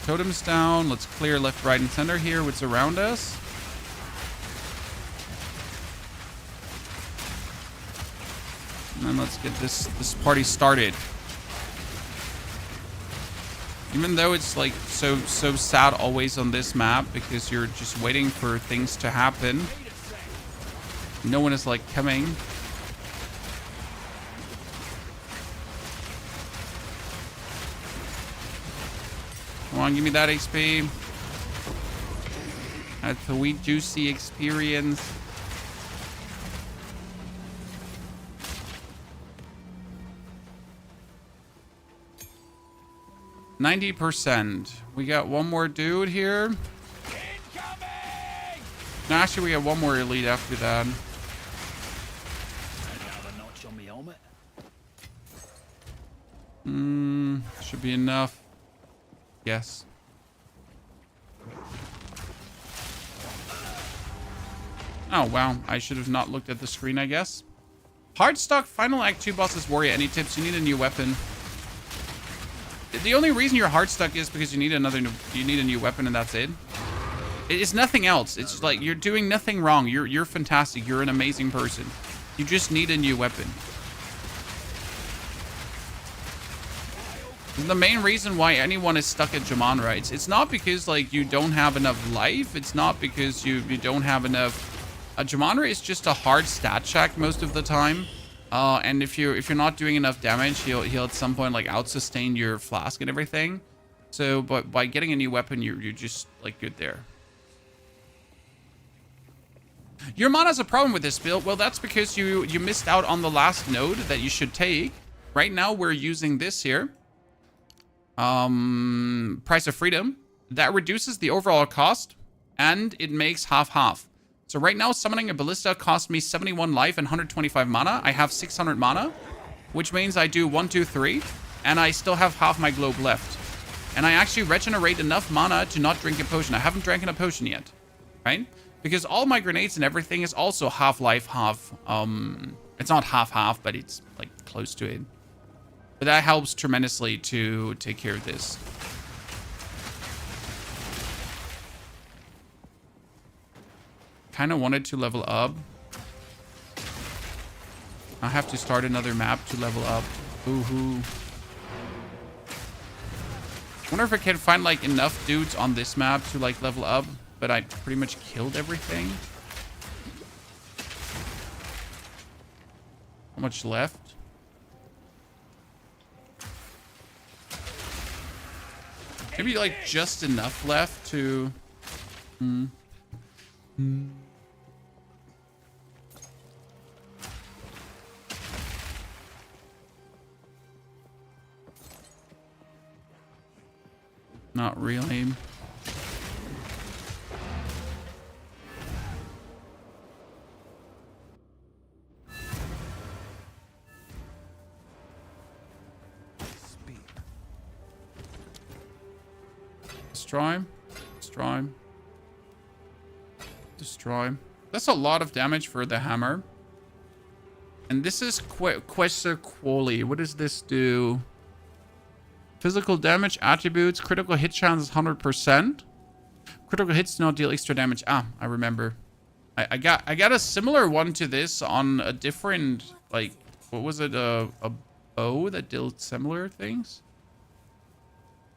Totems down. Let's clear left, right, and center here. What's around us? And then let's get this party started. Even though it's like so sad always on this map because you're just waiting for things to happen. No one is like coming. Come on, give me that XP. That's a sweet, juicy experience. %. We got one more dude here. Incoming! No, actually, we got one more elite after that. Should be enough. Yes. Oh, wow. I should have not looked at the screen, I guess. Hardstock Final Act 2 bosses warrior. Any tips? You need a new weapon. The only reason you're hard stuck is because you need a new weapon, and that's it. It's nothing else. It's like you're doing nothing wrong. You're fantastic. You're an amazing person. You just need a new weapon. The main reason why anyone is stuck at Jamanra, it's not because like you don't have enough life. It's not because you don't have enough. Jamanra is just a hard stat check most of the time. And if you're not doing enough damage, he'll at some point like out sustain your flask and everything. So, but by getting a new weapon, you're just like good there. Your mana has a problem with this build. Well, that's because you missed out on the last node that you should take. Right now, we're using this here. Price of Freedom. That reduces the overall cost, and it makes half-half. So right now, summoning a ballista cost me 71 life and 125 mana. I have 600 mana, which means I do 1, 2, 3, and I still have half my globe left. And I actually regenerate enough mana to not drink a potion. I haven't drank a potion yet, right? Because all my grenades and everything is also half life, half... it's not half-half, but it's, like, close to it. But that helps tremendously to take care of this. Kind of wanted to level up. I have to start another map to level up. Boo-hoo. Wonder if I can find, like, enough dudes on this map to, like, level up. But I pretty much killed everything. How much left? Maybe like just enough left to... Not really. Destroy. Destroy. Destroy. That's a lot of damage for the hammer. And this is Questa Quali. What does this do? Physical damage, attributes, critical hit chance is 100%. Critical hits do not deal extra damage. Ah, I remember. I got a similar one to this on a different, like, what was it? A bow that did similar things?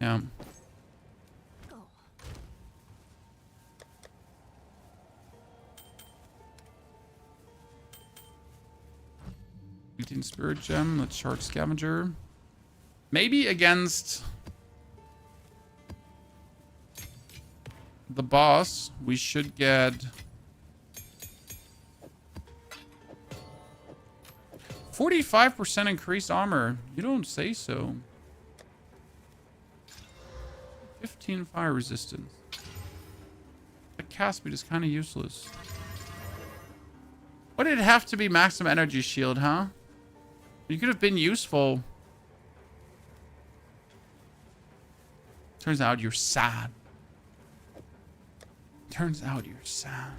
Yeah. 18 Spirit Gem. Let's charge Scavenger. Maybe against the boss, we should get 45% increased armor. You don't say so. 15 fire resistance. The cast speed is kind of useless. Why did it have to be maximum energy shield, huh? You could have been useful. Turns out you're sad. Turns out you're sad.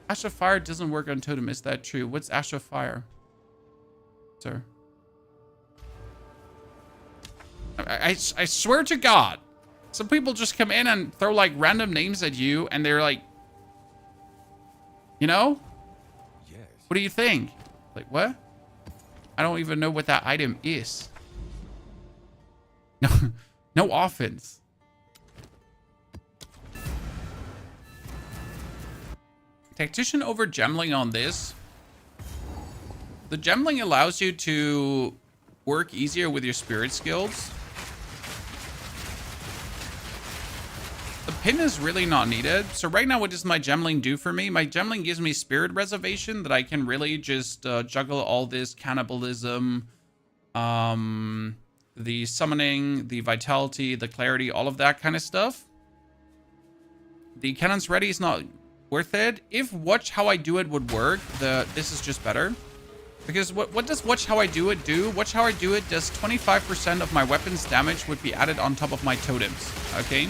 Ash of Fire doesn't work on Totem. Is that true? What's Ash of Fire, sir? I swear to God, some people just come in and throw like random names at you, and they're like, you know? Yes. What do you think? Like, what? I don't even know what that item is. No, no offense. Tactician over Gemling on this. The Gemling allows you to work easier with your spirit skills. The pin is really not needed. So right now, what does my Gemling do for me? My Gemling gives me spirit reservation that I can really just juggle all this cannibalism, the summoning, the vitality, the clarity, all of that kind of stuff. The cannons ready is not worth it. If watch how I do it would work, this is just better. Because what does watch how I do it do? Watch how I do it does 25% of my weapons damage would be added on top of my totems. Okay?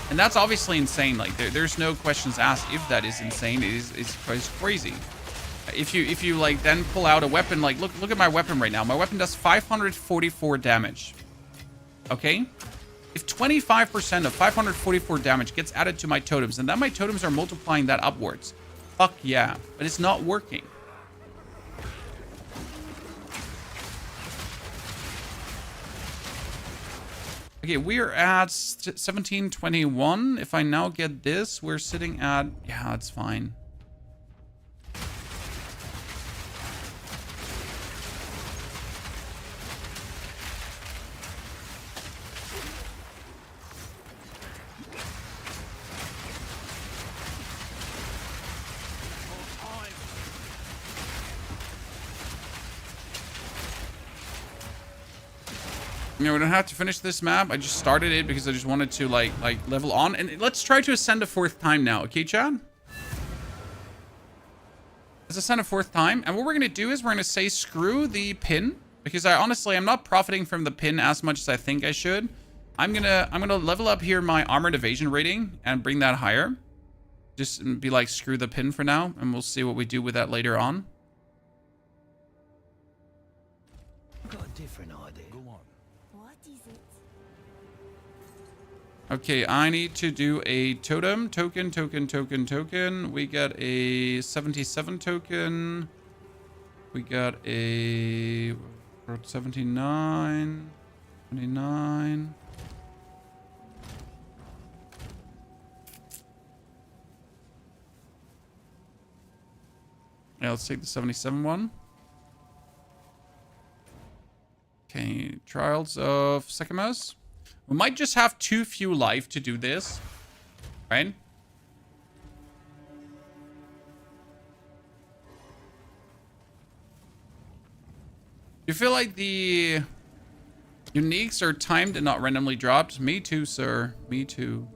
And that's obviously insane. Like there's no questions asked if that is insane. It's crazy. If you like then pull out a weapon, like look at my weapon right now. My weapon does 544 damage. Okay? If 25% of 544 damage gets added to my totems, and then my totems are multiplying that upwards. Fuck yeah. But it's not working. Okay, we're at 1721. If I now get this, we're sitting at... Yeah, that's fine. You know, we don't have to finish this map. I just started it because I just wanted to like level on. And let's try to ascend a 4th time now. Okay, Chad? Let's ascend a 4th time. And what we're going to do is we're going to say screw the pin. Because I'm not profiting from the pin as much as I think I should. I'm gonna level up here my armored evasion rating and bring that higher. Just be like, screw the pin for now. And we'll see what we do with that later on. I've got a different idea. Go on. What is it? Okay, I need to do a totem. Token. We got a 77 token. We got a 79. 29. Yeah, let's take the 77 one. Okay, Trials of Sycamores. We might just have too few life to do this, right? You feel like the uniques are timed and not randomly dropped? Me too, sir. Me too.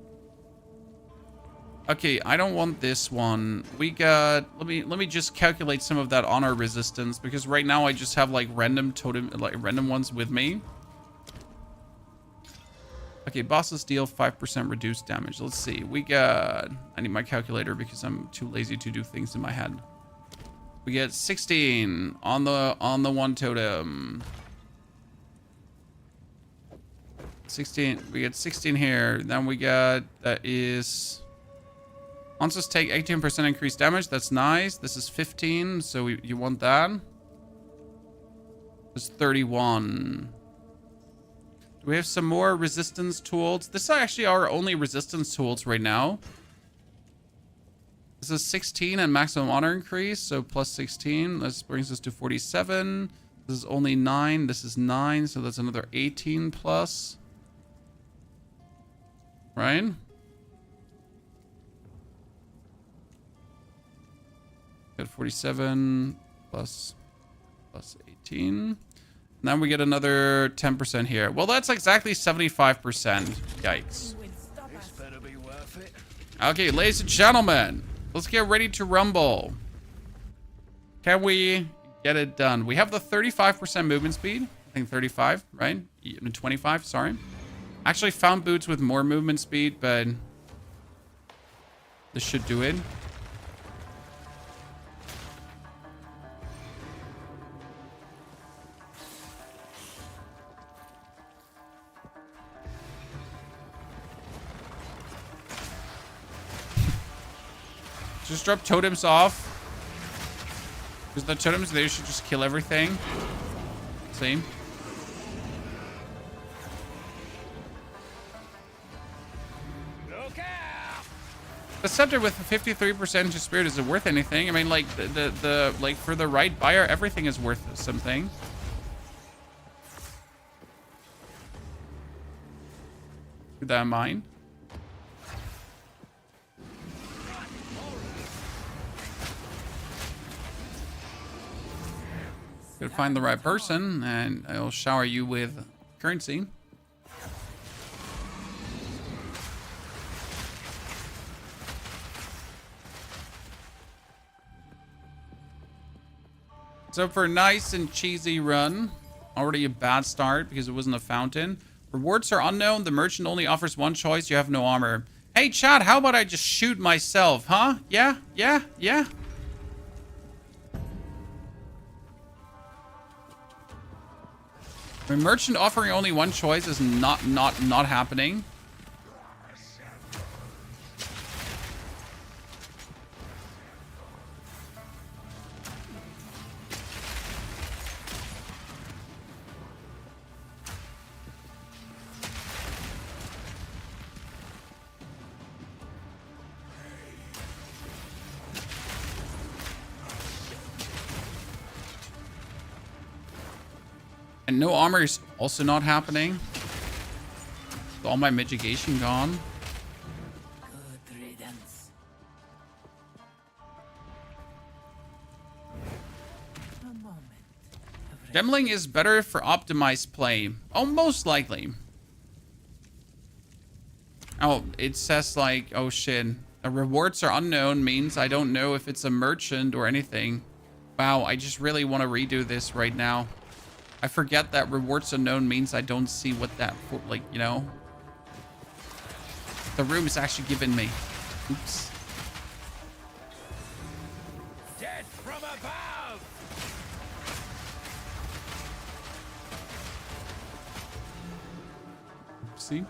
Okay, I don't want this one. We got... Let me just calculate some of that honor resistance, because right now I just have like random totem, like random ones with me. Okay, bosses deal 5% reduced damage. Let's see. We got... I need my calculator because I'm too lazy to do things in my head. We get 16 on the one totem. 16. We get 16 here. Then we got... That is... Monsters take 18% increased damage. That's nice. This is 15, so you want that. It's 31. Do we have some more resistance tools? This is actually our only resistance tools right now. This is 16 and maximum honor increase, so plus 16. This brings us to 47. This is only 9. This is 9, so that's another 18 plus. Right? Got 47 plus 18. Now we get another 10% here. Well, that's exactly 75%. Yikes. This better be worth it. Okay, ladies and gentlemen, let's get ready to rumble. Can we get it done? We have the 35% movement speed. I think 35, right? 25, sorry. Actually found boots with more movement speed, but this should do it. Just drop totems off. Because the totems, they should just kill everything. See? Look out! The scepter with 53% to spirit, is it worth anything? I mean, like, the like, for the right buyer, everything is worth something. Keep that in mind. Gotta find the right person, and I'll shower you with currency. So for a nice and cheesy run, already a bad start because it wasn't a fountain. Rewards are unknown. The merchant only offers one choice. You have no armor. Hey, Chad, how about I just shoot myself, huh? Yeah? I mean, merchant offering only one choice is not happening. And no armor is also not happening. All my mitigation gone. Good riddance. A moment. Gemling is better for optimized play. Oh, most likely. Oh, it says like, oh shit. The rewards are unknown means I don't know if it's a merchant or anything. Wow, I just really want to redo this right now. I forget that rewards unknown means I don't see what that, like, you know. The room is actually giving me. Oops. Death from above. See?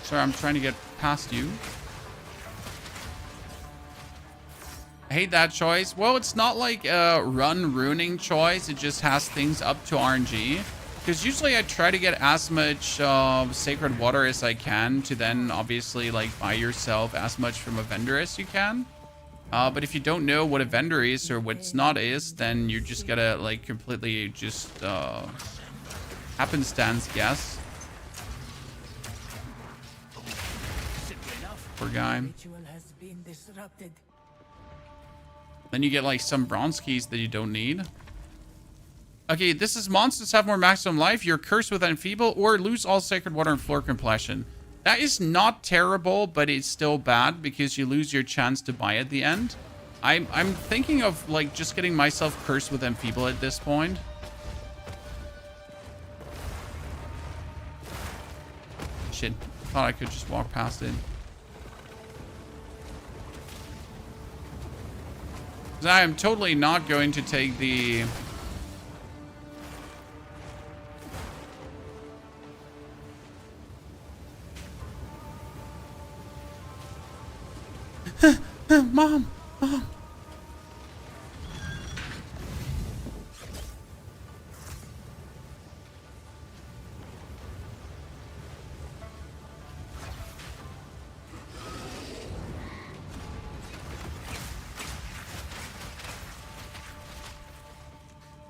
Sorry, I'm trying to get past you. I hate that choice. Well, it's not like a run ruining choice. It just has things up to RNG. Because usually I try to get as much sacred water as I can to then obviously like buy yourself as much from a vendor as you can. But if you don't know what a vendor is or what's not is, then you just gotta like completely just happenstance guess. Poor guy. Ritual has been disrupted. Then you get like some bronze keys that you don't need. Okay, this is monsters have more maximum life. You're cursed with enfeeble or lose all sacred water and floor completion. That is not terrible, but it's still bad because you lose your chance to buy at the end. I'm thinking of like just getting myself cursed with enfeeble at this point. Shit, thought I could just walk past it. I am totally not going to take the... Mom! Mom!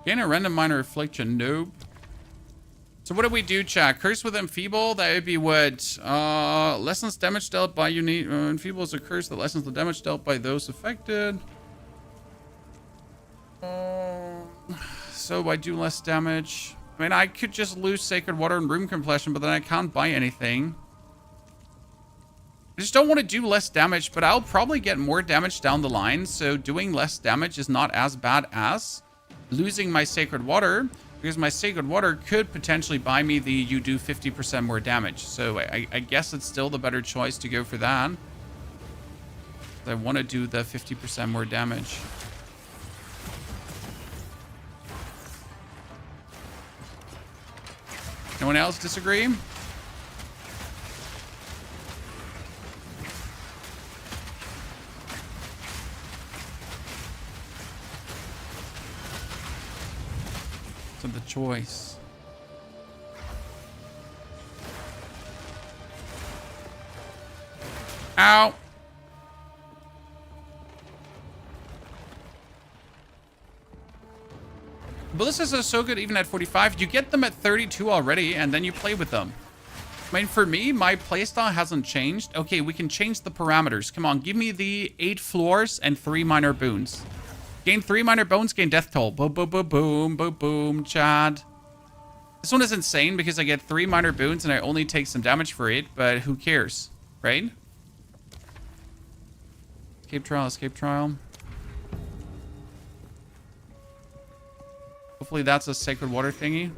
Gain a random minor affliction. Nope. So what do we do, chat? Curse with enfeeble? That would be what? Lessens damage dealt by unique... enfeeble is a curse that lessens the damage dealt by those affected. So I do less damage. I mean, I could just lose sacred water and room completion, but then I can't buy anything. I just don't want to do less damage, but I'll probably get more damage down the line. So doing less damage is not as bad as losing my sacred water, because my sacred water could potentially buy me the you do 50% more damage. So I guess it's still the better choice to go for that. I want to do the 50% more damage. No one else disagree? To the choice. Ow. Ballistas are so good even at 45. You get them at 32 already, and then you play with them. I mean, for me, my playstyle hasn't changed. Okay, we can change the parameters. Come on, give me the 8 floors and 3 minor boons. Gain 3 minor bones, gain death toll. Boom, boom, boom, boom, boom, boom, Chad. This one is insane because I get 3 minor boons and I only take some damage for it, but who cares, right? Escape trial, escape trial. Hopefully that's a sacred water thingy.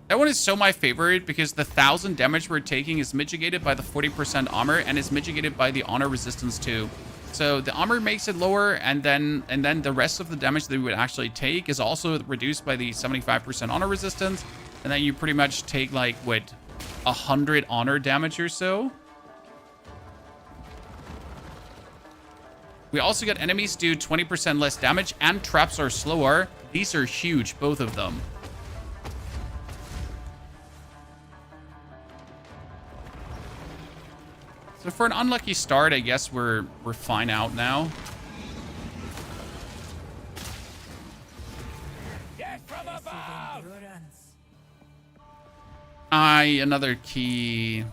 That one is so my favorite because the 1000 damage we're taking is mitigated by the 40% armor and is mitigated by the honor resistance too. So the armor makes it lower, and then the rest of the damage that you would actually take is also reduced by the 75% honor resistance. And then you pretty much take like, what, 100 honor damage or so. We also got enemies do 20% less damage, and traps are slower. These are huge, both of them. So for an unlucky start, I guess we're fine out now. Death from above! Endurance. Another key.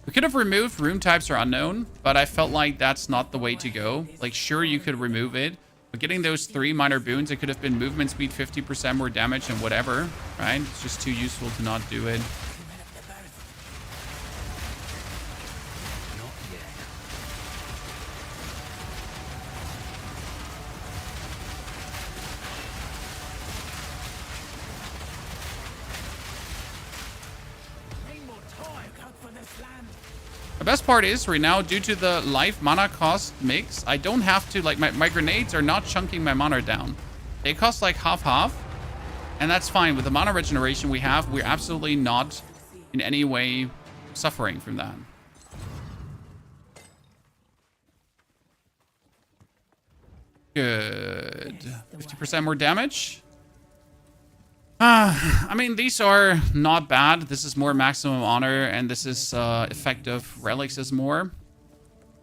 We could have removed room types are unknown, but I felt like that's not the way to go. Like, sure, you could remove it, but getting those 3 minor boons, it could have been movement speed, 50% more damage, and whatever, right? It's just too useful to not do it. The best part is right now, due to the life mana cost mix, I don't have to, like, my grenades are not chunking my mana down. They cost like half, and that's fine. With the mana regeneration we have, we're absolutely not in any way suffering from that. Good. 50% more damage. I mean, these are not bad. This is more maximum honor, and this is effective. Relics is more.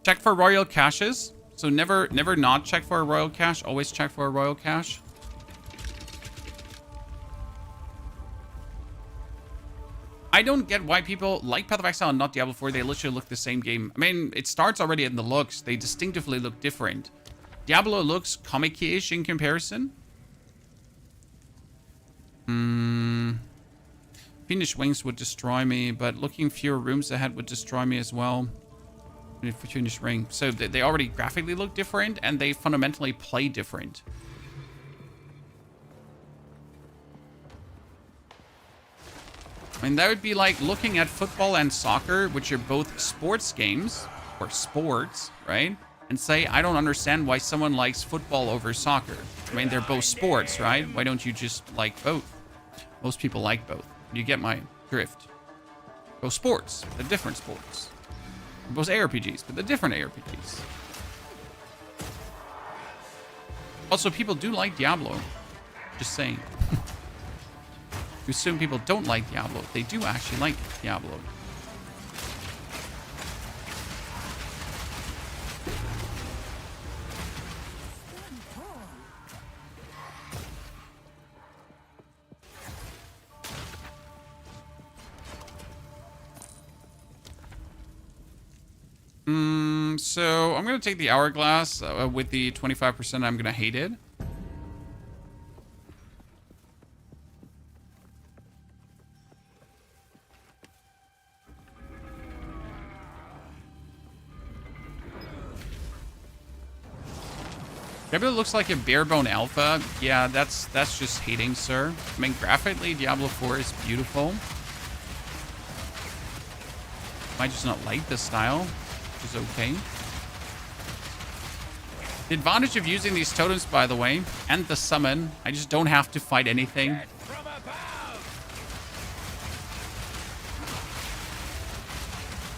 Check for royal caches. So never not check for a royal cache. Always check for a royal cache. I don't get why people like Path of Exile and not Diablo 4. They literally look the same game. I mean, it starts already in the looks. They distinctively look different. Diablo looks comic-ish in comparison. Fiendish Wings would destroy me, but looking fewer rooms ahead would destroy me as well. Fiendish Ring. So they already graphically look different, and they fundamentally play different. I mean, that would be like looking at football and soccer, which are both sports games, or sports, right? And say, I don't understand why someone likes football over soccer. I mean, they're both sports, right? Why don't you just like both? Most people like both. You get my drift. Both sports, they're different sports. Both ARPGs, but they're different ARPGs. Also, people do like Diablo. Just saying. You assume people don't like Diablo. They do actually like Diablo. So I'm going to take the Hourglass with the 25%. I'm going to hate it. Diablo looks like a barebone alpha. Yeah, that's just hating, sir. I mean, graphically, Diablo 4 is beautiful. Might just not like the style, which is okay. The advantage of using these totems, by the way, and the summon, I just don't have to fight anything.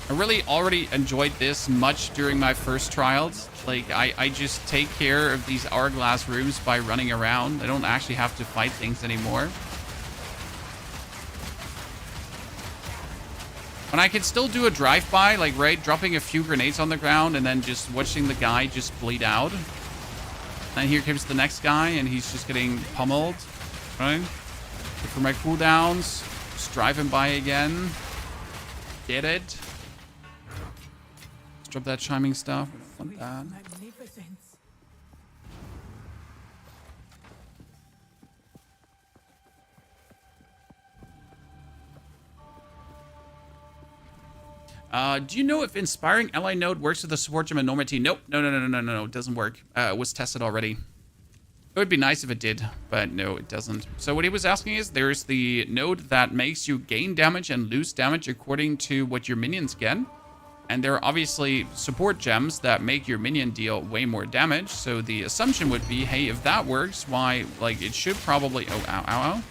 I really already enjoyed this much during my first trials. Like, I just take care of these hourglass rooms by running around. I don't actually have to fight things anymore. And I can still do a drive-by, like, right, dropping a few grenades on the ground and then just watching the guy just bleed out. And here comes the next guy, and he's just getting pummeled, right? Look for my cooldowns. Just drive him by again. Get it. Let's drop that chiming stuff. We don't want that. Magnificence. Do you know if Inspiring Ally Node works with the support gem and Normandy? Nope. No. It doesn't work. It was tested already. It would be nice if it did, but no, it doesn't. So what he was asking is, there's the node that makes you gain damage and lose damage according to what your minions get. And there are obviously support gems that make your minion deal way more damage. So the assumption would be, hey, if that works, why, like, it should probably, oh, ow, ow, ow.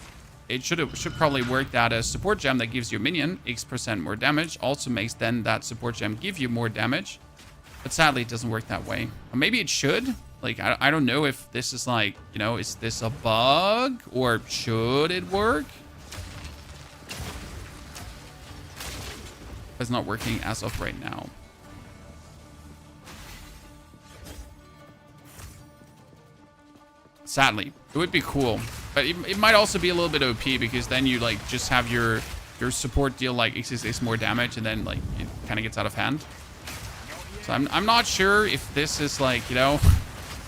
It should probably work that a support gem that gives your minion X% more damage also makes then that support gem give you more damage. But sadly, it doesn't work that way. Or maybe it should. Like, I don't know if this is like, you know, is this a bug or should it work? It's not working as of right now. Sadly, it would be cool, but it might also be a little bit OP because then you like just have your support deal like X more damage and then like it kind of gets out of hand. So I'm not sure if this is like, you know,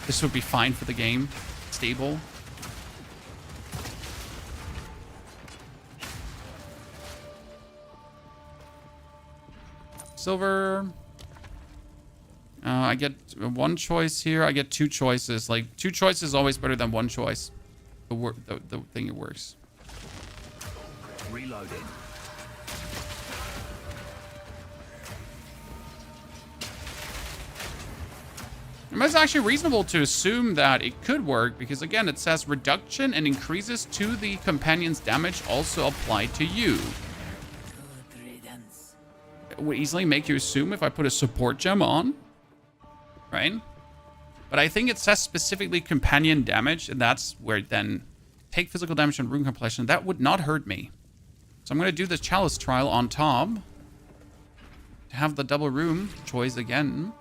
this would be fine for the game, stable. Silver. I get one choice here. I get two choices. Like, two choices is always better than one choice. The thing it works. Reloading. And it's actually reasonable to assume that it could work because, again, it says reduction and increases to the companion's damage also apply to you. It would easily make you assume if I put a support gem on. Right? But I think it says specifically companion damage, and that's where then take physical damage and rune completion. That would not hurt me. So I'm going to do the chalice trial on top to have the double rune choice again.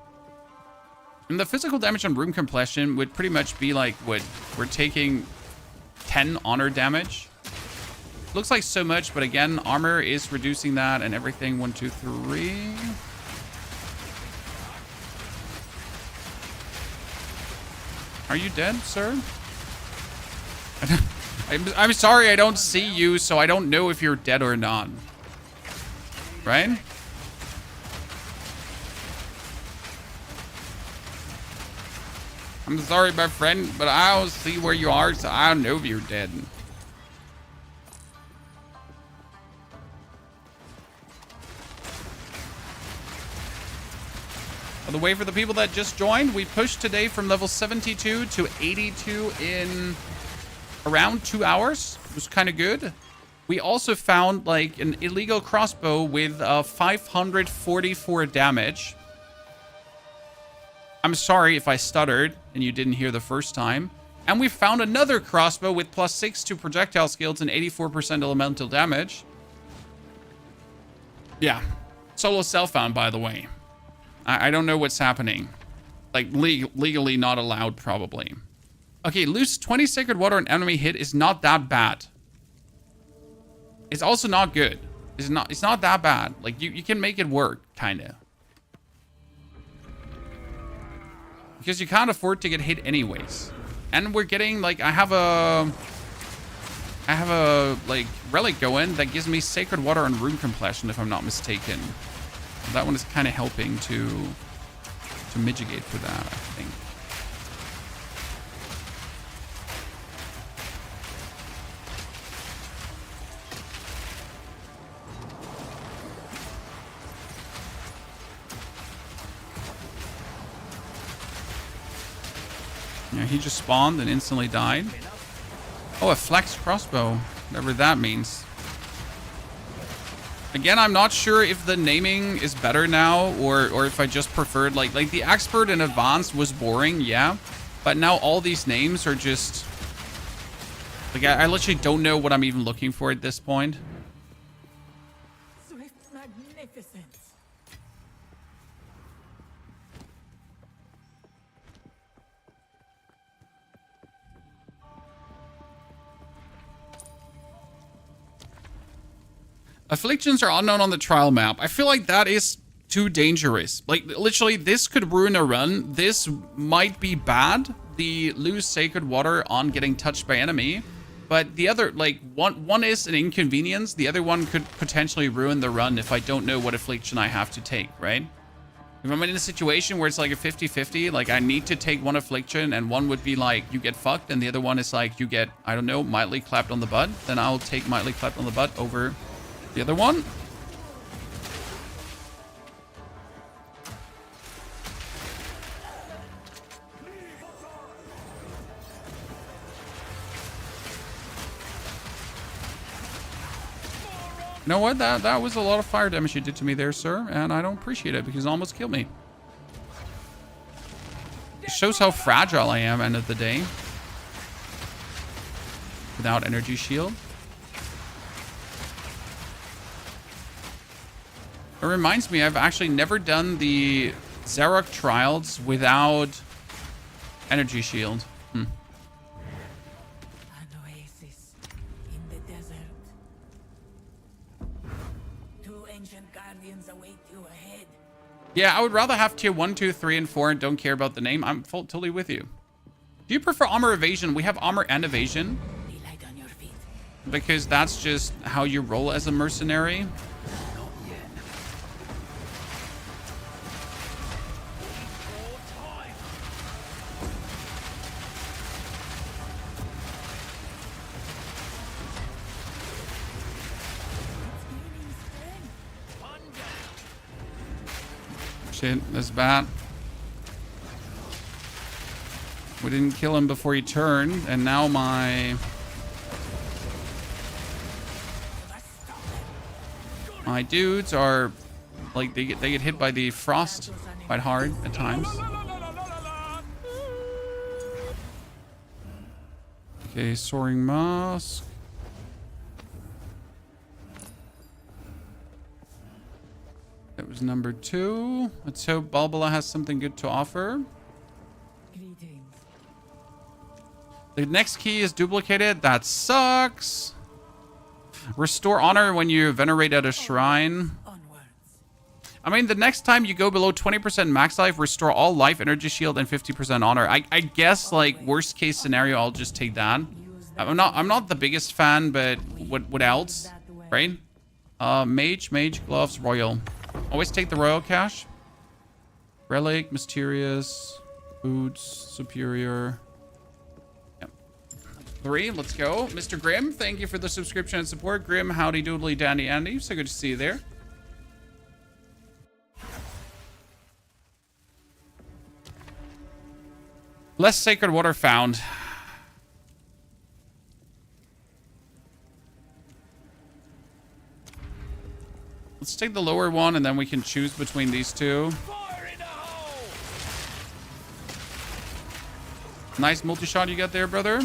And the physical damage on rune completion would pretty much be like what we're taking 10 honor damage. Looks like so much, but again, armor is reducing that and everything. 1, 2, 3. Are you dead, sir? I'm sorry, I don't see you, so I don't know if you're dead or not. Right? I'm sorry, my friend, but I don't see where you are, so I don't know if you're dead. By the way, for the people that just joined, we pushed today from level 72 to 82 in around 2 hours. It was kind of good. We also found like an illegal crossbow with 544 damage. I'm sorry if I stuttered and you didn't hear the first time. And we found another crossbow with +6 to projectile skills and 84% elemental damage. Yeah. Solo self-found, by the way. I don't know what's happening. Like, legally not allowed, probably. Okay, lose 20 sacred water on enemy hit is not that bad. It's also not good. It's not that bad. Like, you can make it work, kind of. Because you can't afford to get hit anyways. And we're getting, like, I have a like relic going that gives me sacred water and rune completion, if I'm not mistaken. That one is kind of helping to mitigate for that, I think. Yeah, he just spawned and instantly died. Oh, a flex crossbow. Whatever that means. Again, I'm not sure if the naming is better now or if I just preferred like the expert and advanced was boring, yeah. But now all these names are just like I literally don't know what I'm even looking for at this point. Swift magnificence. Afflictions are unknown on the trial map. I feel like that is too dangerous. Like, literally, this could ruin a run. This might be bad. The lose sacred water on getting touched by enemy. But the other, like, one is an inconvenience. The other one could potentially ruin the run if I don't know what affliction I have to take, right? If I'm in a situation where it's like a 50-50, like, I need to take one affliction, and one would be like, you get fucked, and the other one is like, you get, I don't know, mildly clapped on the butt, then I'll take mildly clapped on the butt over the other one. You know what? That was a lot of fire damage you did to me there, sir. And I don't appreciate it because it almost killed me. It shows how fragile I am end of the day. Without energy shield. It reminds me, I've actually never done the Zarok trials without energy shield. An oasis in the desert. Two ancient guardians await you ahead. Yeah, I would rather have tier 1, 2, 3, and 4 and don't care about the name. I'm totally with you. Do you prefer armor evasion? We have armor and evasion. Light on your feet. Because that's just how you roll as a mercenary. Shit, that's bad. We didn't kill him before he turned, and now my dudes are like they get hit by the frost quite hard at times. Okay, soaring mask. That was number 2. Let's hope Balbola has something good to offer. Greetings. The next key is duplicated. That sucks. Restore honor when you venerate at a shrine. Onwards. I mean, the next time you go below 20% max life, restore all life, energy shield, and 50% honor. I guess, like, worst case scenario, I'll just take that. I'm not the biggest fan, but what else, right? Mage, gloves, royal. Always take the royal cash. Relic, mysterious, boots, superior. Yep. 3, let's go. Mr. Grimm, thank you for the subscription and support. Grimm, howdy doodly dandy Andy. So good to see you there. Less sacred water found. Let's take the lower one, and then we can choose between these two. Nice multi-shot you got there, brother.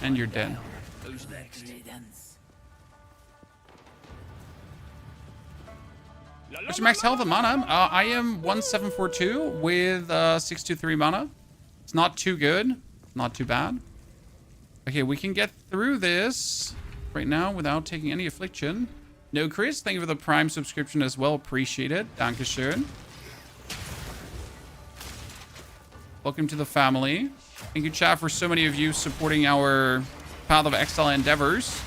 And you're dead. Who's next? What's your max health and mana? I am 1742 with 623 mana. It's not too good. Not too bad. Okay, we can get through this right now without taking any affliction. No, Chris, thank you for the Prime subscription as well. Appreciate it. Dankeschön. Welcome to the family. Thank you, chat, for so many of you supporting our Path of Exile endeavors.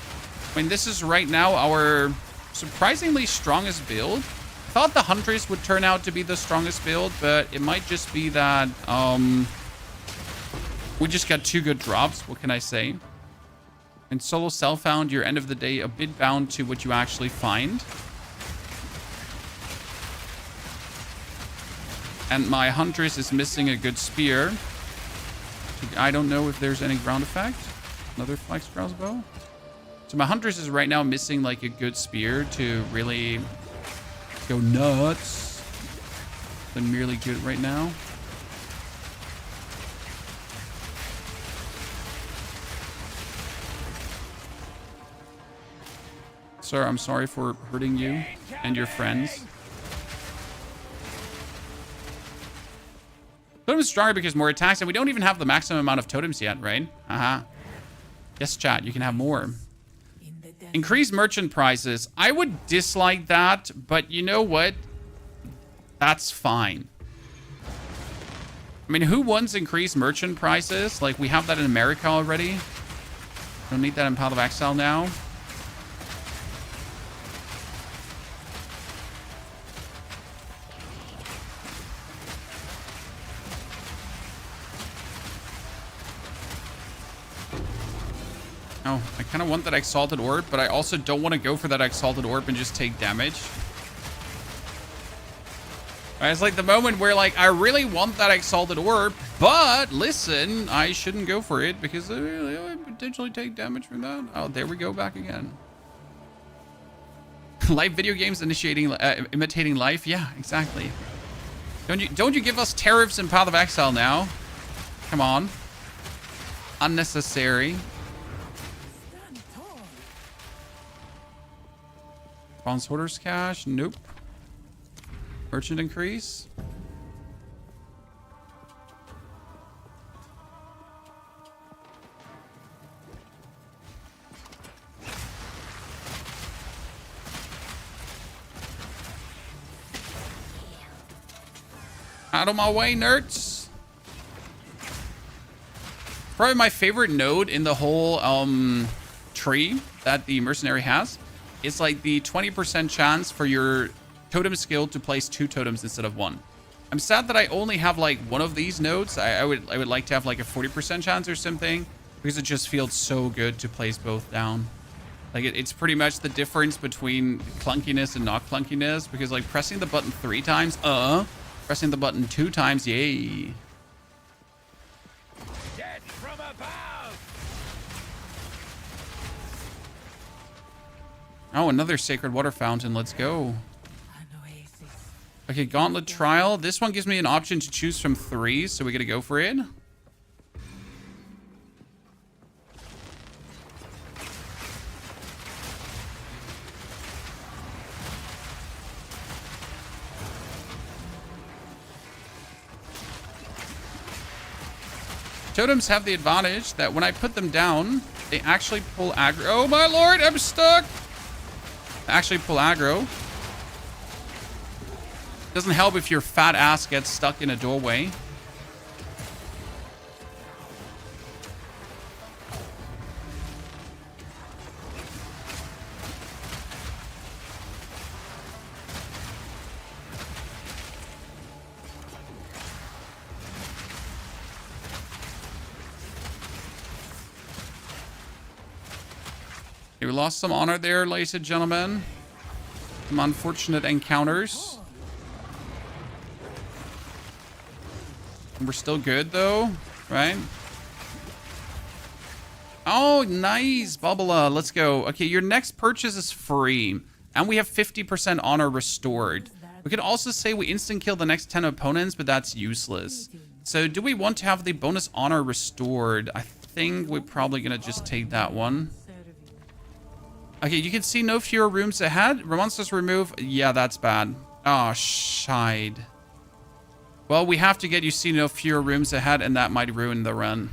I mean, this is right now our surprisingly strongest build. I thought the Huntress would turn out to be the strongest build, but it might just be that we just got 2 good drops. What can I say? And solo self-found, you're end of the day a bit bound to what you actually find. And my Huntress is missing a good spear. I don't know if there's any ground effect. Another flex crossbow. So my Huntress is right now missing like a good spear to really go nuts. Than merely good right now. Sir, I'm sorry for hurting you and your friends. Totem is stronger because more attacks, and we don't even have the maximum amount of totems yet, right? Yes, chat, you can have more. Increase merchant prices. I would dislike that, but you know what? That's fine. I mean, who wants increased merchant prices? Like, we have that in America already. Don't need that in Path of Exile now. Oh, I kind of want that Exalted Orb, but I also don't want to go for that Exalted Orb and just take damage. Right, it's like the moment where, like, I really want that Exalted Orb, but listen, I shouldn't go for it because I would potentially take damage from that. Oh, there we go back again. Live video games imitating life. Yeah, exactly. Don't you give us tariffs in Path of Exile now? Come on. Unnecessary. Bronze Hoarder's Cash. Nope. Merchant increase. Out of my way, nerds. Probably my favorite node in the whole tree that the Mercenary has. It's like the 20% chance for your totem skill to place 2 totems instead of 1. I'm sad that I only have like one of these nodes. I would like to have like a 40% chance or something, because it just feels so good to place both down. Like it's pretty much the difference between clunkiness and not clunkiness, because like pressing the button 3 times, pressing the button 2 times, yay. Death from above. Oh, another sacred water fountain. Let's go. An oasis. Okay, Gauntlet Trial. This one gives me an option to choose from 3, so we gotta go for it. Totems have the advantage that when I put them down, they actually pull aggro. Oh my lord, I'm stuck! They actually pull aggro. Doesn't help if your fat ass gets stuck in a doorway. Okay, we lost some honor there, ladies and gentlemen. Some unfortunate encounters. We're still good though, right? Oh, nice, Bubba. Let's go. Okay, your next purchase is free, and we have 50% honor restored. We could also say we instant kill the next 10 opponents, but that's useless. So do we want to have the bonus honor restored? I think we're probably gonna just take that one. Okay, you can see no fewer rooms ahead. Monsters remove. Yeah, that's bad. Oh, shide. Well, we have to get you see no fewer rooms ahead, and that might ruin the run.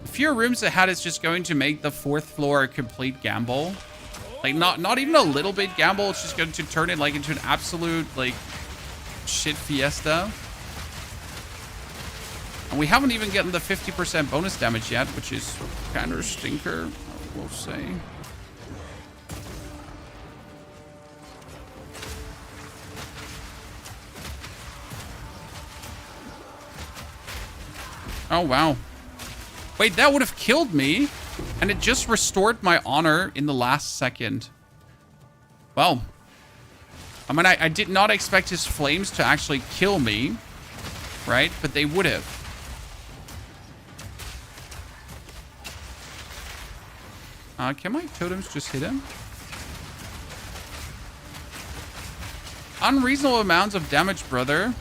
Fewer rooms ahead is just going to make the 4th floor a complete gamble. Like, not even a little bit gamble. It's just going to turn it like into an absolute like shit fiesta. And we haven't even gotten the 50% bonus damage yet, which is kind of a stinker, we'll say. Oh, wow. Wait, that would have killed me. And it just restored my honor in the last second. Well. I mean, I did not expect his flames to actually kill me. Right? But they would have. Can my totems just hit him? Unreasonable amounts of damage, brother.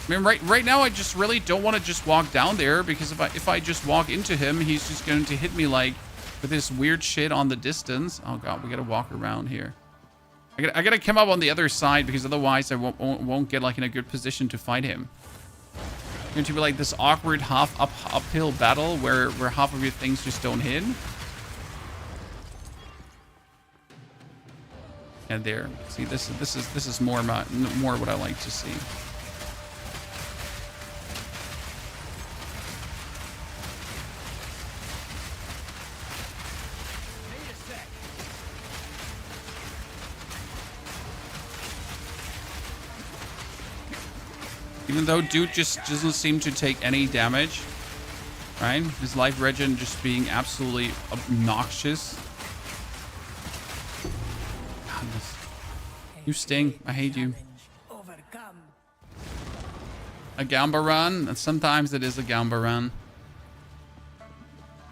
I mean, right now, I just really don't want to just walk down there, because if I just walk into him, he's just going to hit me like with this weird shit on the distance. Oh god, we gotta walk around here. I gotta come up on the other side, because otherwise I won't get like in a good position to fight him. It's going to be like this awkward uphill battle where half of your things just don't hit. And there, see, this is more what I like to see. Even though dude just doesn't seem to take any damage, right? His life regen just being absolutely obnoxious. God, you sting. I hate you. Overcome. A Gamba run, and sometimes it is a Gamba run.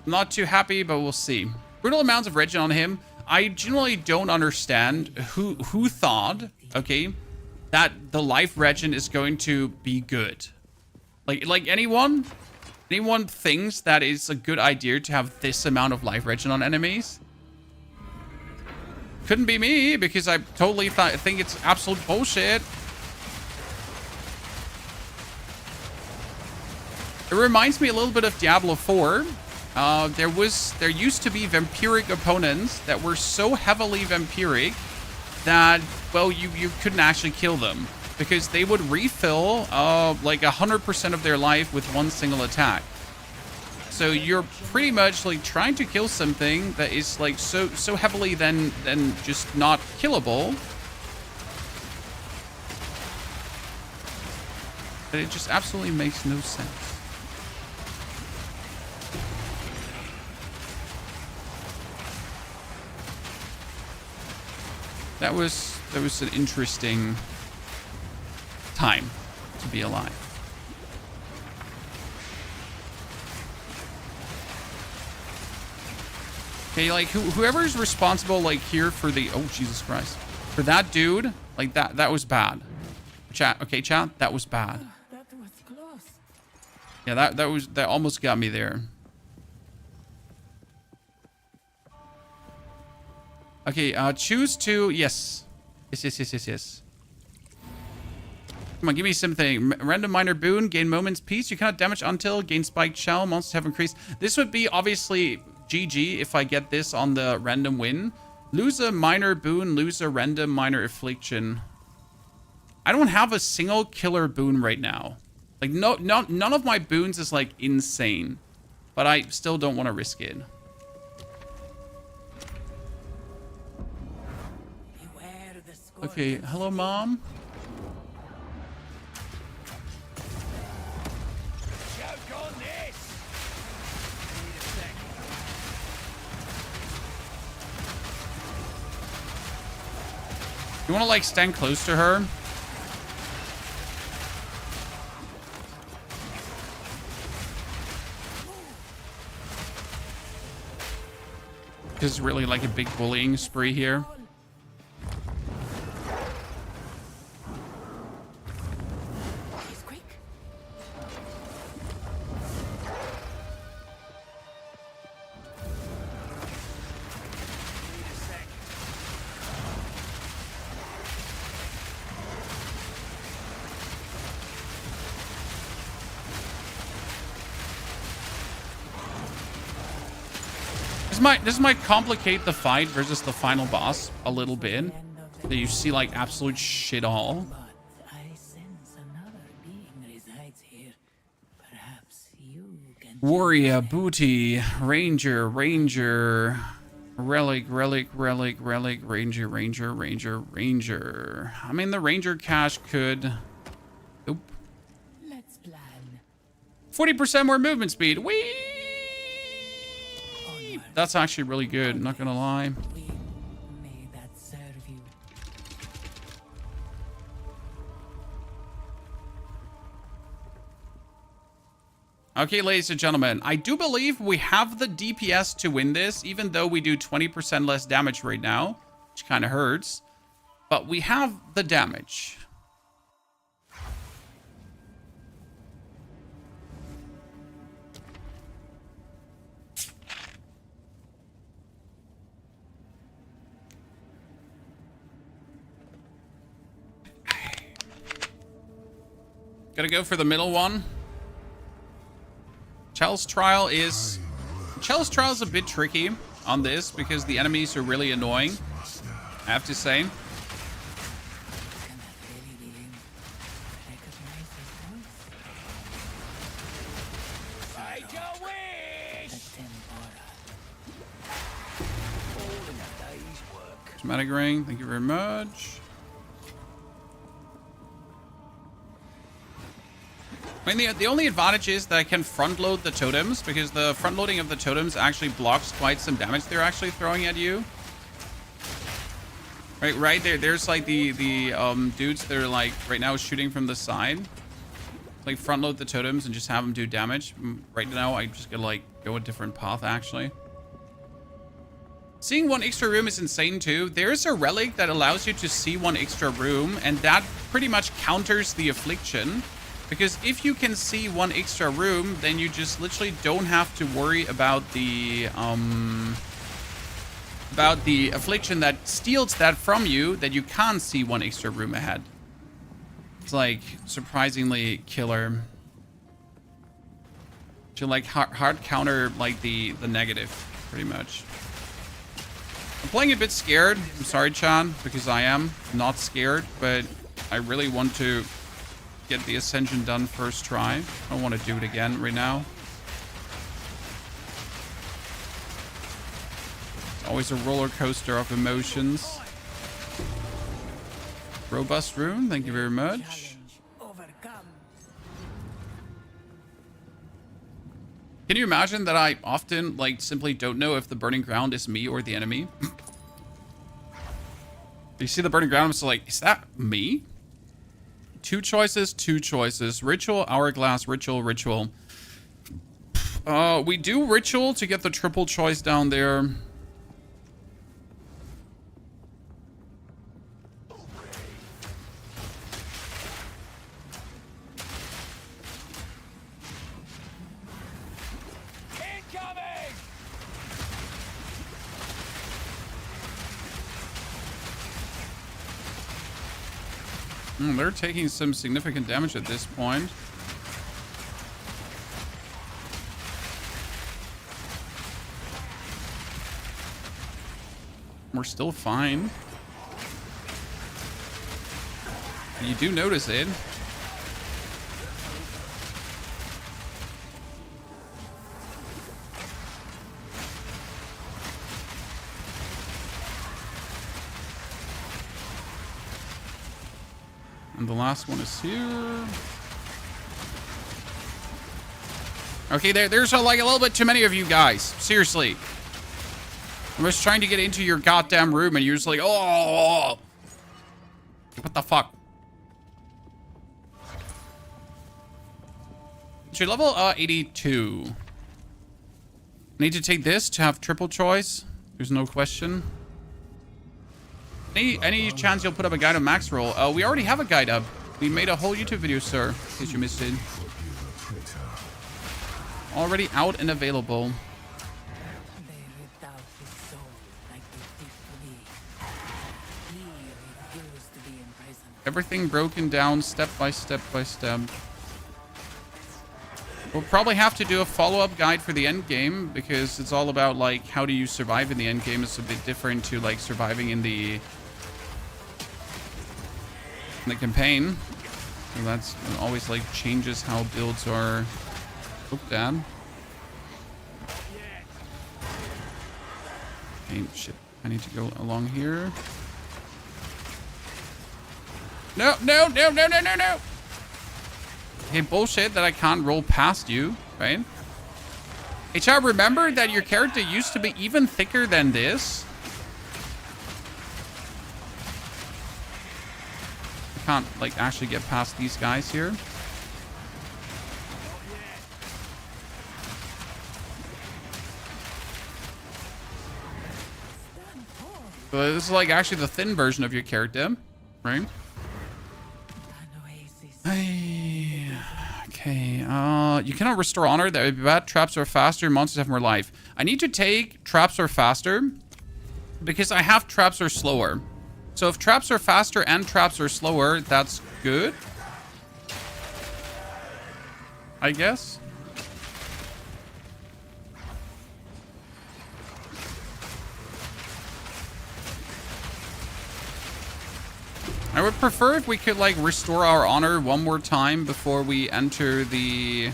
Not too happy, but we'll see. Brutal amounts of regen on him. I genuinely don't understand who thought, okay, that the life regen is going to be good. Like anyone thinks that it's a good idea to have this amount of life regen on enemies? Couldn't be me, because I totally think it's absolute bullshit. It reminds me a little bit of Diablo 4. There used to be vampiric opponents that were so heavily vampiric that, well, you couldn't actually kill them, because they would refill like 100% of their life with one single attack. So you're pretty much like trying to kill something that is like so heavily then just not killable. But it just absolutely makes no sense. That was an interesting time to be alive. Okay, like whoever's responsible like here for the, oh Jesus Christ, for that dude, like that was bad. Chat, okay, chat, that was bad. That was close. Yeah, that almost got me there. Okay, choose to, yes. Yes. Come on, give me something. Random minor boon, gain moment's peace. You cannot damage until, gain spiked shell. Monsters have increased. This would be obviously GG if I get this on the random win. Lose a minor boon, lose a random minor affliction. I don't have a single killer boon right now. Like, none of my boons is like insane. But I still don't want to risk it. Okay, hello, Mom. Choke on this. Need a sec. You want to like stand close to her? This is really like a big bullying spree here. This might complicate the fight versus the final boss a little bit. That you see like absolute shit all. But I sense another being resides here. Perhaps you can. Warrior, booty, ranger, relic, ranger. I mean, the ranger cache could. Oop. Let's plan. 40% more movement speed. Whee! That's actually really good, not gonna lie. May that serve you. Okay, ladies and gentlemen, I do believe we have the DPS to win this, even though we do 20% less damage right now, which kind of hurts. But we have the damage. Gotta go for the middle one. Chell's Trial is a bit tricky on this because the enemies are really annoying, I have to say. Take a wish. All in a day's work. Dramatic ring, thank you very much. I mean, the only advantage is that I can front load the totems, because the front loading of the totems actually blocks quite some damage they're actually throwing at you. Right there, there's like the dudes that are like right now shooting from the side. Like front load the totems and just have them do damage. Right now, I'm just gonna like go a different path actually. Seeing one extra room is insane too. There's a relic that allows you to see one extra room, and that pretty much counters the affliction. Because if you can see one extra room, then you just literally don't have to worry about the affliction that steals that from you, that you can't see one extra room ahead. It's like surprisingly killer. To like hard counter like the negative, pretty much. I'm playing a bit scared. I'm sorry, Chan, because I am not scared, but I really want to get the Ascension done first try. I don't want to do it again right now. It's always a roller coaster of emotions. Robust rune, thank you very much. Can you imagine that I often like simply don't know if the burning ground is me or the enemy? You see the burning ground, I'm still like, is that me? Two choices. Ritual, hourglass, ritual. We do ritual to get the triple choice down there. They're taking some significant damage at this point. We're still fine. You do notice it. And the last one is here. Okay, there's like a little bit too many of you guys. Seriously. I'm just trying to get into your goddamn room and you're just like, oh. What the fuck? So level 82. I need to take this to have triple choice. There's no question. Any chance you'll put up a guide on max roll? We already have a guide up. We made a whole YouTube video, sir, in case you missed it. Already out and available. Everything broken down step by step by step. We'll probably have to do a follow-up guide for the end game because it's all about like how do you survive in the end game. It's a bit different to like surviving in the campaign. So that's always like changes how builds are looked at. Okay, shit. I need to go along here. No. Okay, bullshit that I can't roll past you, right? Hey, child, remember that your character used to be even thicker than this? I can't, like, actually get past these guys here. So this is, like, actually the thin version of your character, right? Okay, you cannot restore honor. That would be bad. Traps are faster. Monsters have more life. I need to take traps are faster because I have traps are slower. So if traps are faster and traps are slower, that's good, I guess. I would prefer if we could, like, restore our honor one more time before we enter the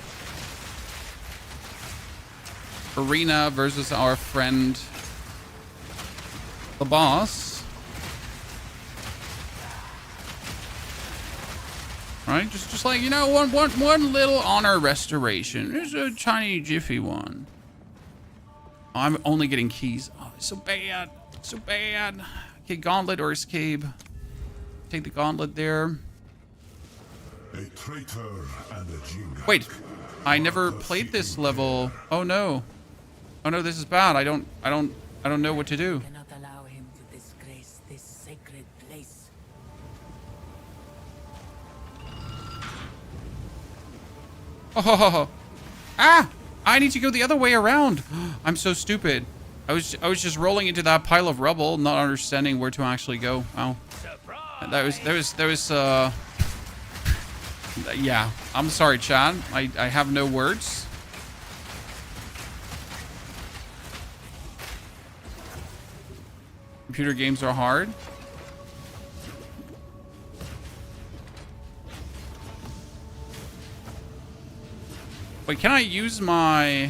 arena versus our friend, the boss. Right? Just like, you know, one little honor restoration. There's a tiny jiffy one. Oh, I'm only getting keys. Oh, it's so bad. So bad. Okay, gauntlet or escape. Take the gauntlet there. A traitor and a jingle. Wait, I never played this level. Oh no. Oh no, this is bad. I don't I don't know what to do. Cannot allow him to disgrace this sacred place. Oh, ah! I need to go the other way around. I'm so stupid. I was just rolling into that pile of rubble, not understanding where to actually go. Wow. That was yeah. I'm sorry, Chad. I have no words. Computer games are hard. Wait, can I use my...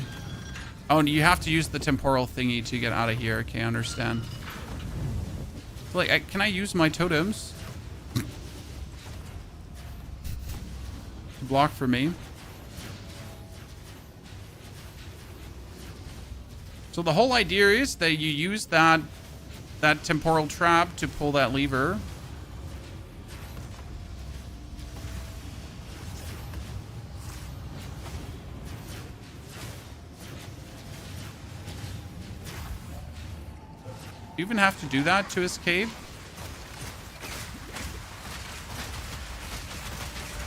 Oh, you have to use the temporal thingy to get out of here. Okay, I understand. Like, can I use my totems? Block for me. So the whole idea is that you use that temporal trap to pull that lever. Do you even have to do that to escape?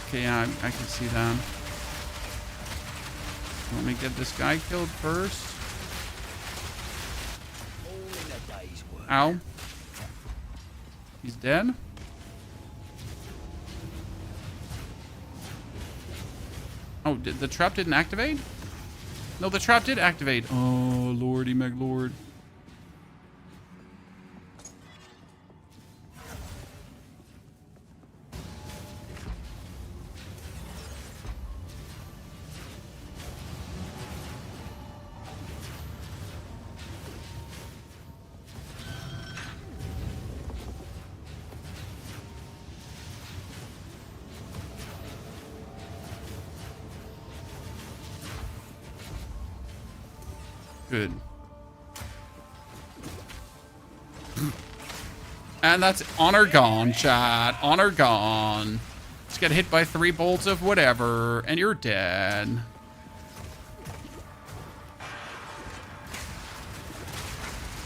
Okay, yeah, I can see that. Let me get this guy killed first. Ow. He's dead. Oh, the trap didn't activate? No, the trap did activate. Oh, lordy McLord. Good. And that's honor gone, chat. Honor gone. Just get hit by 3 bolts of whatever, and you're dead.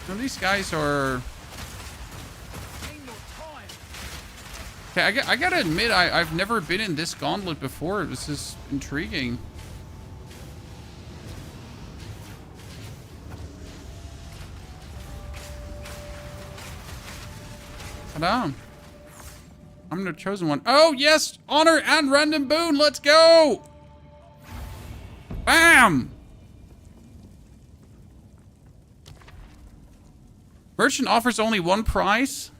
Now these guys are... Okay, I gotta admit, I've never been in this gauntlet before. This is intriguing. Ta-da. I'm the chosen one. Oh, yes! Honor and random boon! Let's go! Bam! Merchant offers only 1 prize?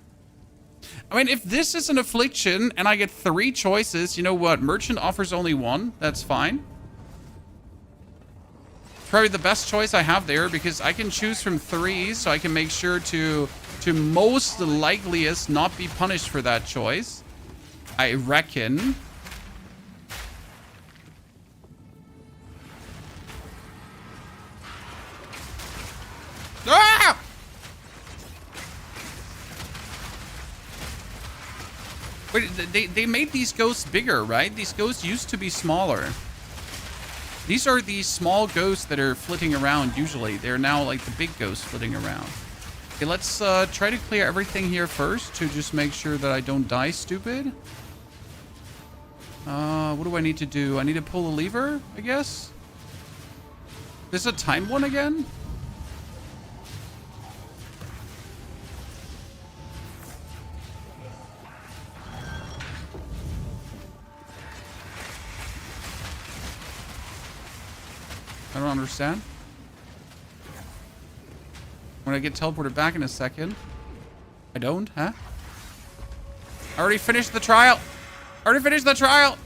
I mean, if this is an affliction and I get 3 choices, you know what? Merchant offers only 1. That's fine. It's probably the best choice I have there because I can choose from 3, so I can make sure to most likeliest not be punished for that choice. I reckon. Ah! Wait, they made these ghosts bigger, right? These ghosts used to be smaller. These are the small ghosts that are flitting around usually. They're now like the big ghosts flitting around. Okay, let's try to clear everything here first to just make sure that I don't die stupid. What do I need to do? I need to pull the lever, I guess? This is a time one again? I don't understand. When I get teleported back in a second. I don't, huh? I already finished the trial. I already finished the trial.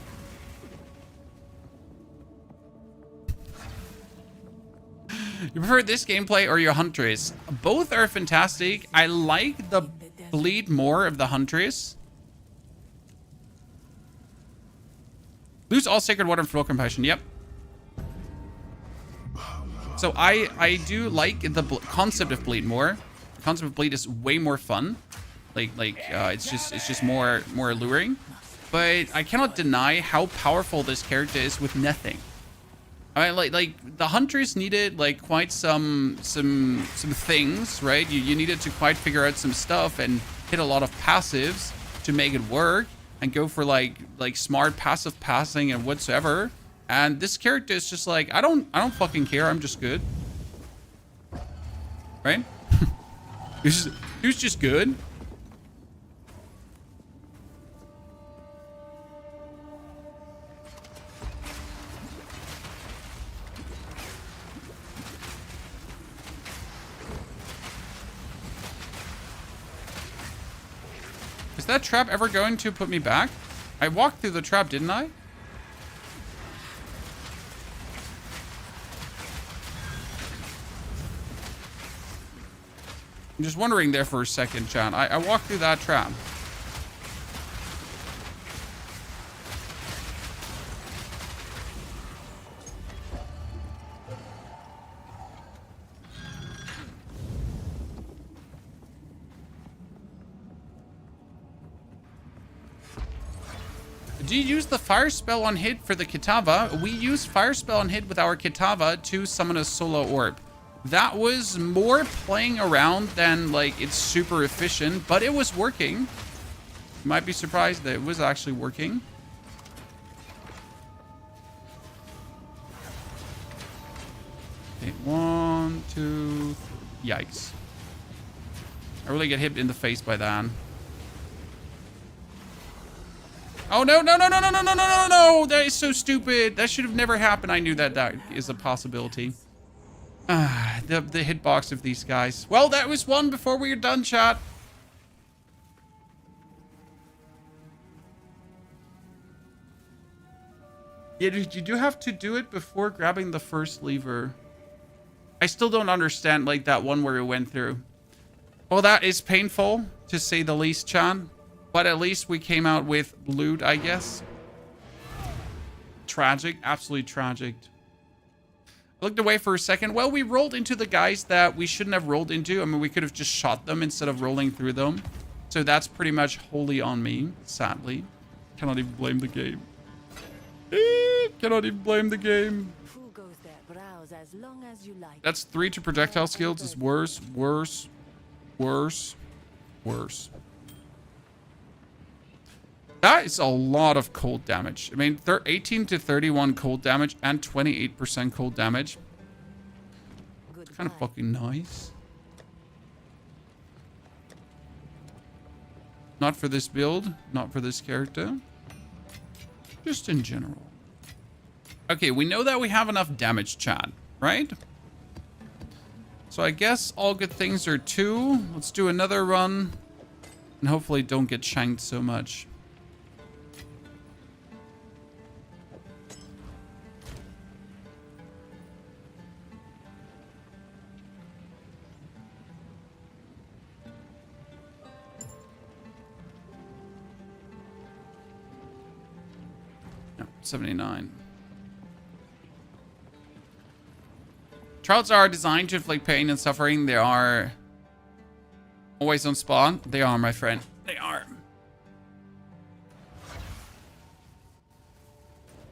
You prefer this gameplay or your Huntress? Both are fantastic. I like the bleed more of the Huntress. Lose all sacred water and full compassion. Yep. So I do like the concept of bleed more. The concept of bleed is way more fun. It's just more alluring. But I cannot deny how powerful this character is with nothing. I mean, like the hunters needed like quite some things, right? You needed to quite figure out some stuff and hit a lot of passives to make it work and go for like smart passive passing and whatsoever. And this character is just like, I don't fucking care. I'm just good, right? he was just good. Is that trap ever going to put me back? I walked through the trap, didn't I? I'm just wondering there for a second, chat. I walked through that trap. Do you use the fire spell on hit for the Kitava? We use fire spell on hit with our Kitava to summon a solo orb. That was more playing around than like it's super efficient, but it was working. You might be surprised that it was actually working. Okay, 1, 2, yikes. I really get hit in the face by that. Oh, no, no, no, no, no, no, no, no, no, no. That is so stupid. That should have never happened. I knew that that is a possibility. The hitbox of these guys. Well, that was one before we were done, chat. Yeah, you do have to do it before grabbing the first lever. I still don't understand, like, that one where we went through. Well, that is painful, to say the least, chat. But at least we came out with loot, I guess. Tragic. Absolutely tragic. I looked away for a second. Well, we rolled into the guys that we shouldn't have rolled into. I mean, we could have just shot them instead of rolling through them. So that's pretty much wholly on me, sadly. Cannot even blame the game. Cannot even blame the game. Who goes there, browse as long as you like. That's 3 to projectile skills. Is worse, worse, worse, worse. That is a lot of cold damage. I mean, 18 to 31 cold damage and 28% cold damage. Kind of fucking nice. Not for this build, not for this character. Just in general. Okay, we know that we have enough damage, chat, right? So I guess all good things are 2. Let's do another run. And hopefully don't get shanked so much. No, 79. Trouts are designed to inflict pain and suffering. They are always on spawn. They are, my friend. They are.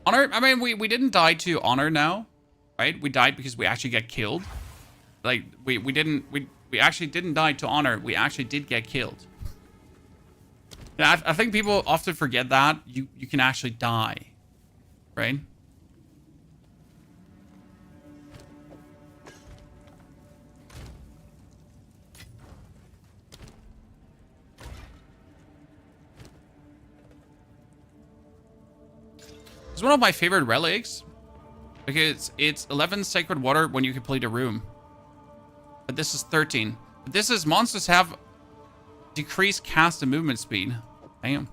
Honor, I mean, we didn't die to honor now, right? We died because we actually get killed. Like, we actually didn't die to honor. We actually did get killed. Yeah, I think people often forget that. You can actually die, right? It's one of my favorite relics because it's 11 sacred water when you complete a room. But this is 13. But this is monsters have decreased cast and movement speed. Damn.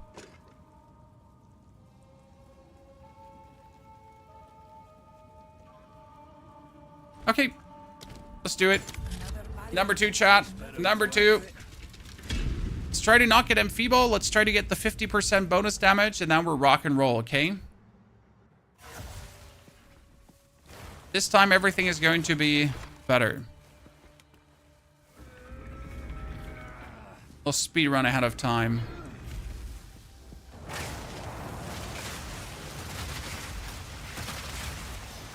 Okay. Let's do it. Number 2, chat. Number 2. Let's try to not get enfeeble. Let's try to get the 50% bonus damage and then we're rock and roll, okay? This time, everything is going to be better. We'll speed run ahead of time.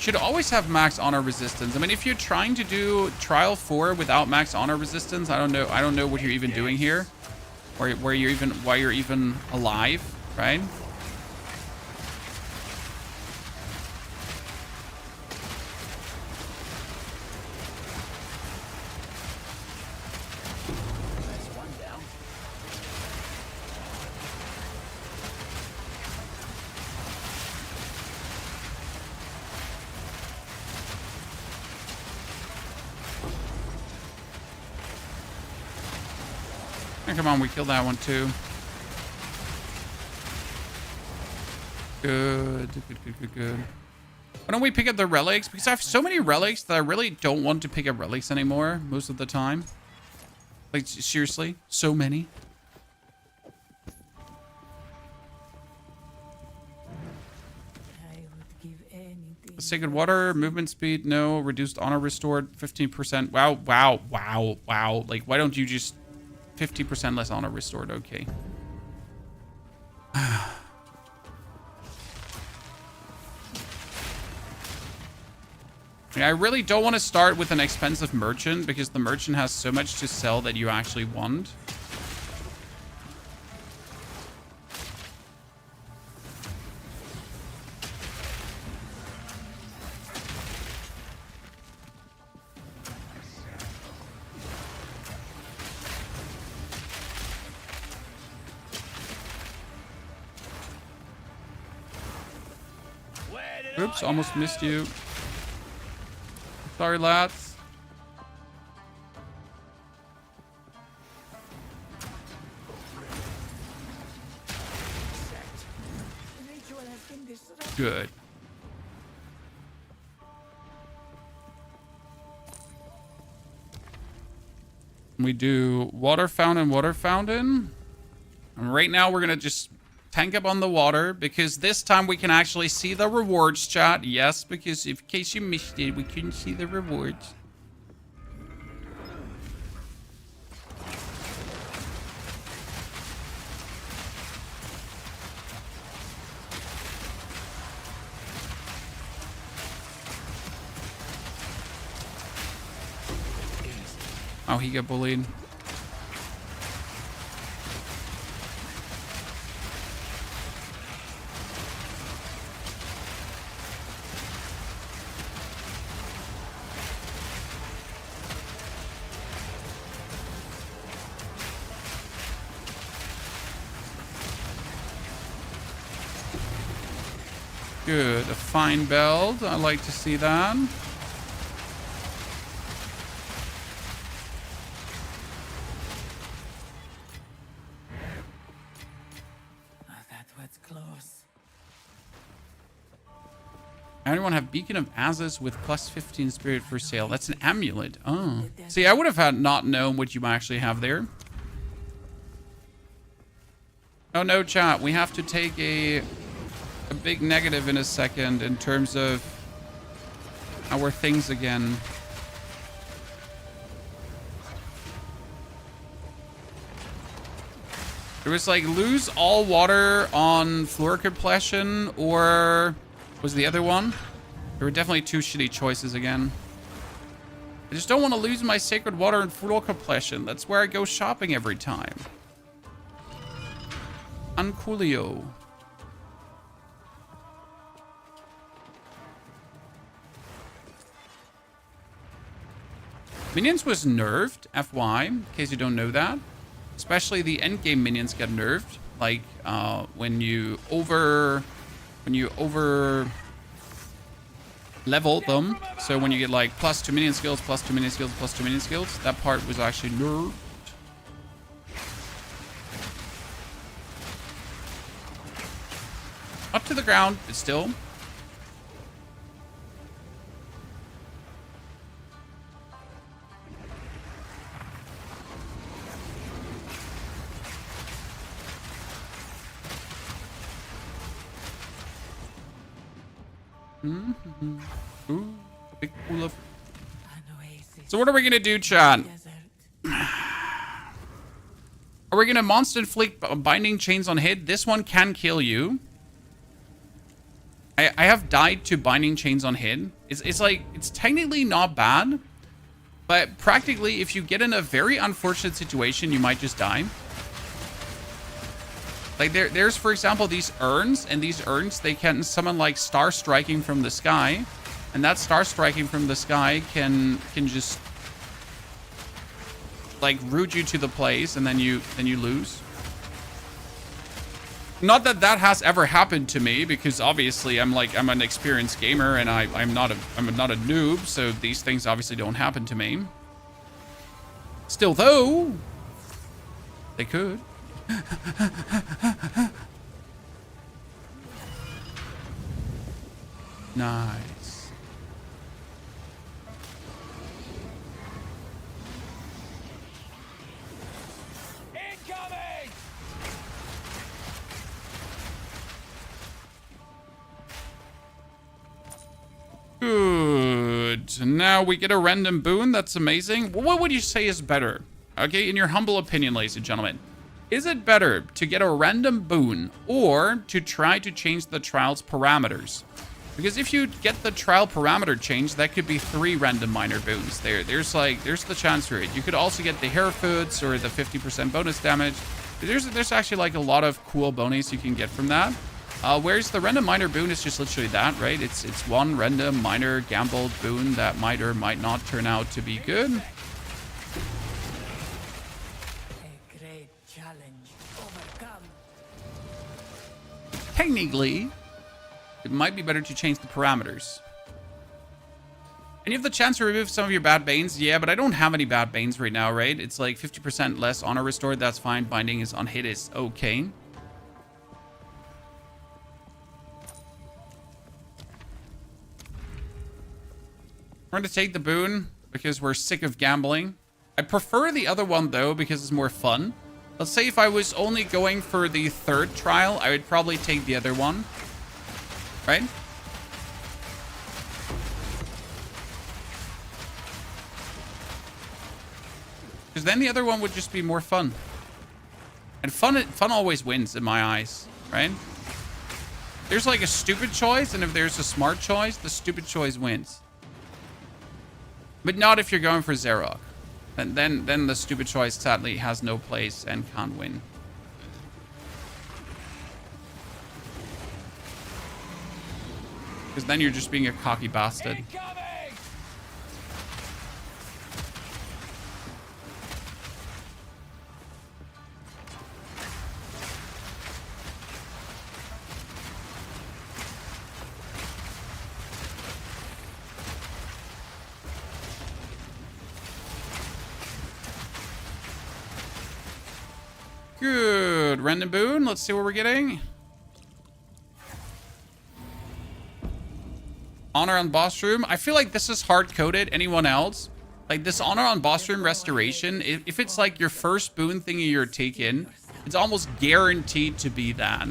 should always have max honor resistance. I mean, if you're trying to do trial 4 without max honor resistance, I don't know what you're even doing here, or why you're even alive, right? Oh, come on, we killed that one too. Good. Why don't we pick up the relics? Because I have so many relics that I really don't want to pick up relics anymore most of the time. Like, seriously, so many. I would give anything. Sacred water, movement speed, no. Reduced honor restored, 15%. Wow. Like, why don't you just 50% less honor restored? Okay. I really don't want to start with an expensive merchant because the merchant has so much to sell that you actually want. Oops, almost missed you. Sorry, lads. Good. We do water fountain. And right now we're going to just tank up on the water because this time we can actually see the rewards, chat. Yes, because in case you missed it, we couldn't see the rewards. Oh, he got bullied. Good, a fine build. I like to see that. Oh, that was close. Anyone have Beacon of Aziz with plus 15 spirit for sale? That's an amulet. Oh. See, I would have had not known what you actually have there. Oh no, chat. We have to take a big negative in a second in terms of our things again. There was like lose all water on floor completion, or was the other one? There were definitely two shitty choices again. I just don't want to lose my sacred water and floor completion. That's where I go shopping every time. Uncoolio. Minions was nerfed, FY, in case you don't know that. Especially the endgame minions get nerfed. Like, when you over level them. So when you get like plus 2 minion skills, plus 2 minion skills, plus 2 minion skills, that part was actually nerfed. Up to the ground, but still. Ooh, big pool of... So what are we gonna do, chat? Are we gonna monster inflict binding chains on hit? This one can kill you. I have died to binding chains on hit. It's like, it's technically not bad, but practically if you get in a very unfortunate situation, you might just die. Like there's, for example, these urns, and these urns, they can summon like star striking from the sky, and that star striking from the sky can just like root you to the place, and then you lose. Not that that has ever happened to me, because obviously I'm an experienced gamer, and I'm not a noob, so these things obviously don't happen to me. Still though, they could. Nice. Incoming! Good. Now we get a random boon. That's amazing. What would you say is better? Okay, in your humble opinion, ladies and gentlemen. Is it better to get a random boon or to try to change the trial's parameters? Because if you get the trial parameter changed, that could be 3 random minor boons. There's the chance for it. You could also get the hair foods or the 50% bonus damage. There's actually like a lot of cool bonuses you can get from that. Whereas the random minor boon is just literally that, right? It's one random minor gambled boon that might or might not turn out to be good. A great challenge overcome. Technically, it might be better to change the parameters. And you have the chance to remove some of your bad banes. Yeah, but I don't have any bad banes right now, right? It's like 50% less honor restored. That's fine. Binding is on hit is okay. We're going to take the boon because we're sick of gambling. I prefer the other one, though, because it's more fun. Let's say if I was only going for the 3rd trial, I would probably take the other one. Right? Because then the other one would just be more fun. And fun always wins in my eyes, right? There's like a stupid choice, and if there's a smart choice, the stupid choice wins. But not if you're going for Xerok. Then the stupid choice sadly has no place and can't win. Because then you're just being a cocky bastard. Incoming! Good. Random boon. Let's see what we're getting. Honor on boss room. I feel like this is hard-coded. Anyone else? Like this honor on boss room restoration, if it's like your first boon thingy you're taking, it's almost guaranteed to be that.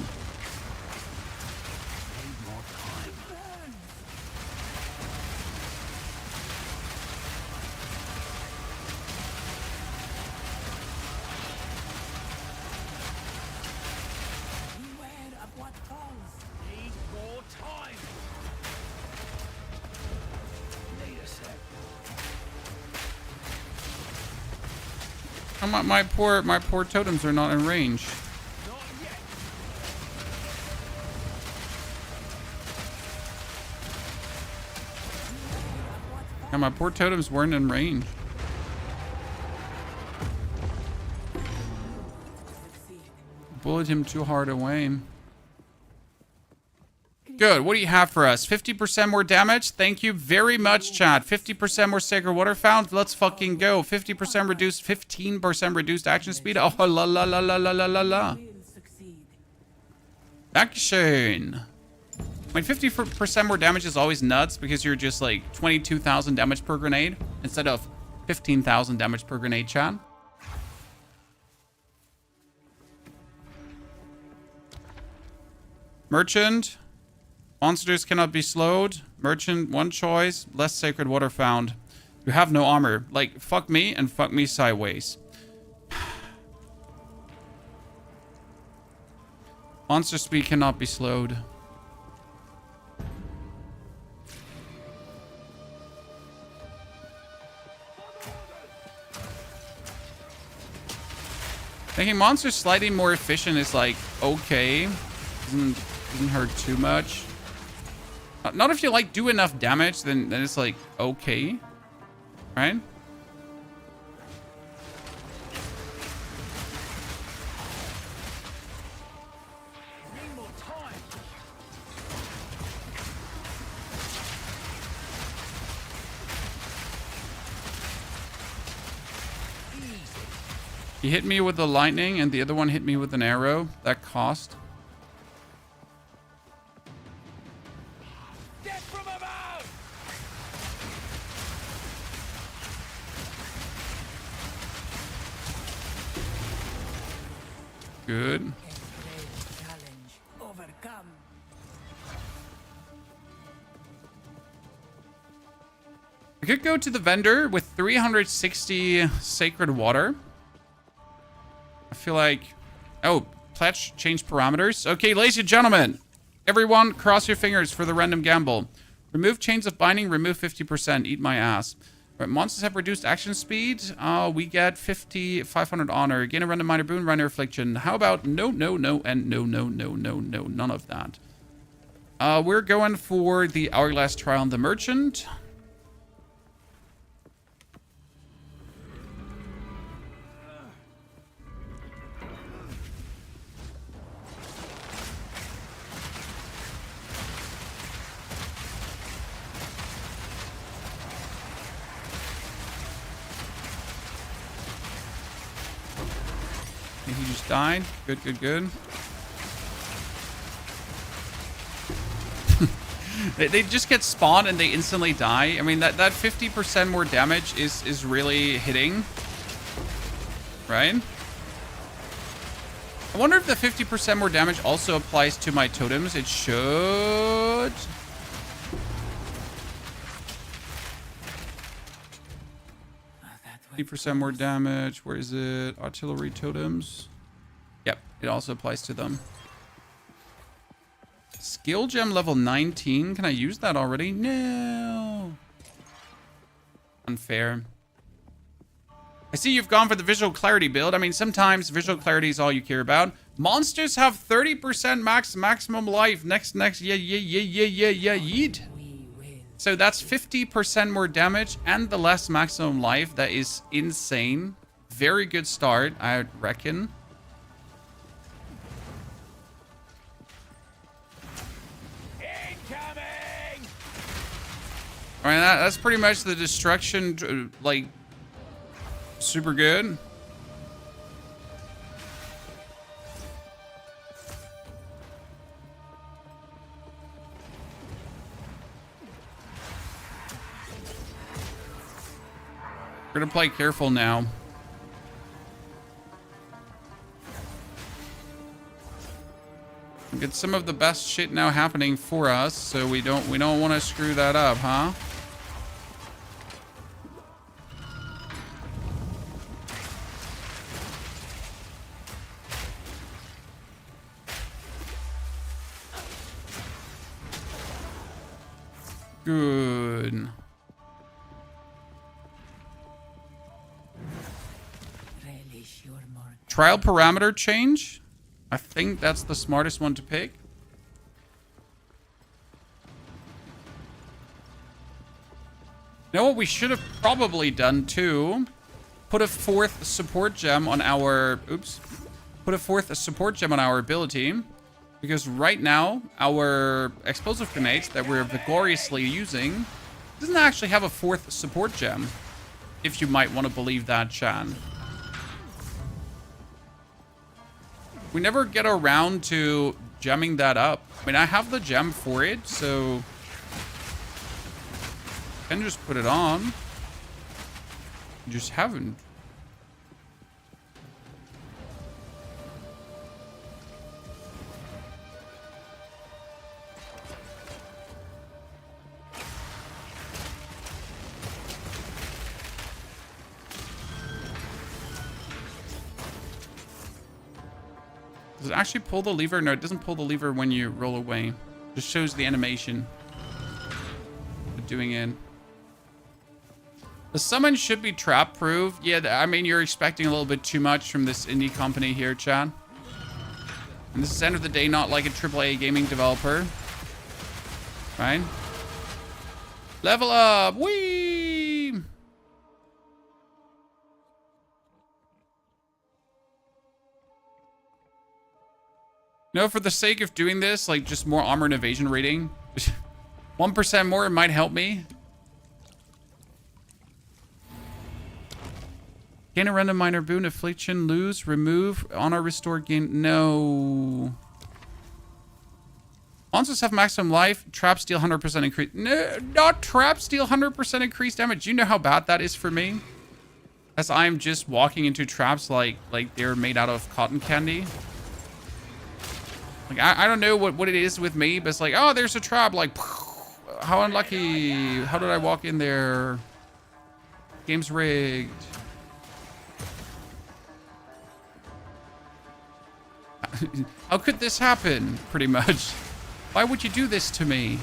Beware of what falls. Need more time. Need a sec. Oh, my poor totems are not in range. Not yet. Yeah, my poor totems weren't in range. Bullied him too hard away. Good. What do you have for us? 50% more damage? Thank you very much, chat. 50% more Sacred Water found? Let's fucking go. 50% reduced, 15% reduced action speed? Oh, la la la la la la la la. Will succeed. Tactician. I mean, 50% more damage is always nuts because you're just like 22,000 damage per grenade instead of 15,000 damage per grenade, chat. Merchant. Monsters cannot be slowed. Merchant, one choice. Less Sacred Water found. You have no armor. Like, fuck me and fuck me sideways. Monster speed cannot be slowed. Making monsters slightly more efficient is like okay. Doesn't hurt too much. Not if you like do enough damage, then it's like okay. Right? Need more time. He hit me with the lightning and the other one hit me with an arrow. That cost. Death from above. Good. Embrace challenge. Overcome. I could go to the vendor with 360 sacred water. I feel like... Oh, pledge change parameters. Okay, ladies and gentlemen. Everyone, cross your fingers for the random gamble. Remove chains of binding, remove 50%. Eat my ass. Right, monsters have reduced action speed. We get 500 honor. Gain a random minor boon, minor affliction. How about no, no, no, and no, no, no, no, no. None of that. We're going for the Hourglass Trial on the Merchant. He just died. Good, good, good. they just get spawned and they instantly die. I mean, that 50% more damage is really hitting. Right? I wonder if the 50% more damage also applies to my totems. It should. That 50% more damage. Where is it? Artillery totems. Yep, it also applies to them. Skill gem level 19. Can I use that already? No. Unfair. I see you've gone for the visual clarity build. I mean, sometimes visual clarity is all you care about. Monsters have 30% maximum life. Next, yeet. So that's 50% more damage and the less maximum life. That is insane. Very good start, I reckon. Incoming! I mean, that's pretty much the destruction, like, super good. We're gonna play careful now. Get some of the best shit now happening for us, so we don't want to screw that up, huh? Good. Relish your more. Trial parameter change. I think that's the smartest one to pick. You know what we should have probably done too? Put a fourth support gem on our... Oops. Put a fourth support gem on our ability. Because right now, our explosive grenades that we're vigorously using doesn't actually have a fourth support gem. If you might want to believe that, Chan. We never get around to gemming that up. I mean, I have the gem for it, so... I can just put it on. Just haven't. Does it actually pull the lever? No, it doesn't pull the lever when you roll away. It just shows the animation of doing it. The summon should be trap proof. Yeah, I mean, you're expecting a little bit too much from this indie company here, Chad. And this is, end of the day, not like a AAA gaming developer. Right? Level up! Whee! No, for the sake of doing this, like, just more armor and evasion rating. 1% more, it might help me. Gain a random minor boon, affliction, lose, remove, honor, restore, gain. No. Monsters have maximum life. Traps deal 100% increase. No, not traps deal 100% increased damage. You know how bad that is for me? As I am just walking into traps like they're made out of cotton candy. Like, I don't know what it is with me, but it's like, oh, there's a trap. Like, how unlucky. How did I walk in there? Game's rigged. How could this happen, pretty much? Why would you do this to me?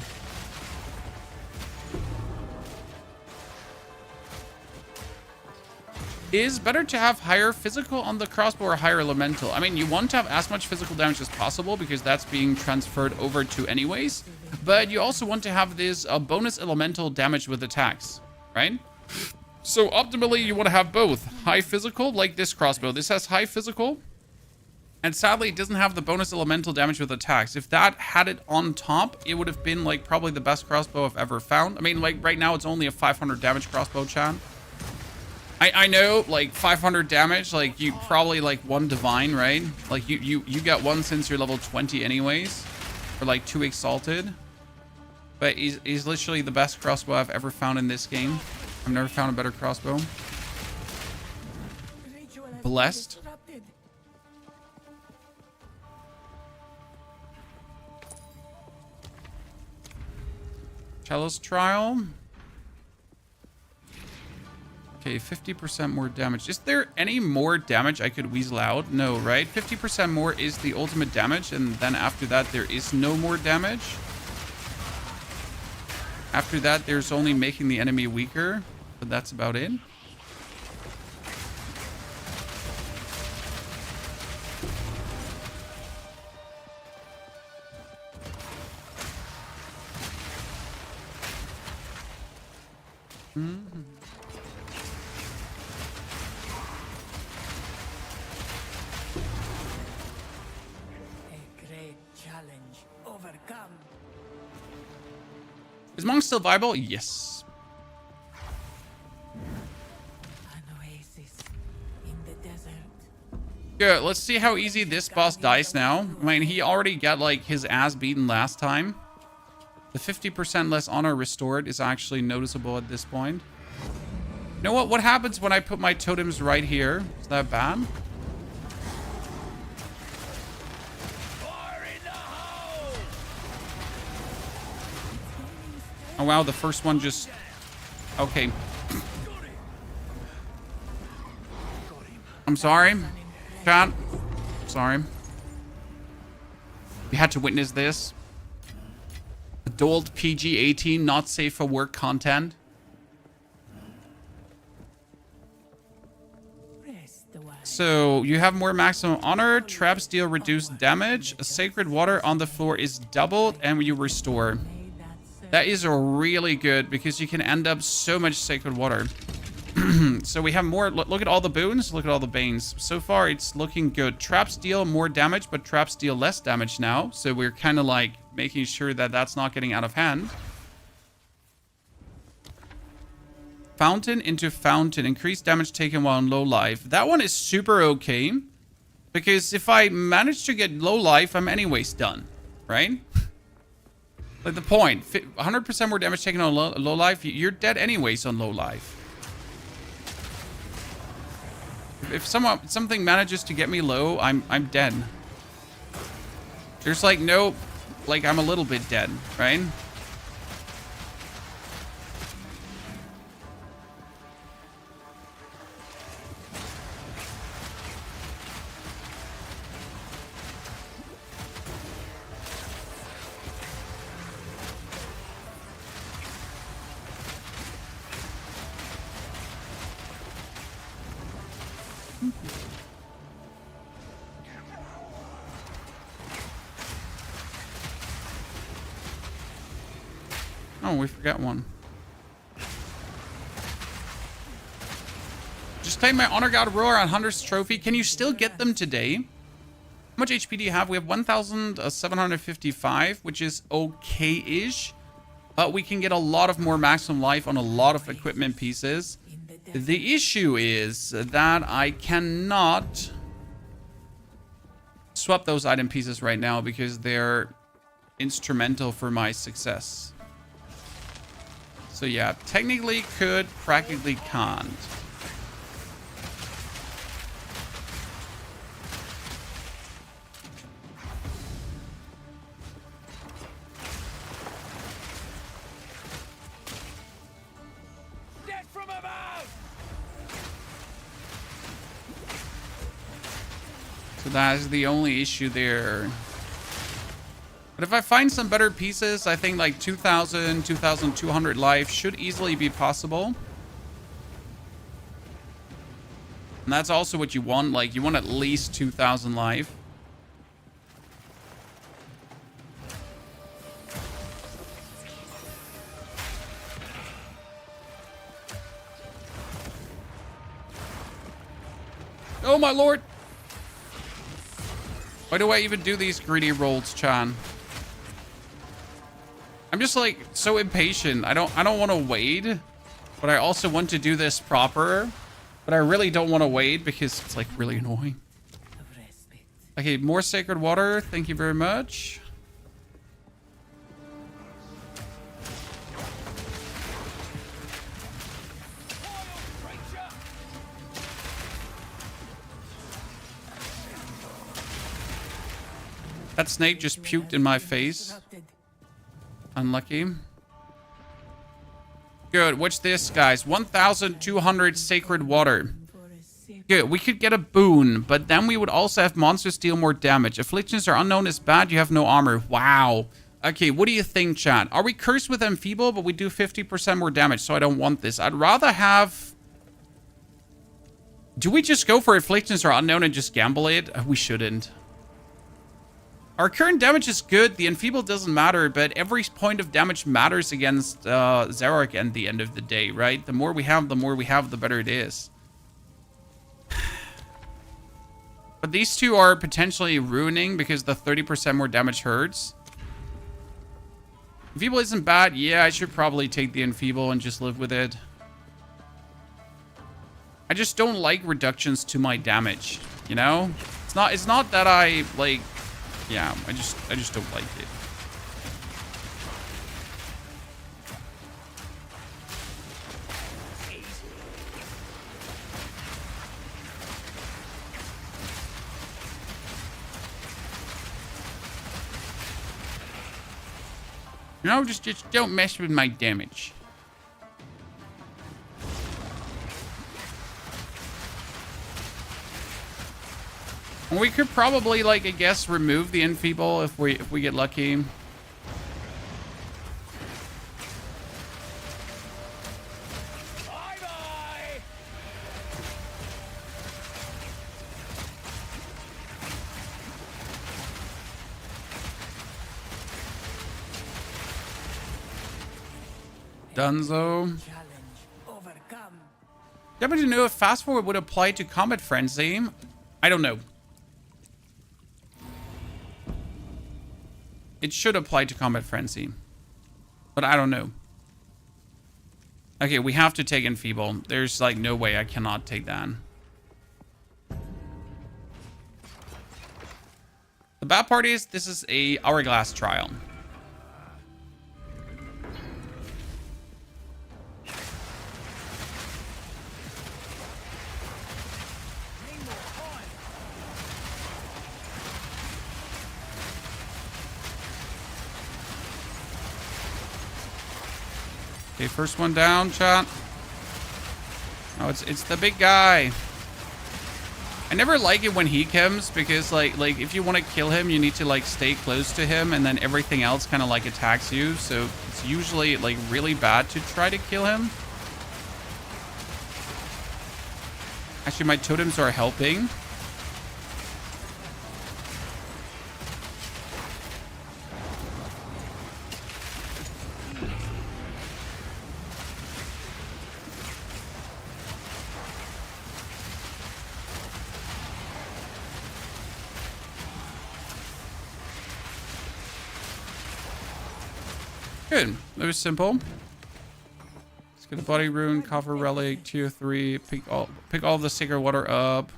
Is better to have higher physical on the crossbow or higher elemental? I mean, you want to have as much physical damage as possible because that's being transferred over to anyways. But you also want to have this bonus elemental damage with attacks, right? So optimally, you want to have both. High physical, like this crossbow. This has high physical. And sadly, it doesn't have the bonus elemental damage with attacks. If that had it on top, it would have been like probably the best crossbow I've ever found. I mean, like right now, it's only a 500 damage crossbow, Chad. I know, like 500 damage, like you probably like one divine, right? Like you get one since you're level 20 anyways, or like 2 exalted. But he's literally the best crossbow I've ever found in this game. I've never found a better crossbow. Blessed. Chalice Trial. Okay, 50% more damage. Is there any more damage I could weasel out? No, right? 50% more is the ultimate damage, and then after that, there is no more damage. After that, there's only making the enemy weaker, but that's about it. Is Monk still viable? Yes. An oasis in the desert. Good. Let's see how easy this boss dies now. I mean, he already got like his ass beaten last time. The 50% less honor restored is actually noticeable at this point. You know what? What happens when I put my totems right here? Is that bad? Oh, wow. The first one just... Okay. I'm sorry. Chat. Sorry. You had to witness this. Adult PG-18, not safe for work content. So, you have more maximum honor, traps deal reduced damage, a sacred water on the floor is doubled, and you restore. That is really good because you can end up so much sacred water. So we have more. Look at all the boons. Look at all the banes. So far, it's looking good. Traps deal more damage, but traps deal less damage now. So we're kind of like making sure that that's not getting out of hand. Fountain into fountain. Increased damage taken while in low life. That one is super okay. Because if I manage to get low life, I'm anyways done. Right? Like the point, 100% more damage taken on low life, you're dead anyways on low life. If something manages to get me low, I'm dead. There's like no, like I'm a little bit dead, right? Oh, we forgot one. Just claim my Honor God Roar on Hunter's Trophy. Can you still get them today? How much HP do you have? We have 1,755, which is okay-ish. But we can get a lot of more maximum life on a lot of equipment pieces. The issue is that I cannot swap those item pieces right now because they're instrumental for my success. So yeah, technically could, practically can't. Death from above! So that is the only issue there. But if I find some better pieces, I think like 2,000, 2,200 life should easily be possible. And that's also what you want. Like, you want at least 2,000 life. Oh my lord! Why do I even do these greedy rolls, Chan? I'm just like so impatient. I don't want to wade, but I also want to do this proper. But I really don't want to wade because it's like really annoying. Okay, more sacred water. Thank you very much. That snake just puked in my face. Unlucky. Good. What's this, guys? 1,200 sacred water. Good. We could get a boon, but then we would also have monsters deal more damage. Afflictions are unknown is bad. You have no armor. Wow. Okay, what do you think, chat? Are we cursed with enfeeble, but we do 50% more damage, so I don't want this. I'd rather have... Do we just go for afflictions are unknown and just gamble it? We shouldn't. Our current damage is good. The enfeeble doesn't matter, but every point of damage matters against Zarok at the end of the day, right? The more we have, the better it is. But these two are potentially ruining because the 30% more damage hurts. Enfeeble isn't bad. Yeah, I should probably take the enfeeble and just live with it. I just don't like reductions to my damage, you know? It's not that I like... Yeah, I just don't like it. You know, just don't mess with my damage. We could probably, like, I guess, remove the enfeeble if we get lucky. Bye-bye! Dunzo. Challenge overcome. Happen to know if fast forward would apply to Combat Frenzy? I don't know. It should apply to Combat Frenzy. But I don't know. Okay, we have to take enfeeble. There's like no way I cannot take that. The bad part is this is a hourglass trial. Okay, first one down, chat. Oh, it's the big guy. I never like it when he comes because like if you want to kill him, you need to like stay close to him and then everything else kind of like attacks you. So it's usually like really bad to try to kill him. Actually, my totems are helping. Good. That was simple. Let's get a body rune, copper relic, tier 3. Pick all of the sacred water up.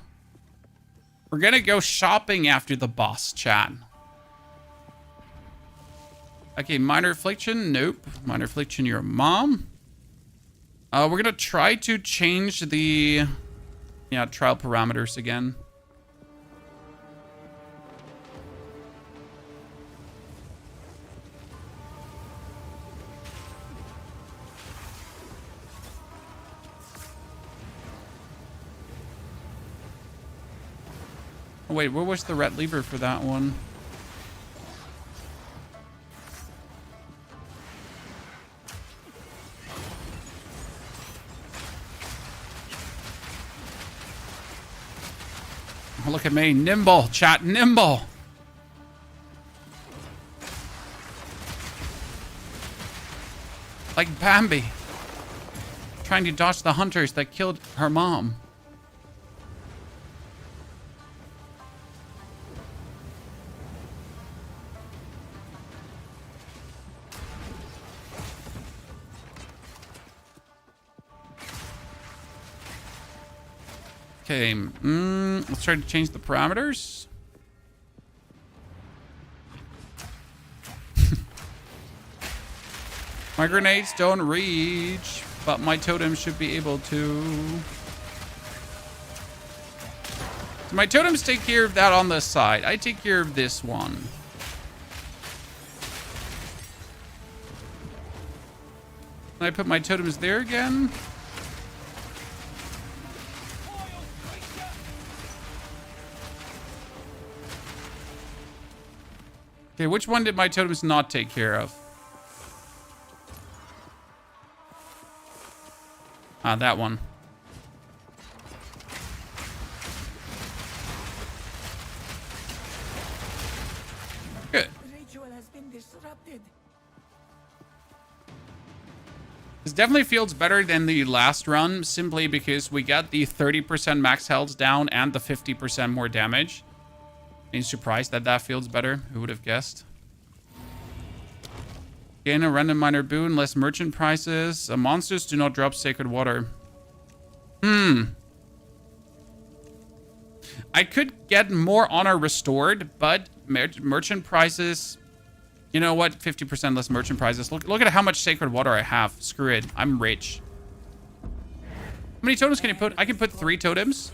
We're gonna go shopping after the boss, chat. Okay, minor affliction. Nope. Minor affliction, your mom. We're gonna try to change the trial parameters again. Oh, wait, where was the red lever for that one? Oh, look at me. Nimble, chat. Nimble. Like Bambi. Trying to dodge the hunters that killed her mom. Okay, let's try to change the parameters. My grenades don't reach, but my totem should be able to. So my totems take care of that on the side. I take care of this one. Can I put my totems there again? Okay, which one did my totems not take care of? Ah, that one. Good. The ritual has been disrupted. This definitely feels better than the last run, simply because we got the 30% max health down and the 50% more damage. Are you surprised that that feels better? Who would have guessed? Gain a random minor boon, less merchant prices. Monsters do not drop sacred water. I could get more honor restored, but merchant prices... You know what? 50% less merchant prices. Look at how much sacred water I have. Screw it. I'm rich. How many totems can you put? I can put 3 totems.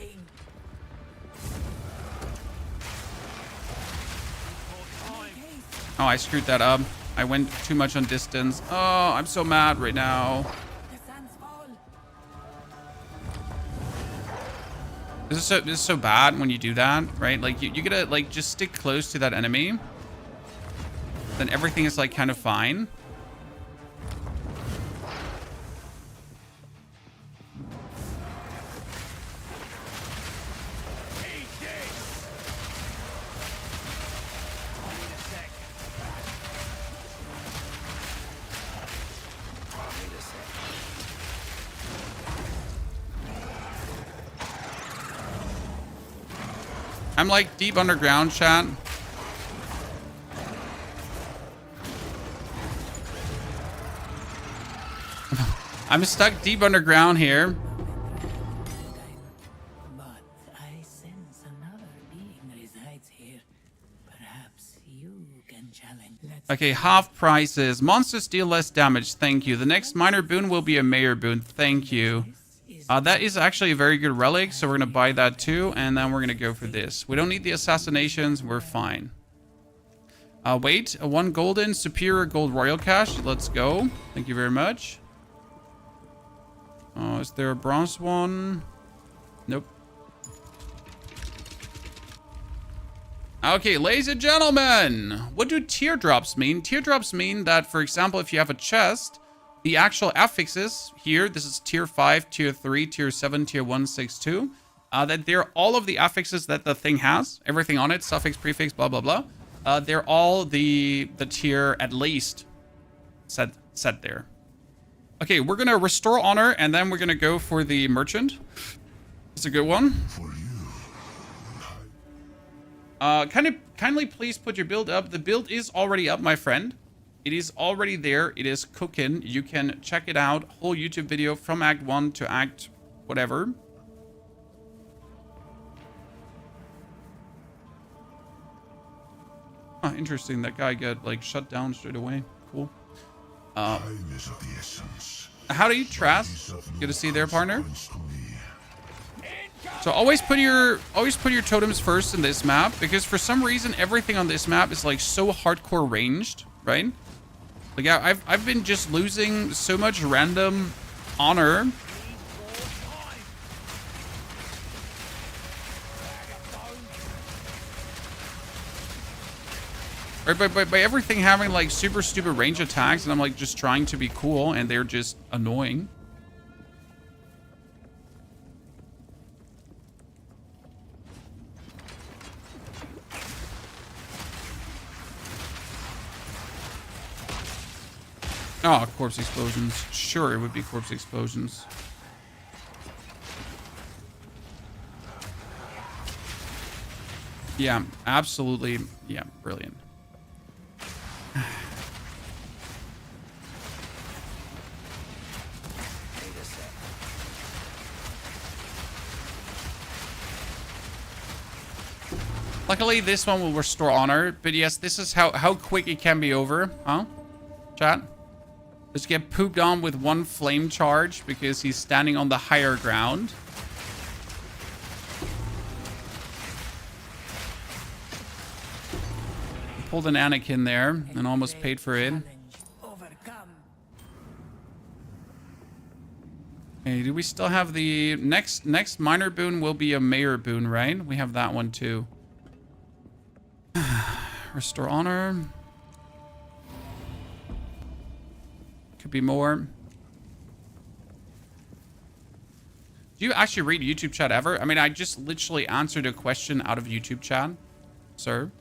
Oh, I screwed that up. I went too much on distance. Oh, I'm so mad right now. The sands fall. This is so bad when you do that, right? Like you gotta like just stick close to that enemy. Then everything is like kind of fine. I'm like deep underground, chat. I'm stuck deep underground here. But I sense another being resides here. Perhaps you can challenge. Okay, half prices. Monsters deal less damage. Thank you. The next minor boon will be a mayor boon. Thank you. That is actually a very good relic, so we're going to buy that too, and then we're going to go for this. We don't need the assassinations. We're fine. Wait. A 1 golden superior gold royal cash. Let's go. Thank you very much. Oh, is there a bronze one? Nope. Okay, ladies and gentlemen, what do teardrops mean? Teardrops mean that, for example, if you have a chest, the actual affixes here, this is tier 5, tier 3, tier 7, tier 1, 6, 2, that they're all of the affixes that the thing has, everything on it, suffix, prefix, blah, blah, blah. They're all the tier at least set there. Okay, we're going to restore honor, and then we're going to go for the merchant. It's a good one. For you. Kindly please put your build up. The build is already up, my friend. It is already there. It is cooking. You can check it out. Whole YouTube video from Act 1 to Act whatever. Oh, interesting. That guy got like shut down straight away. Cool. Time is of the essence. Howdy, Trask. Good to see you there, partner. So always put your totems first in this map, because for some reason everything on this map is like so hardcore ranged, right? Like I've been just losing so much random honor. Right, by everything having like super stupid range attacks, and I'm like just trying to be cool, and they're just annoying. Oh, corpse explosions. Sure, it would be corpse explosions. Yeah, absolutely. Yeah, brilliant. Luckily, this one will restore honor. But yes, this is how quick it can be over. Huh? Chat? Just get pooped on with one flame charge because he's standing on the higher ground. Pulled an Anakin there and almost paid for it. Hey, do we still have the next minor boon will be a mayor boon, right? We have that one too. Restore honor. Could be more. Do you actually read YouTube chat ever? I mean, I just literally answered a question out of YouTube chat, sir.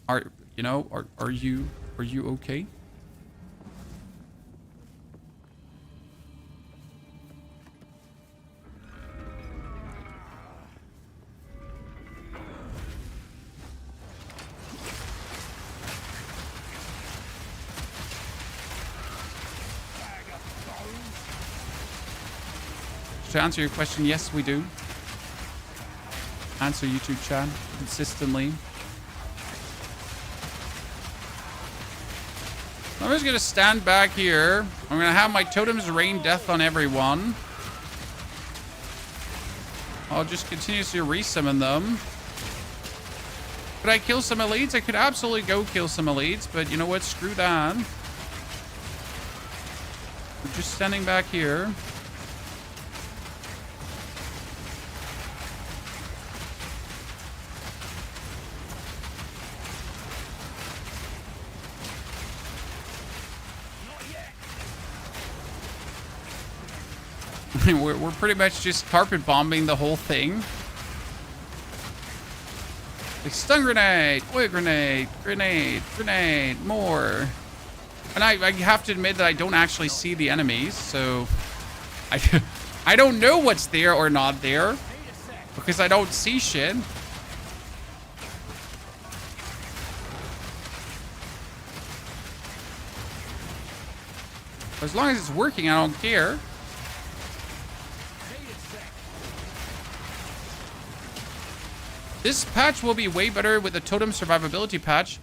Are you okay? To answer your question, yes, we do. Answer YouTube chat consistently. I'm just gonna stand back here. I'm gonna have my totems rain death on everyone. I'll just continuously resummon them. Could I kill some elites? I could absolutely go kill some elites, but you know what? Screw that. I'm just standing back here. We're pretty much just carpet bombing the whole thing. Like stun grenade, oil grenade, grenade, more. And I have to admit that I don't actually see the enemies, so I don't know what's there or not there because I don't see shit. As long as it's working, I don't care. This patch will be way better with the totem survivability patch.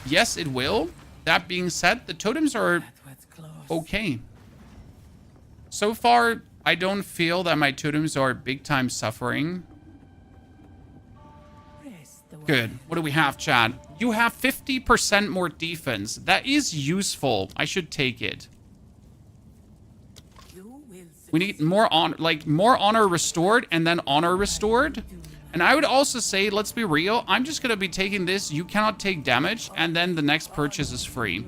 Yes, it will. That being said, the totems are okay. So far, I don't feel that my totems are big time suffering. Good. What do we have, Chad? You have 50% more defense. That is useful. I should take it. We need more honor, like more honor restored and then honor restored. And I would also say, let's be real, I'm just going to be taking this, you cannot take damage, and then the next purchase is free.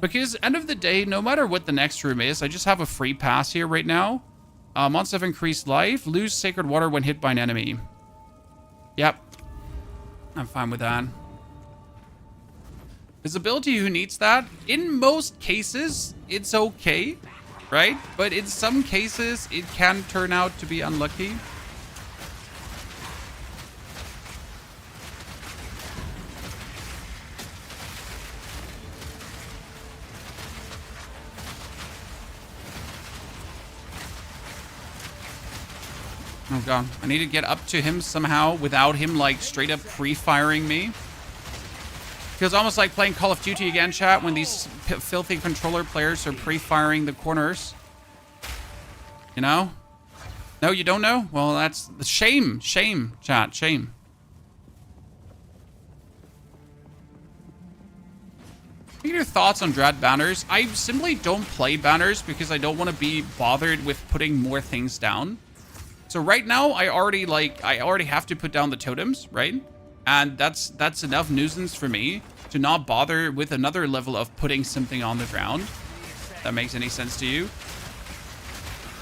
Because end of the day, no matter what the next room is, I just have a free pass here right now. Monster have increased life, lose sacred water when hit by an enemy. Yep. I'm fine with that. Visibility, who needs that? In most cases, it's okay, right? But in some cases, it can turn out to be unlucky. Oh god, I need to get up to him somehow without him like straight up pre-firing me. Feels almost like playing Call of Duty again, chat, when these filthy controller players are pre-firing the corners. You know? No, you don't know? Well, that's shame, shame, chat, shame. What are your thoughts on Dread banners? I simply don't play banners because I don't want to be bothered with putting more things down. So right now, I already have to put down the totems, right? And that's enough nuisance for me to not bother with another level of putting something on the ground. If that makes any sense to you?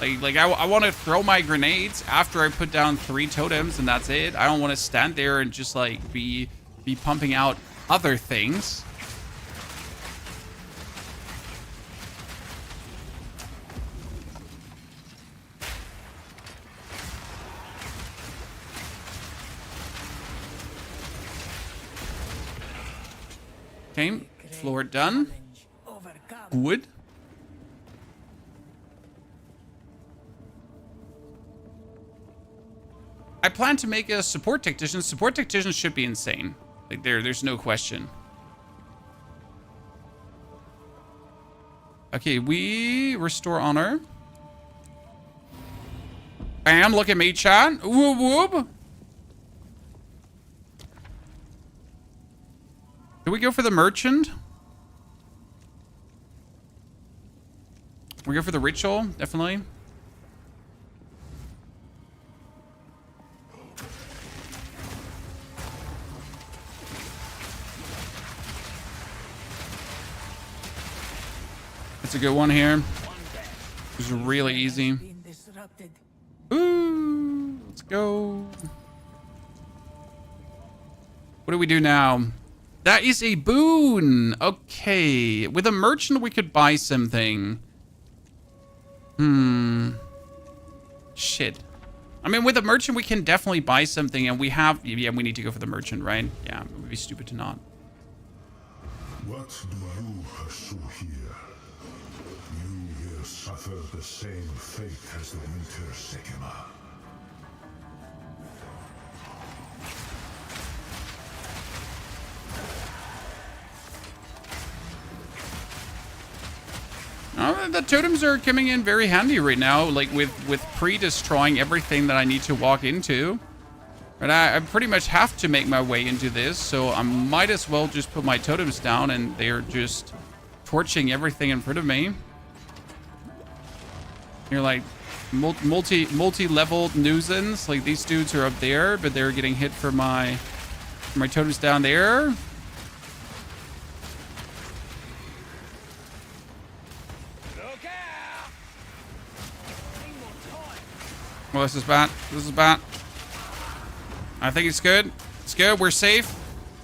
I want to throw my grenades after I put down 3 totems and that's it. I don't want to stand there and just like be pumping out other things. Okay, floor done. Good. I plan to make a support tactician. Support tactician should be insane. Like there's no question. Okay, we restore honor. Bam, look at me, chat. Whoop whoop. Do we go for the merchant? We go for the ritual, definitely. That's a good one here. It's really easy. Ooh, let's go. What do we do now? That is a boon. Okay. With a merchant, we could buy something. Shit. I mean, with a merchant, we can definitely buy something, and we have... Yeah, we need to go for the merchant, right? Yeah, it would be stupid to not. What do you pursue here? You here suffer the same fate as the Winter Sigma. The totems are coming in very handy right now, like with pre-destroying everything that I need to walk into. But I pretty much have to make my way into this, so I might as well just put my totems down and they're just torching everything in front of me. You're like multi-leveled nuisance. Like these dudes are up there, but they're getting hit for my totems down there. Well, this is bad. This is bad. I think it's good. It's good. We're safe.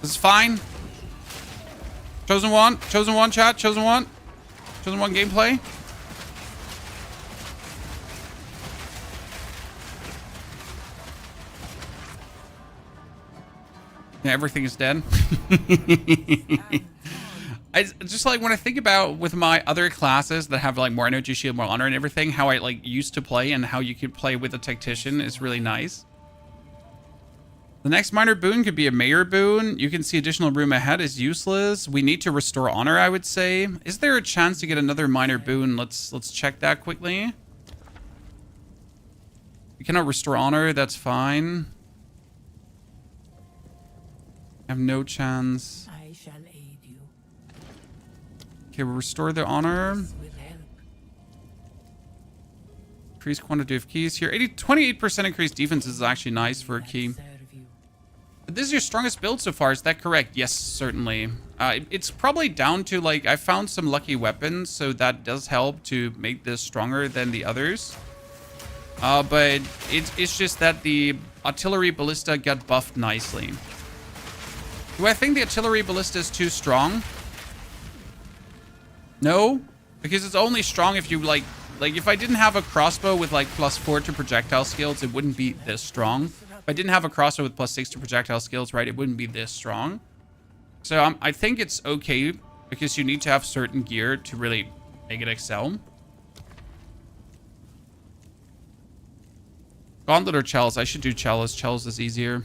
This is fine. Chosen one. Chosen one, chat. Chosen one. Chosen one gameplay. Yeah, everything is dead. I just like when I think about with my other classes that have like more energy shield, more honor and everything, how I like used to play and how you could play with a tactician is really nice. The next minor boon could be a mayor boon. You can see additional room ahead is useless. We need to restore honor, I would say. Is there a chance to get another minor boon? Let's check that quickly. We cannot restore honor, that's fine. I have no chance. I shall aid you. Okay, we'll restore the honor. With help. Increase quantity of keys here. 28% increased defense is actually nice for a key. Serve you. This is your strongest build so far, is that correct? Yes, certainly. It's probably down to, like, I found some lucky weapons, so that does help to make this stronger than the others. But it's just that the artillery ballista got buffed nicely. Do I think the artillery ballista is too strong? No, because it's only strong if you like if I didn't have a crossbow with like +4 to projectile skills, it wouldn't be this strong. If I didn't have a crossbow with +6 to projectile skills, right, it wouldn't be this strong. So I think it's okay because you need to have certain gear to really make it excel. Gauntlet or Chalice? I should do Chalice. Chalice is easier.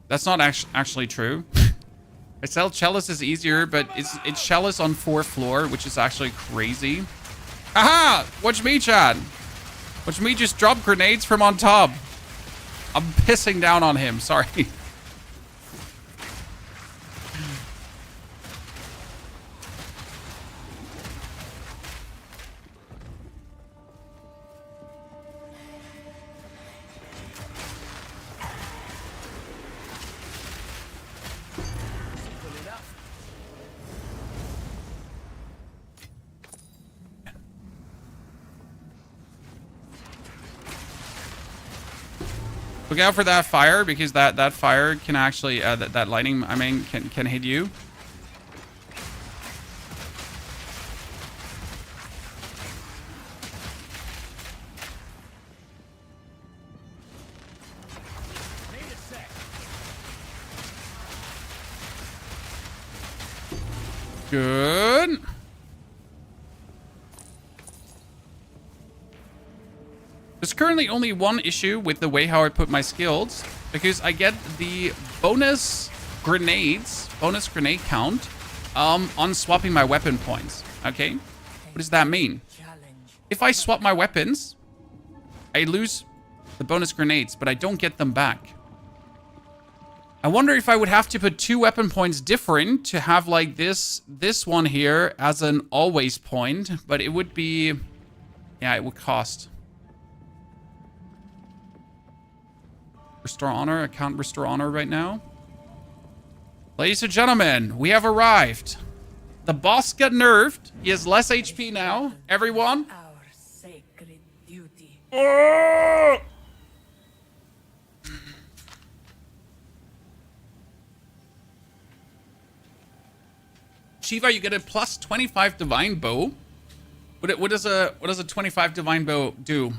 That's not actually true. I sell Chalice is easier, but it's Chalice on 4th floor, which is actually crazy. Aha! Watch me, Chad. Watch me just drop grenades from on top. I'm pissing down on him. Sorry. Look out for that fire, because that fire can actually that lightning, I mean, can hit you. Need a sec. Good. There's currently only one issue with the way how I put my skills, because I get the bonus grenade count on swapping my weapon points. Okay, what does that mean? If I swap my weapons, I lose the bonus grenades, but I don't get them back. I wonder if I would have to put 2 weapon points different to have like this one here as an always point, but it would be, yeah, it would cost. Restore honor. I can't restore honor right now. Ladies and gentlemen, we have arrived. The boss got nerfed. He has less HP now. Everyone. Our sacred duty. Shiva, you get a plus 25 divine bow. What does a 25 divine bow do?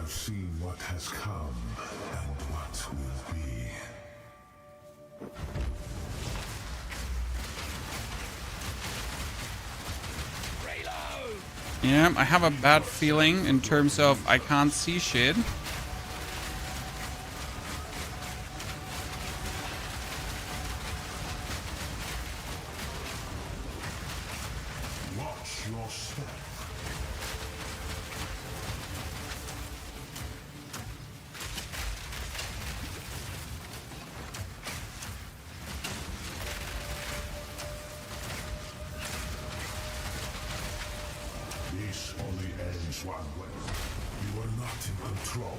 Seen what has come and what will be. Reload. Yeah, I have a bad feeling in terms of I can't see shit. Watch your step. This only ends one way. You are not in control.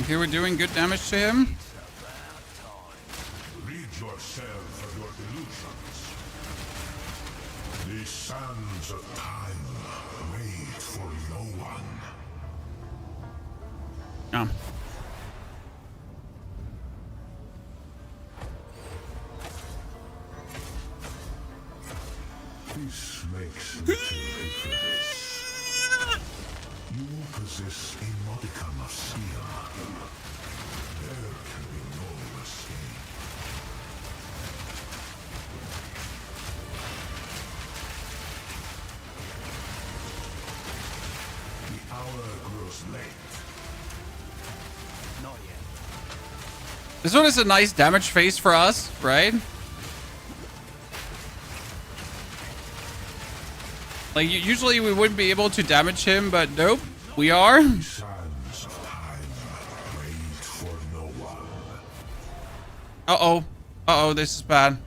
Okay, we're doing good damage to him. Rid yourself of your delusions. The sands of time wait for no one. Oh. This makes little difference. You possess a modicum of skill. There can be no escape. The hour grows late. Not yet. This one is a nice damage phase for us, right? Like, usually we wouldn't be able to damage him, but nope, we are. Sands of time wait for no one. Uh-oh. Uh-oh, this is bad.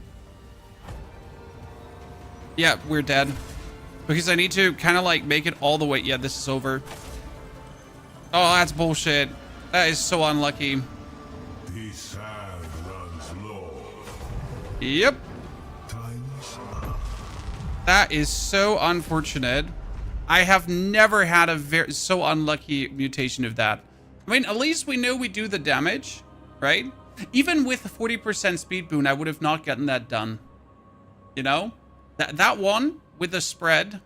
Yeah, we're dead. Because I need to kind of like make it all the way. Yeah, this is over. Oh, that's bullshit. That is so unlucky. The sand runs low. Yep. Time's up. That is so unfortunate. I have never had a so unlucky mutation of that. I mean, at least we know we do the damage, right? Even with a 40% speed boon, I would have not gotten that done. You know? That one with the spread,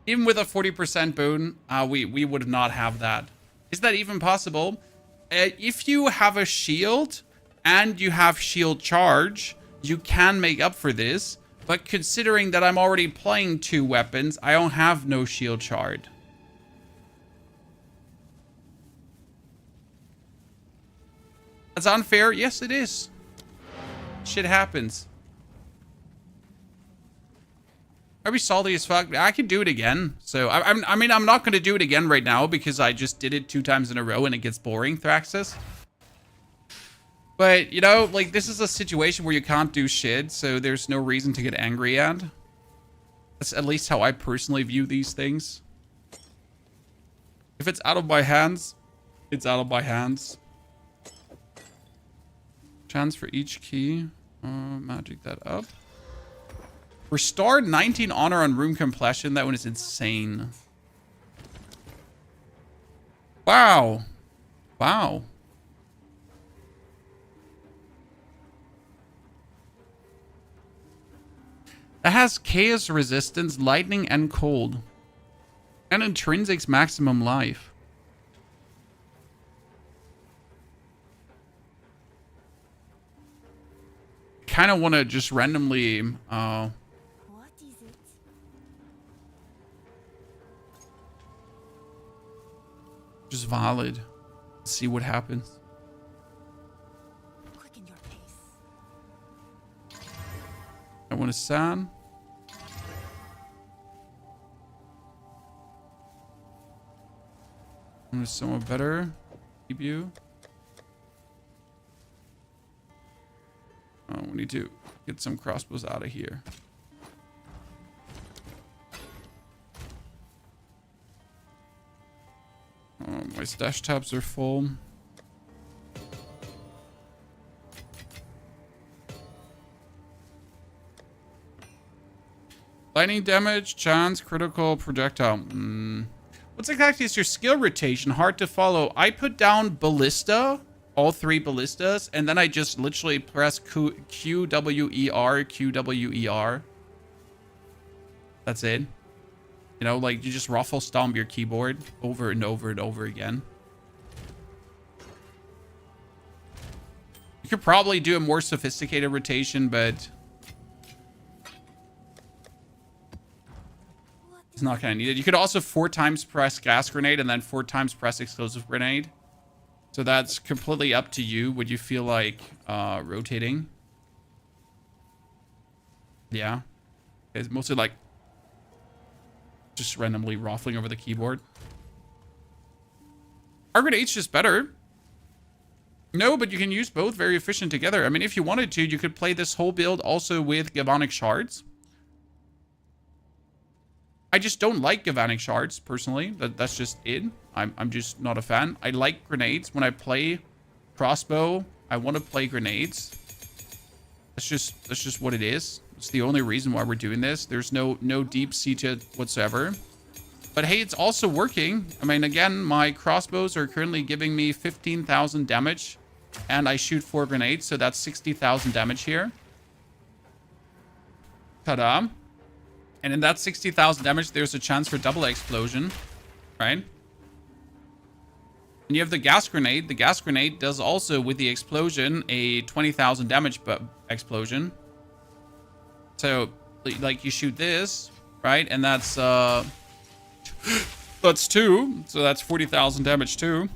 even with a 40% boon, we would not have that. Is that even possible? If you have a shield and you have shield charge, you can make up for this. But considering that I'm already playing 2 weapons, I don't have no shield shard. That's unfair. Yes, it is. Shit happens. I'd be salty as fuck. I could do it again. So, I mean, I'm not going to do it again right now because I just did it 2 times in a row and it gets boring, Thraxis. But, you know, like, this is a situation where you can't do shit, so there's no reason to get angry at. That's at least how I personally view these things. If it's out of my hands, it's out of my hands. Chance for each key. Magic that up. Restore 19 honor on room completion. That one is insane. Wow. Wow. That has chaos resistance, lightning, and cold. And intrinsics maximum life. Kind of want to just randomly What is it? just valid. See what happens. Quicken your pace. I want to sand. I want to somewhat better. Keep you. Oh, we need to get some crossbows out of here. Oh, my stash tabs are full. Lightning damage, chance, critical, projectile. What's exactly is your skill rotation? Hard to follow. I put down ballista, all 3 ballistas, and then I just literally press Q, W, E, R, Q, W, E, R. That's it. You know, like you just ruffle stomp your keyboard over and over and over again. You could probably do a more sophisticated rotation, but it's not kind of needed. You could also 4 times press gas grenade and then 4 times press explosive grenade. So that's completely up to you. Would you feel like rotating? Yeah. It's mostly like just randomly ruffling over the keyboard. Our grenade's just better. No, but you can use both very efficient together. I mean, if you wanted to, you could play this whole build also with Galvanic Shards. I just don't like Galvanic Shards, personally. That's just it. I'm just not a fan. I like grenades. When I play crossbow, I want to play grenades. That's just what it is. It's the only reason why we're doing this. There's no deep sea to it whatsoever. But hey, it's also working. I mean, again, my crossbows are currently giving me 15,000 damage. And I shoot 4 grenades, so that's 60,000 damage here. Ta-da. And in that 60,000 damage, there's a chance for double explosion, right? And you have the gas grenade. The gas grenade does also, with the explosion, a 20,000 damage explosion. So, like, you shoot this, right? And that's, that's 2. So that's 40,000 damage too.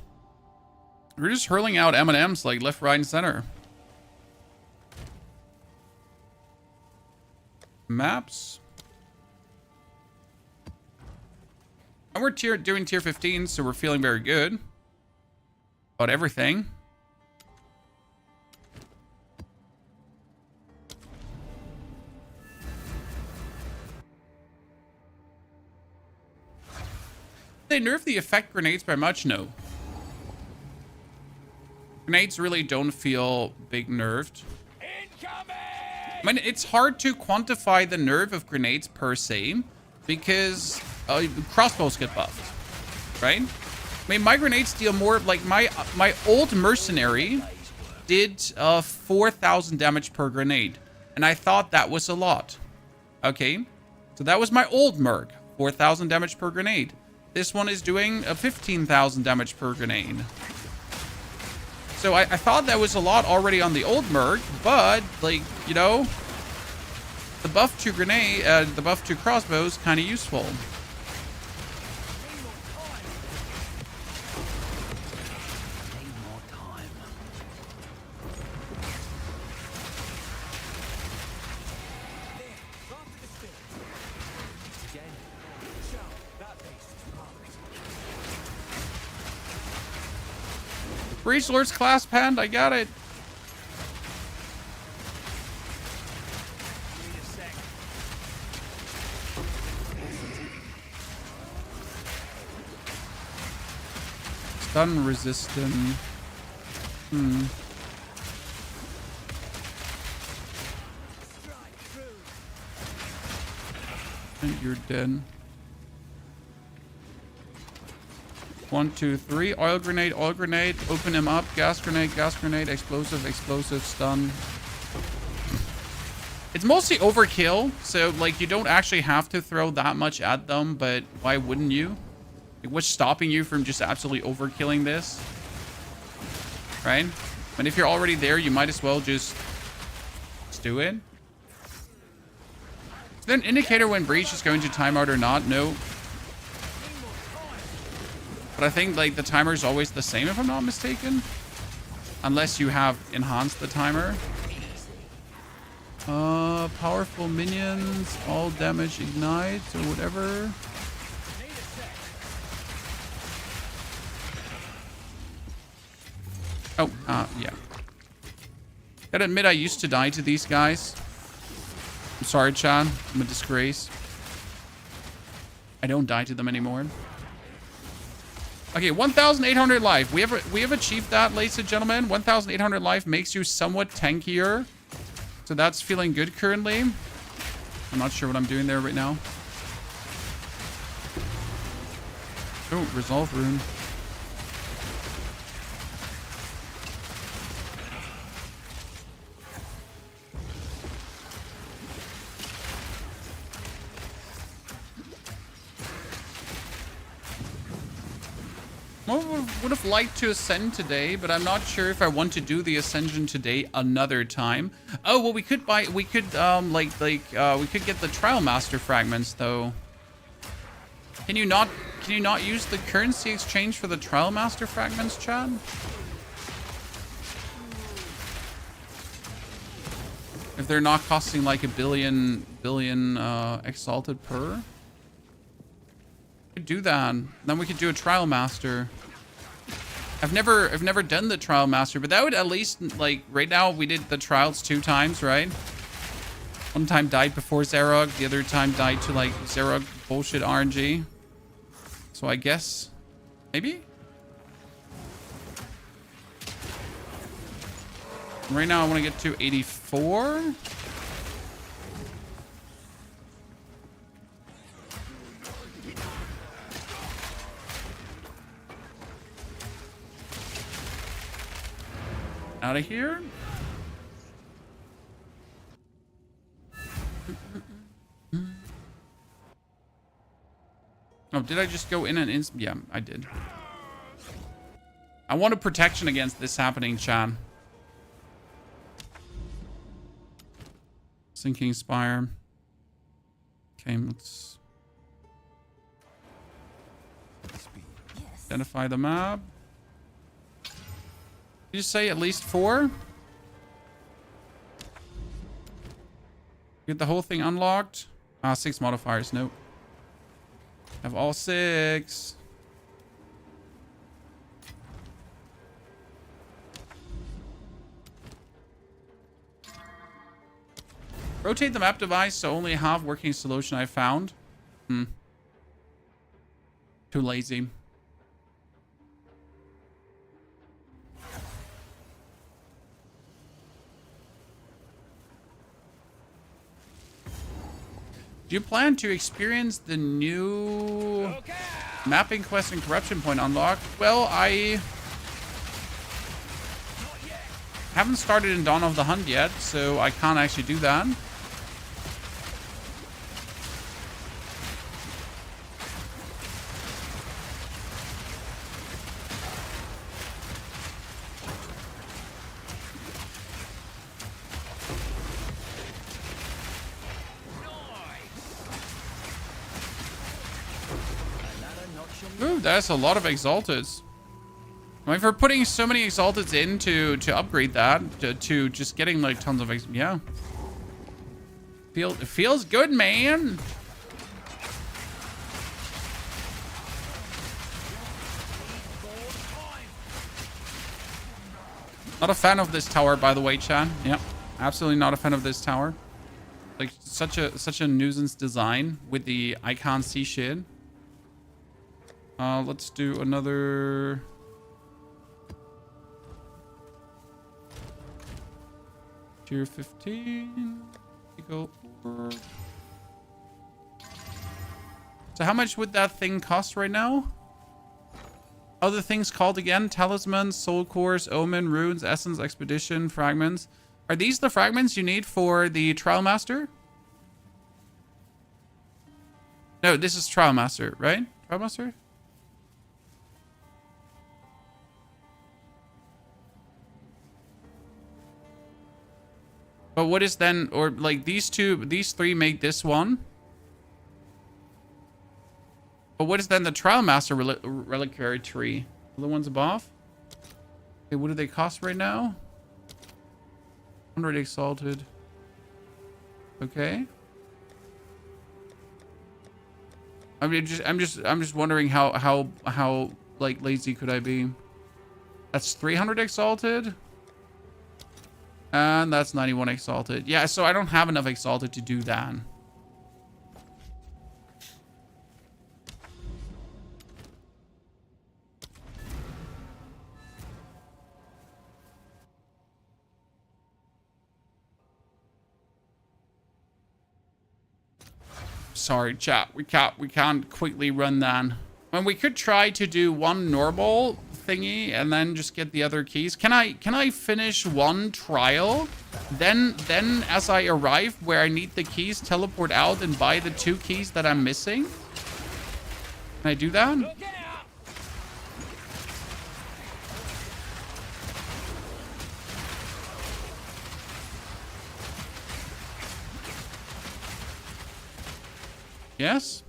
We're just hurling out M&Ms like left, right, and center. Maps. And we're doing tier 15, so we're feeling very good about everything. They nerfed the effect grenades by much? No. Grenades really don't feel big nerfed. Incoming! I mean, it's hard to quantify the nerf of grenades per se, because crossbows get buffed, right? I mean, my grenades deal more, like my old Mercenary did 4,000 damage per grenade, and I thought that was a lot. Okay, so that was my old merc, 4,000 damage per grenade. This one is doing 15,000 damage per grenade. So I thought that was a lot already on the old merc, but like you know, the buff to grenade, the buff to crossbows, kind of useful. Breach Lord's clasp hand, I got it. Stun resistant. And you're dead. 1, 2, 3. Oil grenade, open him up. Gas grenade, explosive, stun. It's mostly overkill, so like you don't actually have to throw that much at them, but why wouldn't you? Like, what's stopping you from just absolutely overkilling this? Right? And if you're already there, you might as well just do it. Is there an indicator when breach is going to timeout or not? No. But I think like the timer is always the same if I'm not mistaken. Unless you have enhanced the timer. Powerful minions, all damage ignite or whatever. Oh, yeah. Gotta admit I used to die to these guys. I'm sorry, Chan. I'm a disgrace. I don't die to them anymore. Okay, 1,800 life. We have achieved that, ladies and gentlemen. 1,800 life makes you somewhat tankier. So that's feeling good currently. I'm not sure what I'm doing there right now. Oh, resolve rune. Would have liked to ascend today, but I'm not sure if I want to do the ascension today another time. Oh well, we could get the trial master fragments though. Can you not use the currency exchange for the trial master fragments, Chad? If they're not costing like a billion exalted per. Could do that. Then we could do a trial master. I've never done the trial master, but that would at least like right now we did the trials 2 times, right? One time died before Zerog, the other time died to like Zerog bullshit RNG. So I guess maybe. Right now I want to get to 84. Out of here. Oh, did I just go in and in? Yeah, I did. I want a protection against this happening, Chan. Sinking Spire. Okay, let's identify the map. Did you say at least 4? Get the whole thing unlocked. 6 modifiers. Nope. Have all 6. Rotate the map device, so only half working solution I found. Too lazy. Do you plan to experience the new mapping quest and corruption point unlock? Well, I haven't started in Dawn of the Hunt yet, so I can't actually do that. Ooh, that's a lot of exalteds. I mean, for putting so many exalteds in to upgrade that to just getting like tons of yeah. It feels good, man. Not a fan of this tower, by the way, Chan. Yep, absolutely not a fan of this tower. Like such a nuisance design with the I can't see shit. Let's do another. Tier 15. Go over. So how much would that thing cost right now? Other things called again: talisman, soul cores, omen, runes, essence, expedition, fragments. Are these the fragments you need for the trial master? No, this is trial master, right? Trial master? But what is then, or like these three make this one? But what is then the trial master reliquary tree? The ones above? Okay, what do they cost right now? 100 exalted. Okay. I mean, I'm just wondering how like lazy could I be? That's 300 exalted. And that's 91 exalted. Yeah, so I don't have enough exalted to do that. Sorry, chat. We can't quickly run that. When we could try to do one normal thingy and then just get the other keys. Can I finish one trial? Then as I arrive where I need the keys, teleport out and buy the 2 keys that I'm missing? Can I do that? Yes?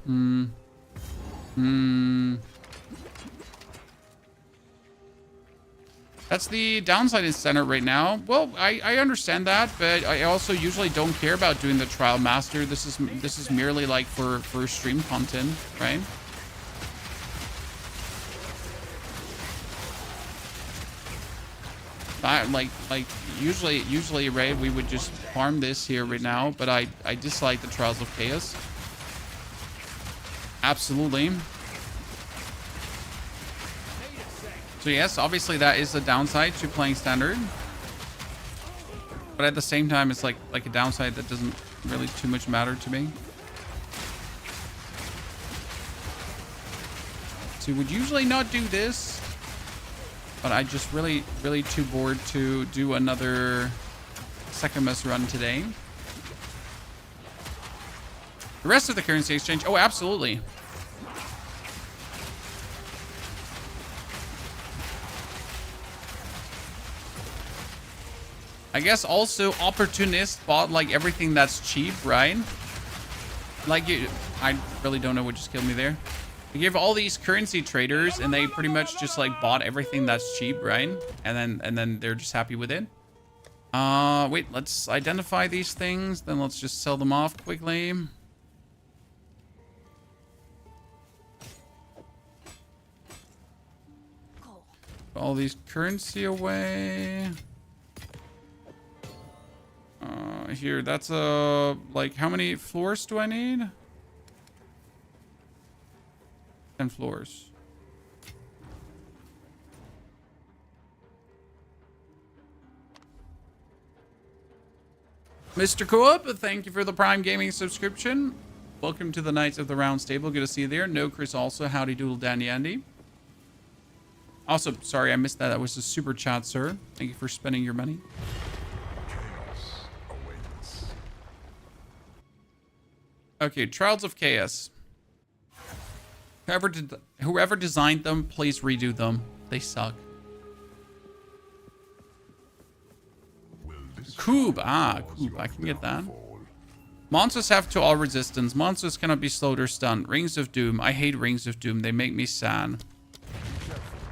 That's the downside in center right now. Well, I understand that, but I also usually don't care about doing the trial master. This is merely like for stream content, right? Like usually right, we would just farm this here right now, but I dislike the Trials of Chaos. Absolutely. So yes, obviously that is a downside to playing standard. But at the same time, it's like a downside that doesn't really too much matter to me. So would usually not do this, but I just really too bored to do another Sekimus run today. The rest of the currency exchange, oh, absolutely. I guess also opportunist bought like everything that's cheap, right? Like I really don't know what just killed me there. You give all these currency traders and they pretty much just like bought everything that's cheap, right? And then they're just happy with it. Wait, let's identify these things, then let's just sell them off quickly. Put all these currency away. Here, that's like, how many floors do I need? 10 floors. Mr. Co-op, thank you for the Prime Gaming subscription. Welcome to the Knights of the Round Stable. Good to see you there. No, Chris also. Howdy doodle dandy Andy. Also, sorry, I missed that. That was a super chat, sir. Thank you for spending your money. Okay, Trials of Chaos. Whoever designed them, please redo them. They suck. Cube. Ah, Cube. I can get that. Monsters have to all resistance. Monsters cannot be slowed or stunned. Rings of Doom. I hate Rings of Doom. They make me sad.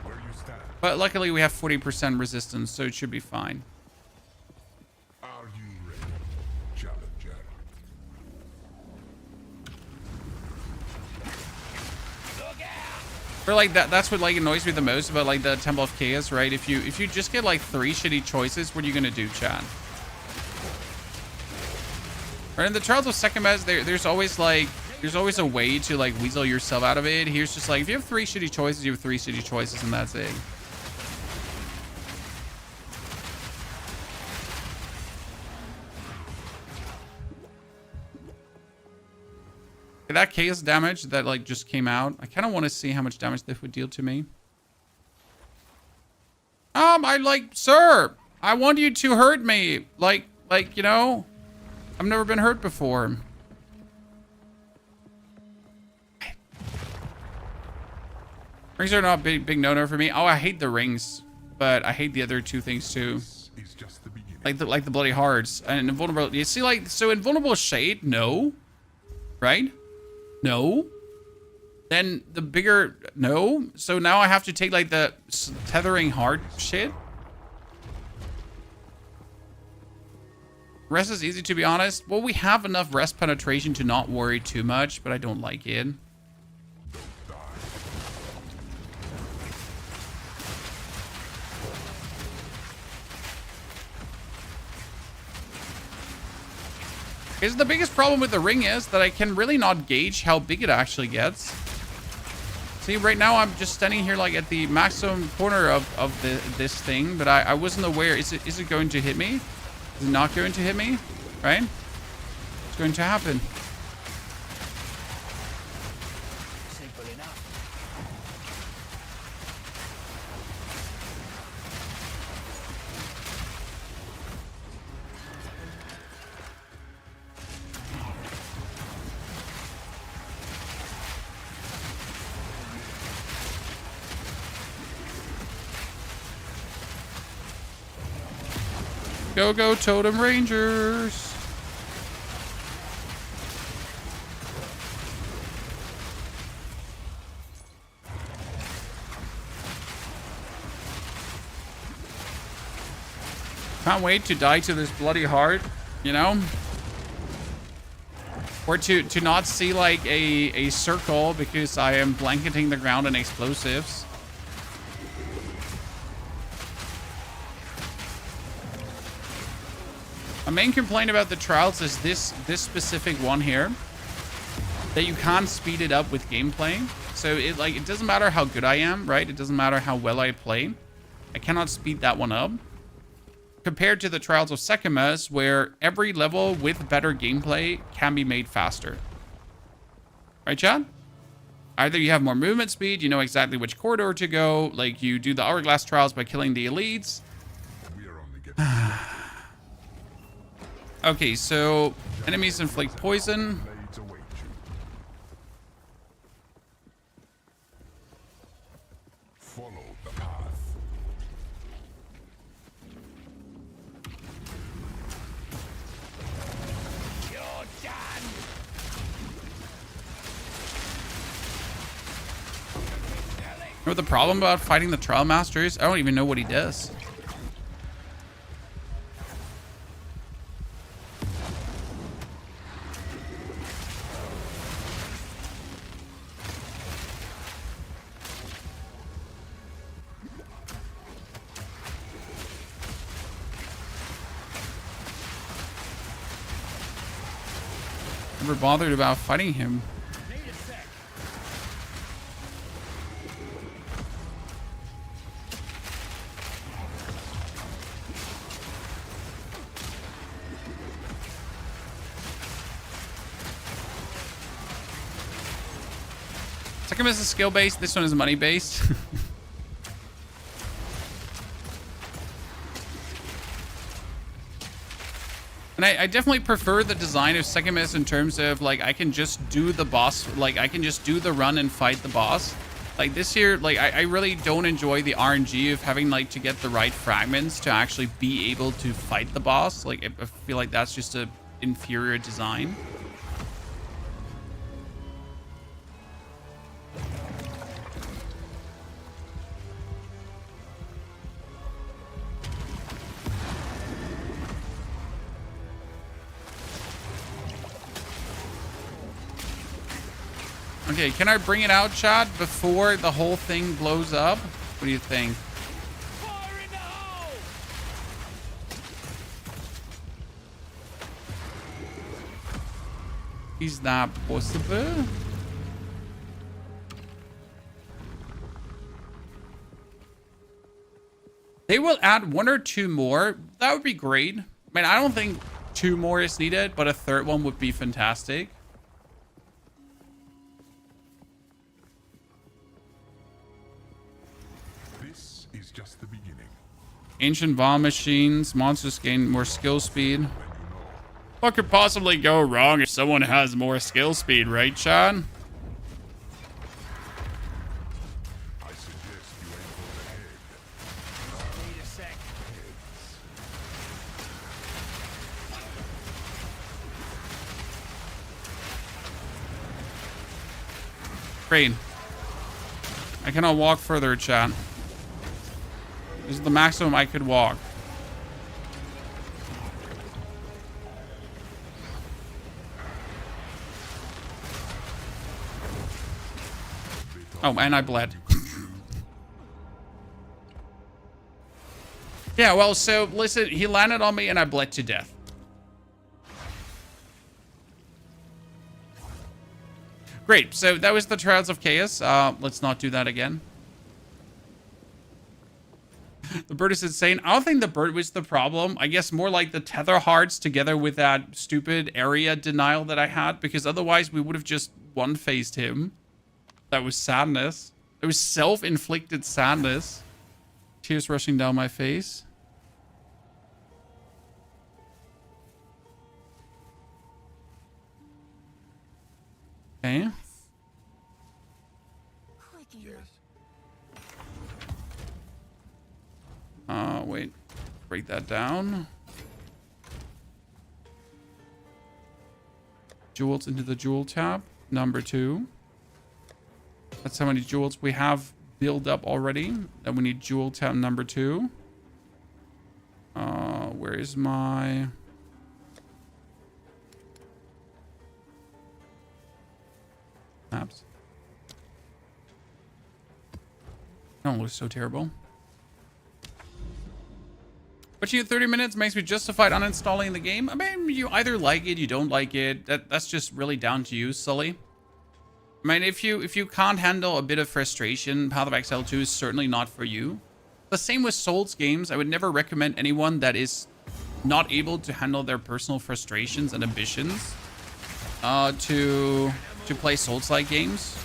Where you stand. But luckily we have 40% resistance, so it should be fine. Are you ready, challenger? For like that's what like annoys me the most about like the Temple of Chaos, right? If you just get like 3 shitty choices, what are you gonna do, Chad? Right, in the Trials of Second Mess, there's always a way to like weasel yourself out of it. Here's just like, if you have 3 shitty choices, you have 3 shitty choices, and that's it. Okay, that chaos damage that like just came out, I kind of want to see how much damage this would deal to me. Sir, I want you to hurt me. Like, you know, I've never been hurt before. Rings are not big no-no for me. Oh, I hate the rings, but I hate the other 2 things too. It's just the beginning. Like the bloody hearts and invulnerability. You see, like, so invulnerable shade, no, right? No. Then the bigger, no. So now I have to take like the tethering heart shit. Rest is easy, to be honest. Well, we have enough rest penetration to not worry too much, but I don't like it. Because the biggest problem with the ring is that I can really not gauge how big it actually gets. See, right now I'm just standing here like at the maximum corner of this thing, but I wasn't aware. Is it going to hit me? Is it not going to hit me? Right? It's going to happen. Simple enough. Go, go, Totem Rangers. Can't wait to die to this bloody heart, you know? Or to not see like a circle because I am blanketing the ground in explosives. My main complaint about the trials is this specific one here, that you can't speed it up with gameplay. So it doesn't matter how good I am, right? It doesn't matter how well I play. I cannot speed that one up. Compared to the Trials of Sekimus, where every level with better gameplay can be made faster. Right, Chad? Either you have more movement speed, you know exactly which corridor to go, like you do the Hourglass Trials by killing the elites. We are only getting Okay, so enemies inflict poison. blades await you. Follow the path. You're done. You know what the problem about fighting the Trial Master is? I don't even know what he does. Never bothered about fighting him. Need a sec. Second is skill based. This one is money based. And I definitely prefer the design of Second Miss in terms of like I can just do the boss, like I can just do the run and fight the boss. Like this here, like I really don't enjoy the RNG of having like to get the right fragments to actually be able to fight the boss. Like I feel like that's just inferior design. Okay, can I bring it out, chat, before the whole thing blows up? What do you think? Fire in the hole! Is that possible? They will add 1 or 2 more. That would be great. I mean, I don't think 2 more is needed, but a 3rd one would be fantastic. This is just the beginning. Ancient bomb machines. Monsters gain more skill speed. What could possibly go wrong if someone has more skill speed, right, Sean? I suggest you aim for the head. Need a sec. Great. I cannot walk further, chat. This is the maximum I could walk. Oh, and I bled. Yeah, well, so, listen, he landed on me and I bled to death. Great, so that was the Trials of Chaos. Let's not do that again. The bird is insane. I don't think the bird was the problem. I guess more like the tether hearts together with that stupid area denial that I had, because otherwise we would have just one-faced him. That was sadness. It was self-inflicted sadness. Tears rushing down my face. Okay. Quick enough. Wait. Break that down. Jewels into the jewel tab. Number 2. That's how many jewels we have built up already. Then we need jewel tab number 2. Where is my... Maps? Oh, it looks so terrible. Watching it 30 minutes makes me justified uninstalling the game. I mean, you either like it, you don't like it. That's just really down to you, Sully. I mean, if you can't handle a bit of frustration, Path of Exile 2 is certainly not for you. The same with Souls games. I would never recommend anyone that is not able to handle their personal frustrations and ambitions to play Souls-like games.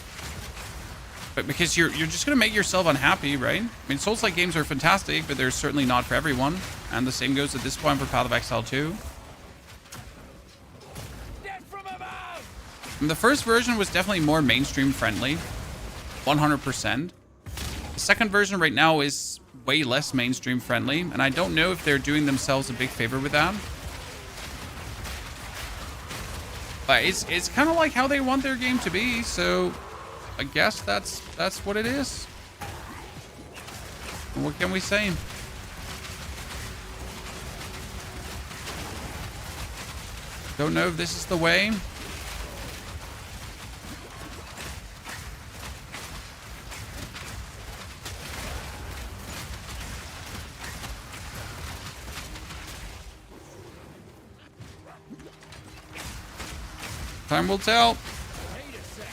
But because you're just gonna make yourself unhappy, right? I mean, Souls-like games are fantastic, but they're certainly not for everyone. And the same goes at this point for Path of Exile 2. Death from above! And the first version was definitely more mainstream friendly. 100%. The second version right now is way less mainstream friendly. And I don't know if they're doing themselves a big favor with that. But it's kind of like how they want their game to be. So I guess that's what it is. And what can we say? Don't know if this is the way. Time will tell. Need a sec.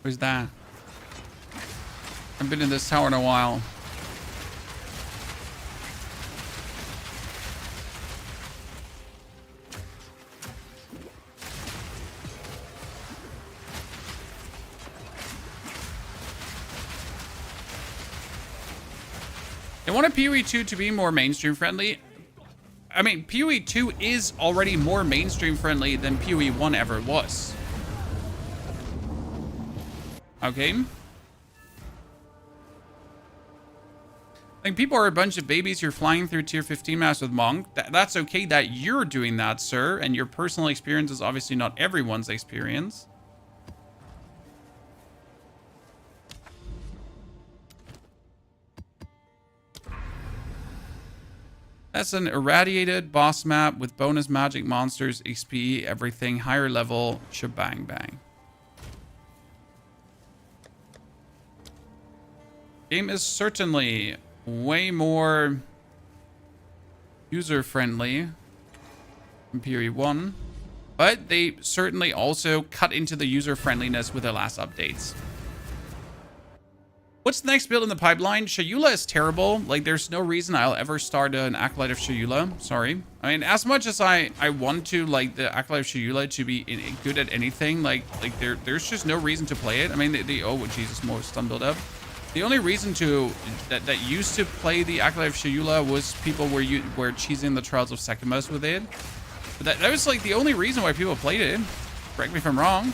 Where's that? I've been in this tower in a while. They wanted PoE 2 to be more mainstream friendly. I mean, PoE 2 is already more mainstream friendly than PoE 1 ever was. Okay. Like, people are a bunch of babies. You're flying through tier 15 maps with Monk. That's okay that you're doing that, sir. And your personal experience is obviously not everyone's experience. That's an irradiated boss map with bonus magic monsters, XP, everything, higher level, shebang bang. Game is certainly way more user-friendly from Period 1, but they certainly also cut into the user-friendliness with their last updates. What's the next build in the pipeline? Shayula is terrible. Like, there's no reason I'll ever start an Acolyte of Shayula. Sorry. I mean, as much as I want to, like, the Acolyte of Shayula to be good at anything, like there's just no reason to play it. I mean, oh, Jesus, more stun build up. The only reason that used to play the Acolyte of Shayula was people were cheesing the Trials of Sekimus with it. But that was like the only reason why people played it. Correct me if I'm wrong.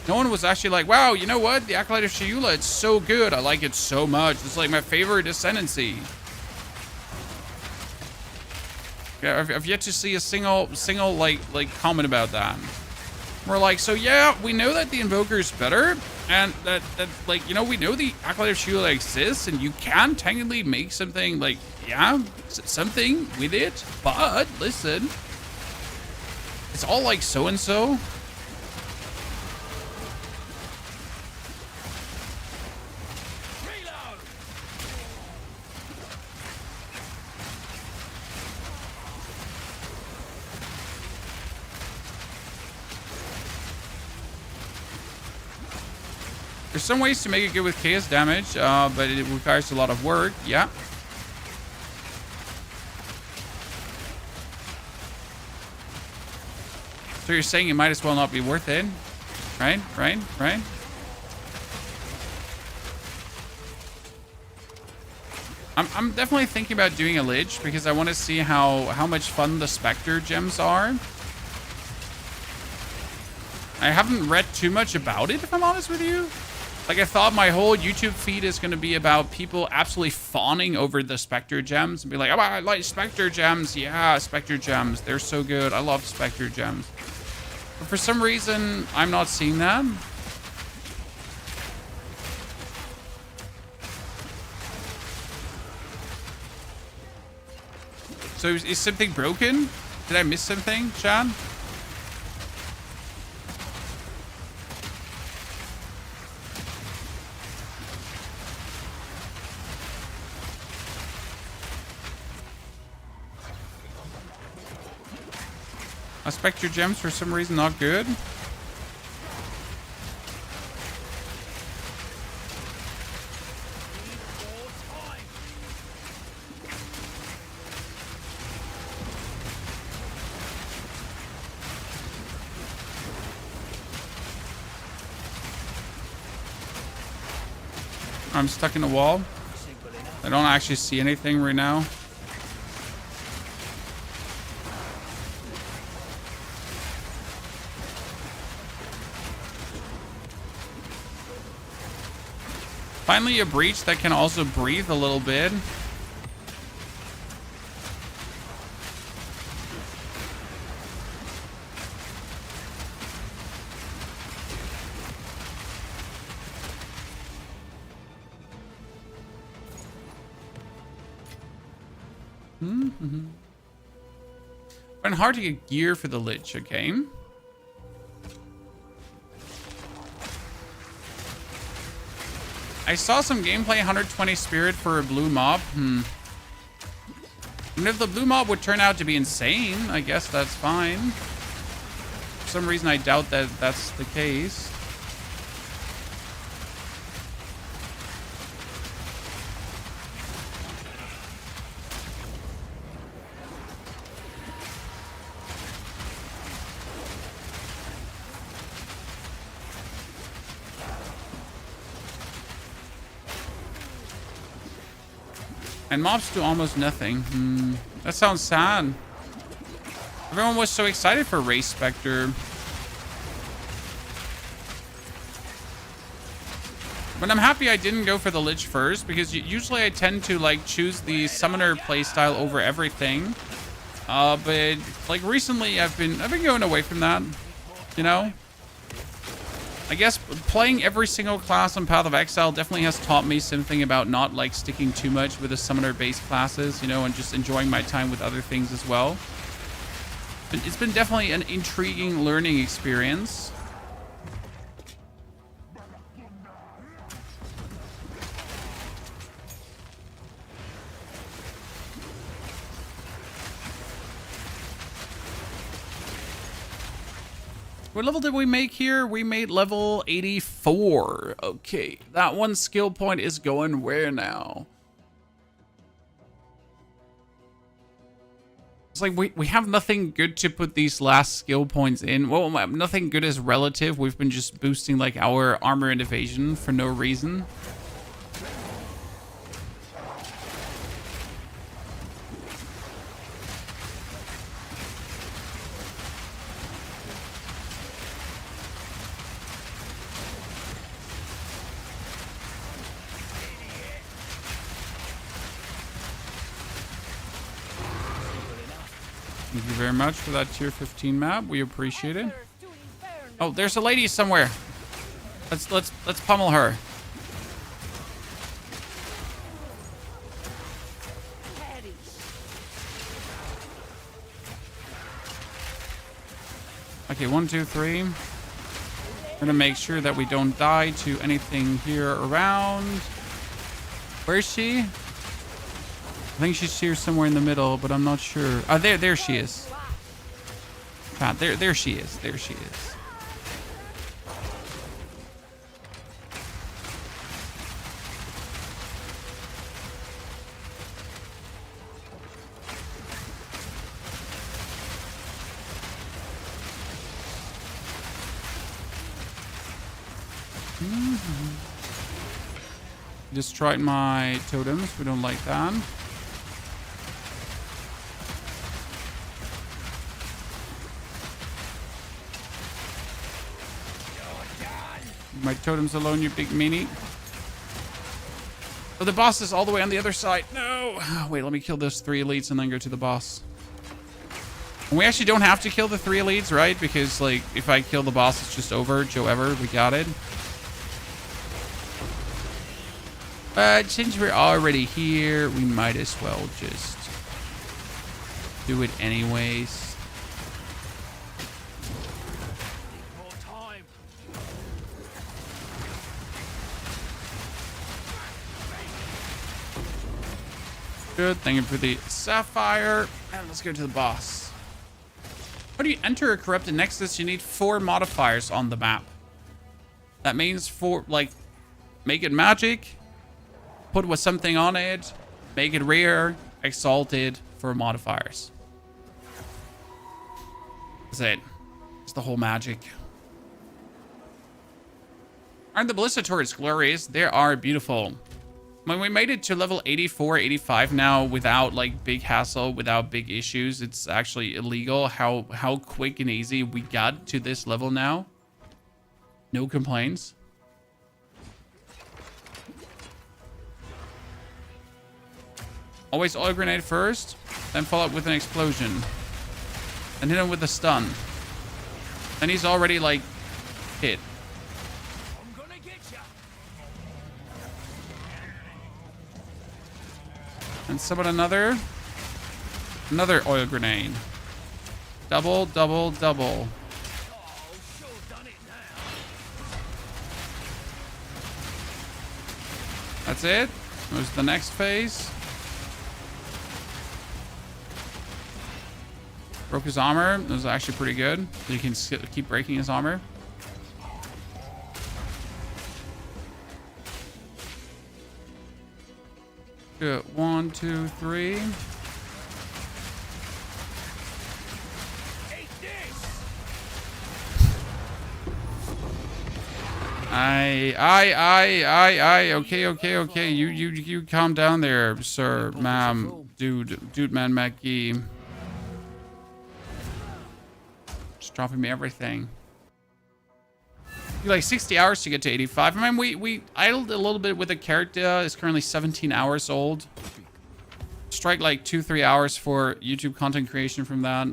No one was actually like, wow, you know what? The Acolyte of Shayula, it's so good. I like it so much. It's like my favorite Ascendancy. Yeah, I've yet to see a single like comment about that. We're like, so yeah, we know that the Invoker is better, and that like, you know, we know the Acolyte of Shayula exists, and you can technically make something like, yeah, something with it, but listen, it's all like so-and-so. There's some ways to make it good with chaos damage, but it requires a lot of work. Yeah. So you're saying it might as well not be worth it, right? Right? Right? I'm definitely thinking about doing a Lich because I want to see how much fun the Spectre gems are. I haven't read too much about it, if I'm honest with you. Like, I thought my whole YouTube feed is going to be about people absolutely fawning over the Spectre gems and be like, oh, I like Spectre gems. Yeah, Spectre gems. They're so good. I love Spectre gems. But for some reason, I'm not seeing that. So is something broken? Did I miss something, Chad? I Spectre gems for some reason not good. I'm stuck in a wall. I don't actually see anything right now. Finally, a breach that can also breathe a little bit. Been hard to get gear for the Lich, okay? I saw some gameplay 120 spirit for a blue mob. And if the blue mob would turn out to be insane, I guess that's fine. For some reason, I doubt that that's the case. And mobs do almost nothing. That sounds sad. Everyone was so excited for Race Spectre. But I'm happy I didn't go for the Lich first, because usually I tend to like choose the Summoner playstyle over everything. But like recently I've been going away from that, you know? I guess playing every single class on Path of Exile definitely has taught me something about not like sticking too much with the Summoner-based classes, you know, and just enjoying my time with other things as well. But it's been definitely an intriguing learning experience. What level did we make here? We made level 84. Okay, that one skill point is going where now? It's like we have nothing good to put these last skill points in. Well, nothing good is relative. We've been just boosting like our armor and evasion for no reason. Thank you very much for that tier 15 map. We appreciate it. Oh, there's a lady somewhere. Let's pummel her. Okay, 1, 2, 3. We're gonna make sure that we don't die to anything here around. Where is she? I think she's here somewhere in the middle, but I'm not sure. Oh, there she is. Ah, there she is. There she is. Destroyed my totems. We don't like that. My totems alone, you big meanie. Oh, the boss is all the way on the other side. No. Wait, let me kill those 3 elites and then go to the boss. And we actually don't have to kill the 3 elites, right? Because, like, if I kill the boss, it's just over. Joe Ever, we got it. But since we're already here, we might as well just do it anyways. Good. Thank you for the sapphire. And let's go to the boss. How do you enter a corrupted nexus? You need 4 modifiers on the map. That means make it magic, put with something on it, make it rare, exalted, 4 modifiers. That's it. It's the whole magic. Aren't the ballista turrets glorious? They are beautiful. When we made it to level 84, 85 now without like big hassle, without big issues, it's actually illegal how quick and easy we got to this level now. No complaints. Always oil grenade first, then follow up with an explosion. And hit him with a stun. And he's already like hit. And summon another oil grenade. Double, double, double. That's it. There's the next phase. Broke his armor. That was actually pretty good. You can keep breaking his armor. Good. 1, 2, 3. Okay. You calm down there, sir, ma'am, dude, man, Mackie. dropping me everything. Like 60 hours to get to 85. I mean, we idled a little bit with the character. It's currently 17 hours old. Strike like 2-3 hours for YouTube content creation from that.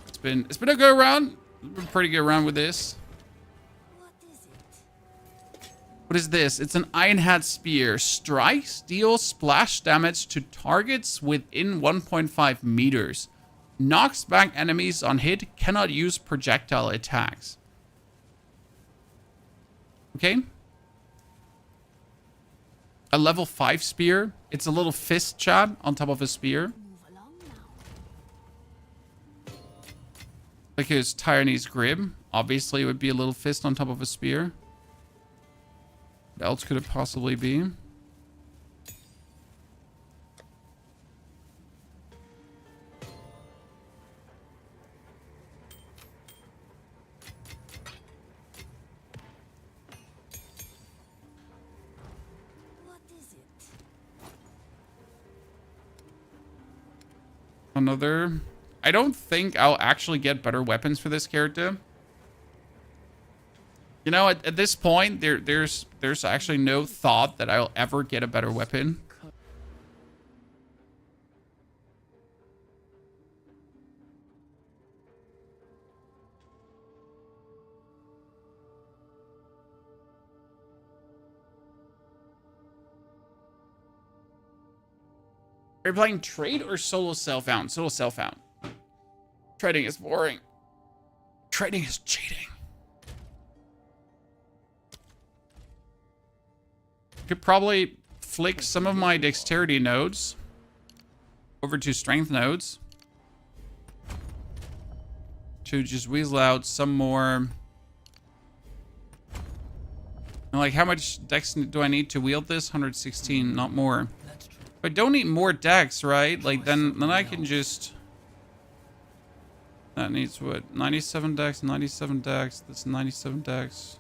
It's been a good run. It's been a pretty good run with this. What is it? What is this? It's an Iron Hat Spear. Strikes deal splash damage to targets within 1.5 meters. Knocks back enemies on hit. Cannot use projectile attacks. Okay. A level 5 spear. It's a little fist, chat, on top of a spear. Move along now. Like his Tyranny's Grip. Obviously, it would be a little fist on top of a spear. What else could it possibly be? What is it? Another... I don't think I'll actually get better weapons for this character. You know, at this point, there's actually no thought that I'll ever get a better weapon. Are you playing trade or solo self-found? Solo self-found. Trading is boring. Trading is cheating. Could probably flick some of my dexterity nodes over to strength nodes to just weasel out some more. Like, how much dex do I need to wield this? 116, not more. If I don't need more dex, right? Like, then I can just... That needs what? 97 dex, 97 dex. That's 97 dex.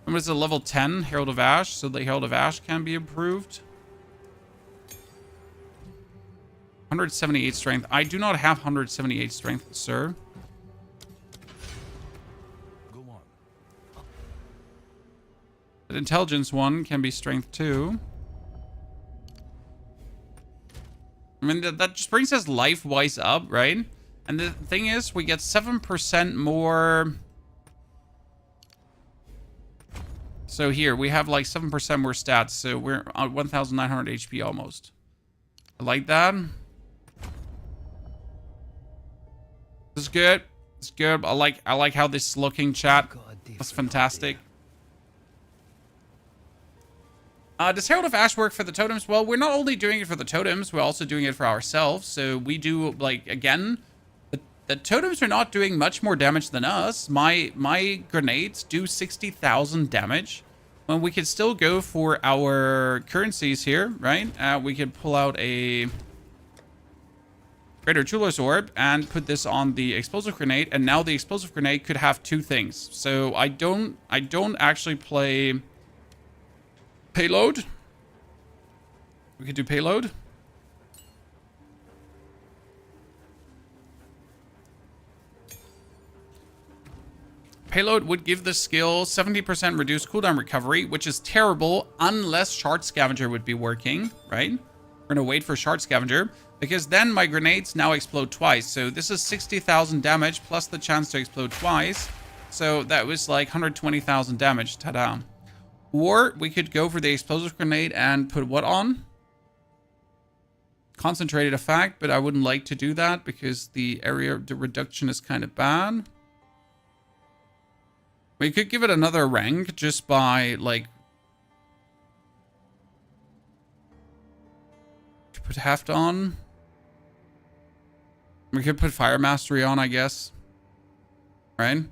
And it's a level 10 Herald of Ash, so the Herald of Ash can be improved. 178 strength. I do not have 178 strength, sir. Go on. The intelligence one can be strength 2. I mean, that just brings us life-wise up, right? And the thing is, we get 7% more... So here, we have like 7% more stats, so we're on 1,900 HP almost. I like that. This is good. It's good. I like how this is looking, chat. That's fantastic. Does Herald of Ash work for the totems? Well, we're not only doing it for the totems, we're also doing it for ourselves. So we do, like, again, the totems are not doing much more damage than us. My grenades do 60,000 damage. Well, we could still go for our currencies here, right? We could pull out a Greater Jeweler's Orb and put this on the explosive grenade, and now the explosive grenade could have 2 things. So I don't actually play payload. We could do payload. Payload would give the skill 70% reduced cooldown recovery, which is terrible unless Shard Scavenger would be working, right? We're going to wait for Shard Scavenger, because then my grenades now explode twice. So this is 60,000 damage plus the chance to explode twice. So that was like 120,000 damage. Ta-da. Or we could go for the explosive grenade and put what on? Concentrated effect, but I wouldn't like to do that because the area reduction is kind of bad. We could give it another rank just by, like, to put heft on. We could put Fire Mastery on, I guess. Right?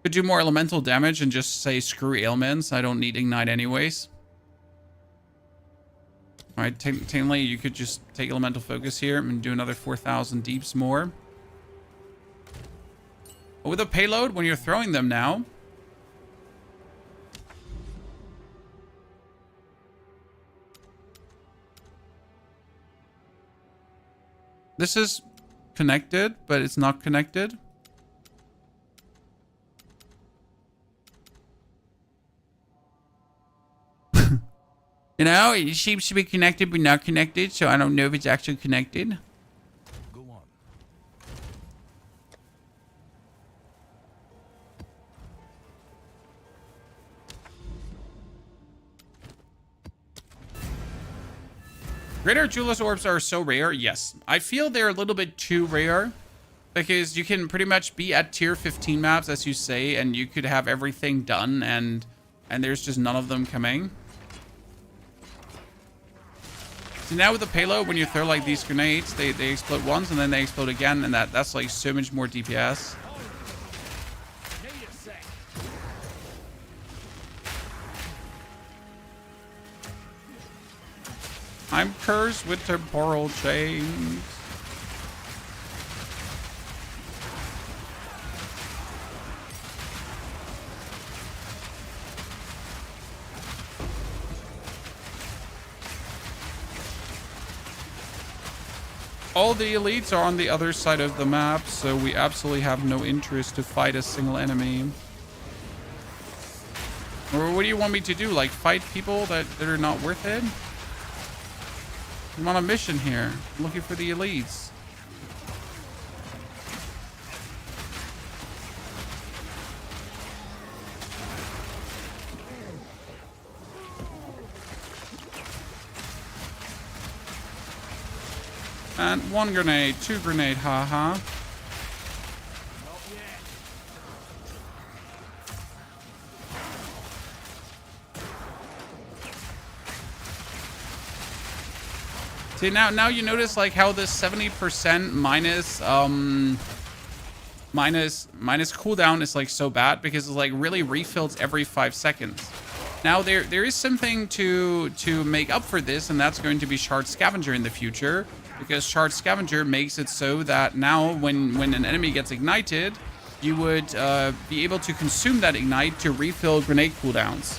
Could do more elemental damage and just say screw ailments. I don't need Ignite anyways. Alright, technically you could just take Elemental Focus here and do another 4,000 deeps more. But with a payload, when you're throwing them now, this is connected, but it's not connected. You know, it seems to be connected but not connected, so I don't know if it's actually connected. Go on. Greater Jewelous Orbs are so rare. Yes, I feel they're a little bit too rare. Because you can pretty much be at tier 15 maps, as you say, and you could have everything done, and there's just none of them coming. So now with the payload, when you throw like these grenades, they explode once and then they explode again, and that's like so much more DPS. Need a sec. I'm cursed with temporal chains. All the elites are on the other side of the map, so we absolutely have no interest to fight a single enemy. Or what do you want me to do? Like fight people that are not worth it? I'm on a mission here. I'm looking for the elites. And 1 grenade, 2 grenade, haha. See, now you notice like how this 70% minus cooldown is like so bad because it's like really refills every 5 seconds. Now there is something to make up for this, and that's going to be Shard Scavenger in the future, because Shard Scavenger makes it so that now when an enemy gets ignited, you would be able to consume that ignite to refill grenade cooldowns.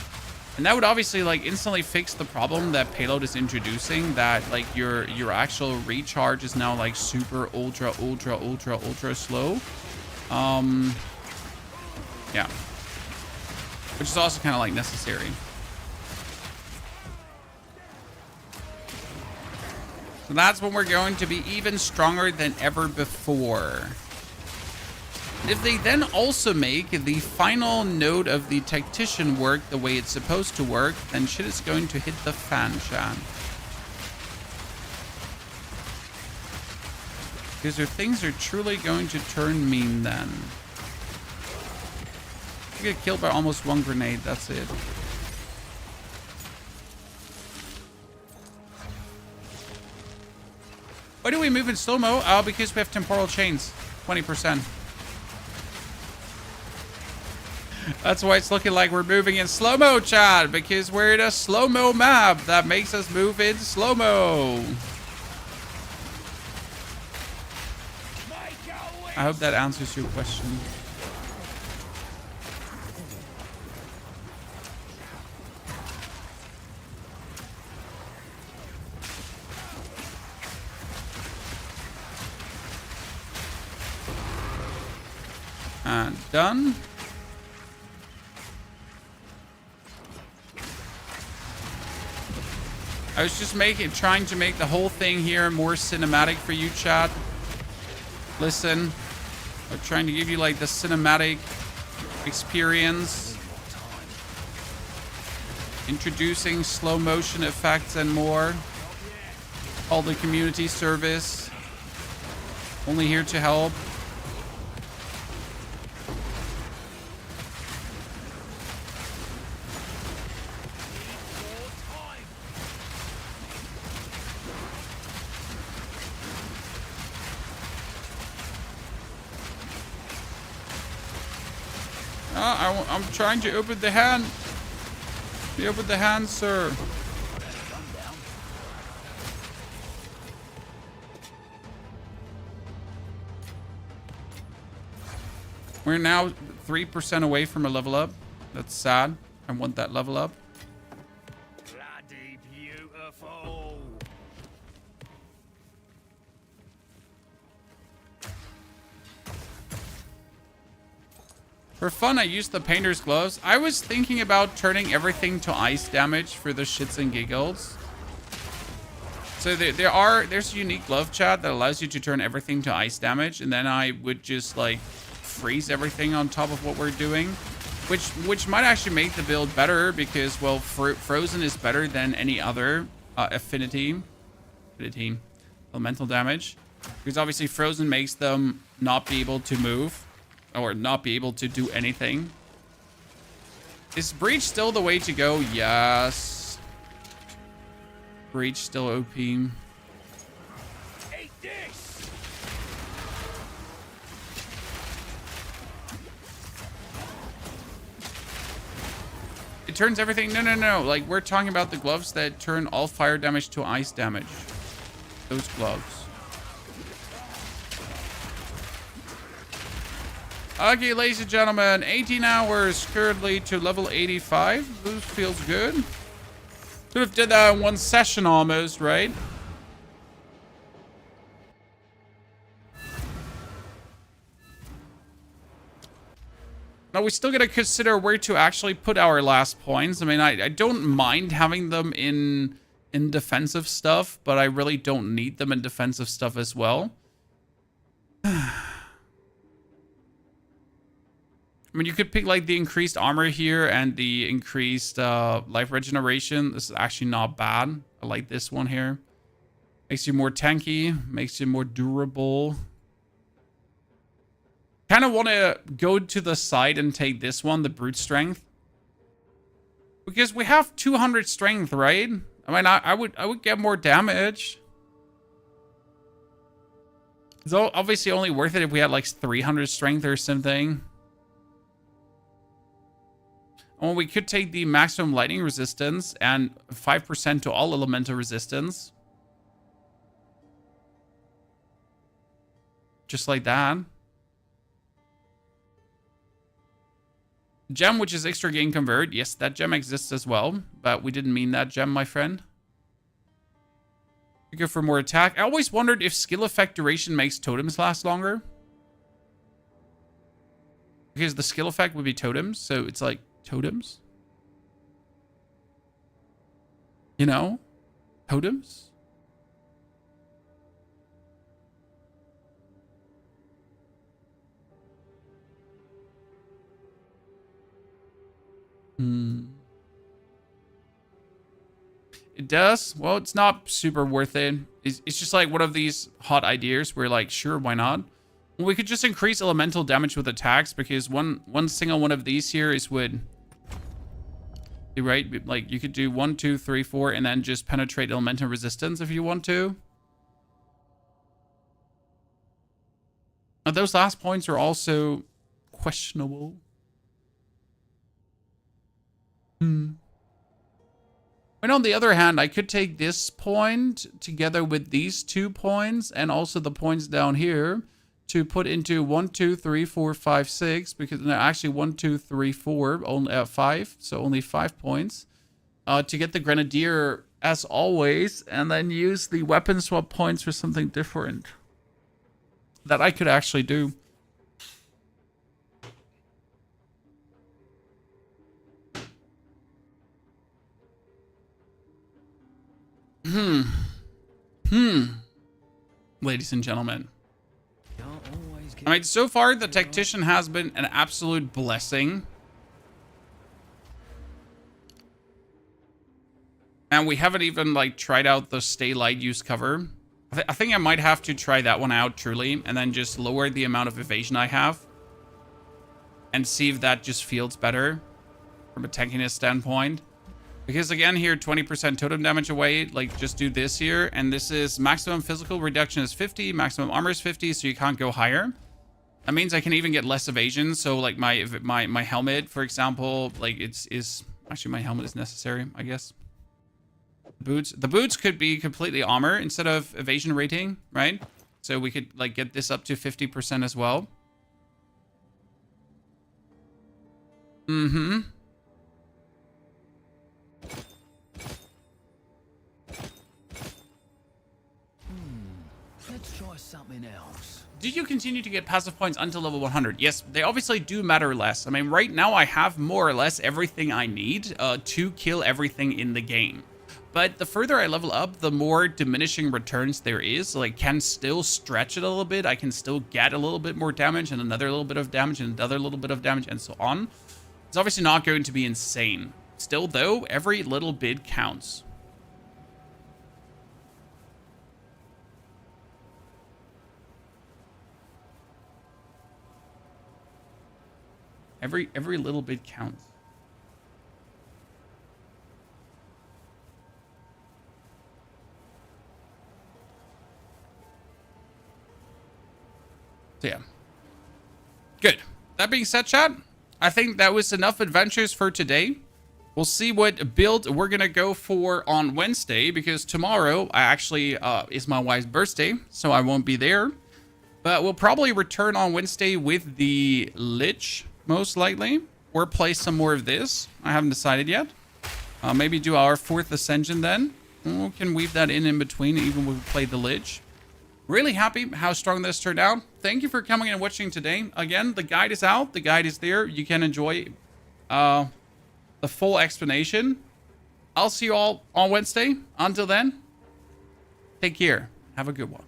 And that would obviously like instantly fix the problem that Payload is introducing, that like your actual recharge is now like super ultra slow. Yeah. Which is also kind of like necessary. So that's when we're going to be even stronger than ever before. If they then also make the final node of the Tactician work the way it's supposed to work, then shit is going to hit the fan, Chan. Because things are truly going to turn mean then. You get killed by almost 1 grenade, that's it. Why do we move in slow-mo? Oh, because we have temporal chains. 20%. That's why it's looking like we're moving in slow-mo, Chad. Because we're in a slow-mo map that makes us move in slow-mo. I hope that answers your question. And done. I was just trying to make the whole thing here more cinematic for you, chat. Listen, I'm trying to give you like the cinematic experience. Introducing slow motion effects and more. All the community service. Only here to help. I'm trying to open the hand. You open the hand, sir. We're now 3% away from a level up. That's sad. I want that level up. Bloody beautiful. For fun, I used the painter's gloves. I was thinking about turning everything to ice damage for the shits and giggles. So there's a unique glove, chat, that allows you to turn everything to ice damage, and then I would just like freeze everything on top of what we're doing, which might actually make the build better because, well, frozen is better than any other affinity elemental damage, because obviously frozen makes them not be able to move or not be able to do anything. Is breach still the way to go? Yes. Breach still OP. Eat this! It turns everything. No. Like, we're talking about the gloves that turn all fire damage to ice damage. Those gloves. Okay, ladies and gentlemen, 18 hours currently to level 85. This feels good. Could have did that in one session almost, right? Now, we still got to consider where to actually put our last points. I mean, I don't mind having them in defensive stuff, but I really don't need them in defensive stuff as well. I mean, you could pick like the increased armor here and the increased life regeneration. This is actually not bad. I like this one here. Makes you more tanky, makes you more durable. Kind of want to go to the side and take this one, the brute strength, because we have 200 strength, right? I mean, I would get more damage. It's obviously only worth it if we had like 300 strength or something. Well, we could take the maximum lightning resistance and 5% to all elemental resistance. Just like that. Gem, which is extra gain convert. Yes, that gem exists as well, but we didn't mean that gem, my friend. We go for more attack. I always wondered if skill effect duration makes totems last longer. Because the skill effect would be totems, so it's like totems. You know? Totems? It does. Well, it's not super worth it. It's just like one of these hot ideas where, like, sure, why not? Well, we could just increase elemental damage with attacks, because one single one of these here is would, right? Like, you could do 1, 2, 3, 4, and then just penetrate elemental resistance if you want to. Now, those last points are also questionable. And on the other hand, I could take this point together with these 2 points and also the points down here to put into 1, 2, 3, 4, 5, 6, because no, actually 1, 2, 3, 4, only 5, so only 5 points to get the Grenadier as always, and then use the weapon swap points for something different that I could actually do. Ladies and gentlemen. I mean, so far, the Tactician has been an absolute blessing. And we haven't even, like, tried out the Stay Light use cover. I think I might have to try that one out, truly, and then just lower the amount of evasion I have. And see if that just feels better from a tankiness standpoint. Because again, here, 20% totem damage away, like, just do this here. And this is maximum physical reduction is 50, maximum armor is 50, so you can't go higher. That means I can even get less evasion. So, like, my helmet, for example, like, actually, my helmet is necessary, I guess. The boots could be completely armor instead of evasion rating, right? So we could, like, get this up to 50% as well. Let's try something else. Did you continue to get passive points until level 100? Yes, they obviously do matter less. I mean, right now I have more or less everything I need to kill everything in the game. But the further I level up, the more diminishing returns there is. So I can still stretch it a little bit. I can still get a little bit more damage and another little bit of damage and another little bit of damage and so on. It's obviously not going to be insane. Still, though, every little bit counts. Every little bit counts. So yeah. Good. That being said, chat, I think that was enough adventures for today. We'll see what build we're going to go for on Wednesday, because tomorrow I actually is my wife's birthday, so I won't be there. But we'll probably return on Wednesday with the Lich, most likely, or play some more of this. I haven't decided yet. Maybe do our 4th Ascension then. We can weave that in between, even when we play the Lich. Really happy how strong this turned out. Thank you for coming and watching today. Again, the guide is out. The guide is there. You can enjoy the full explanation. I'll see you all on Wednesday. Until then, take care. Have a good one.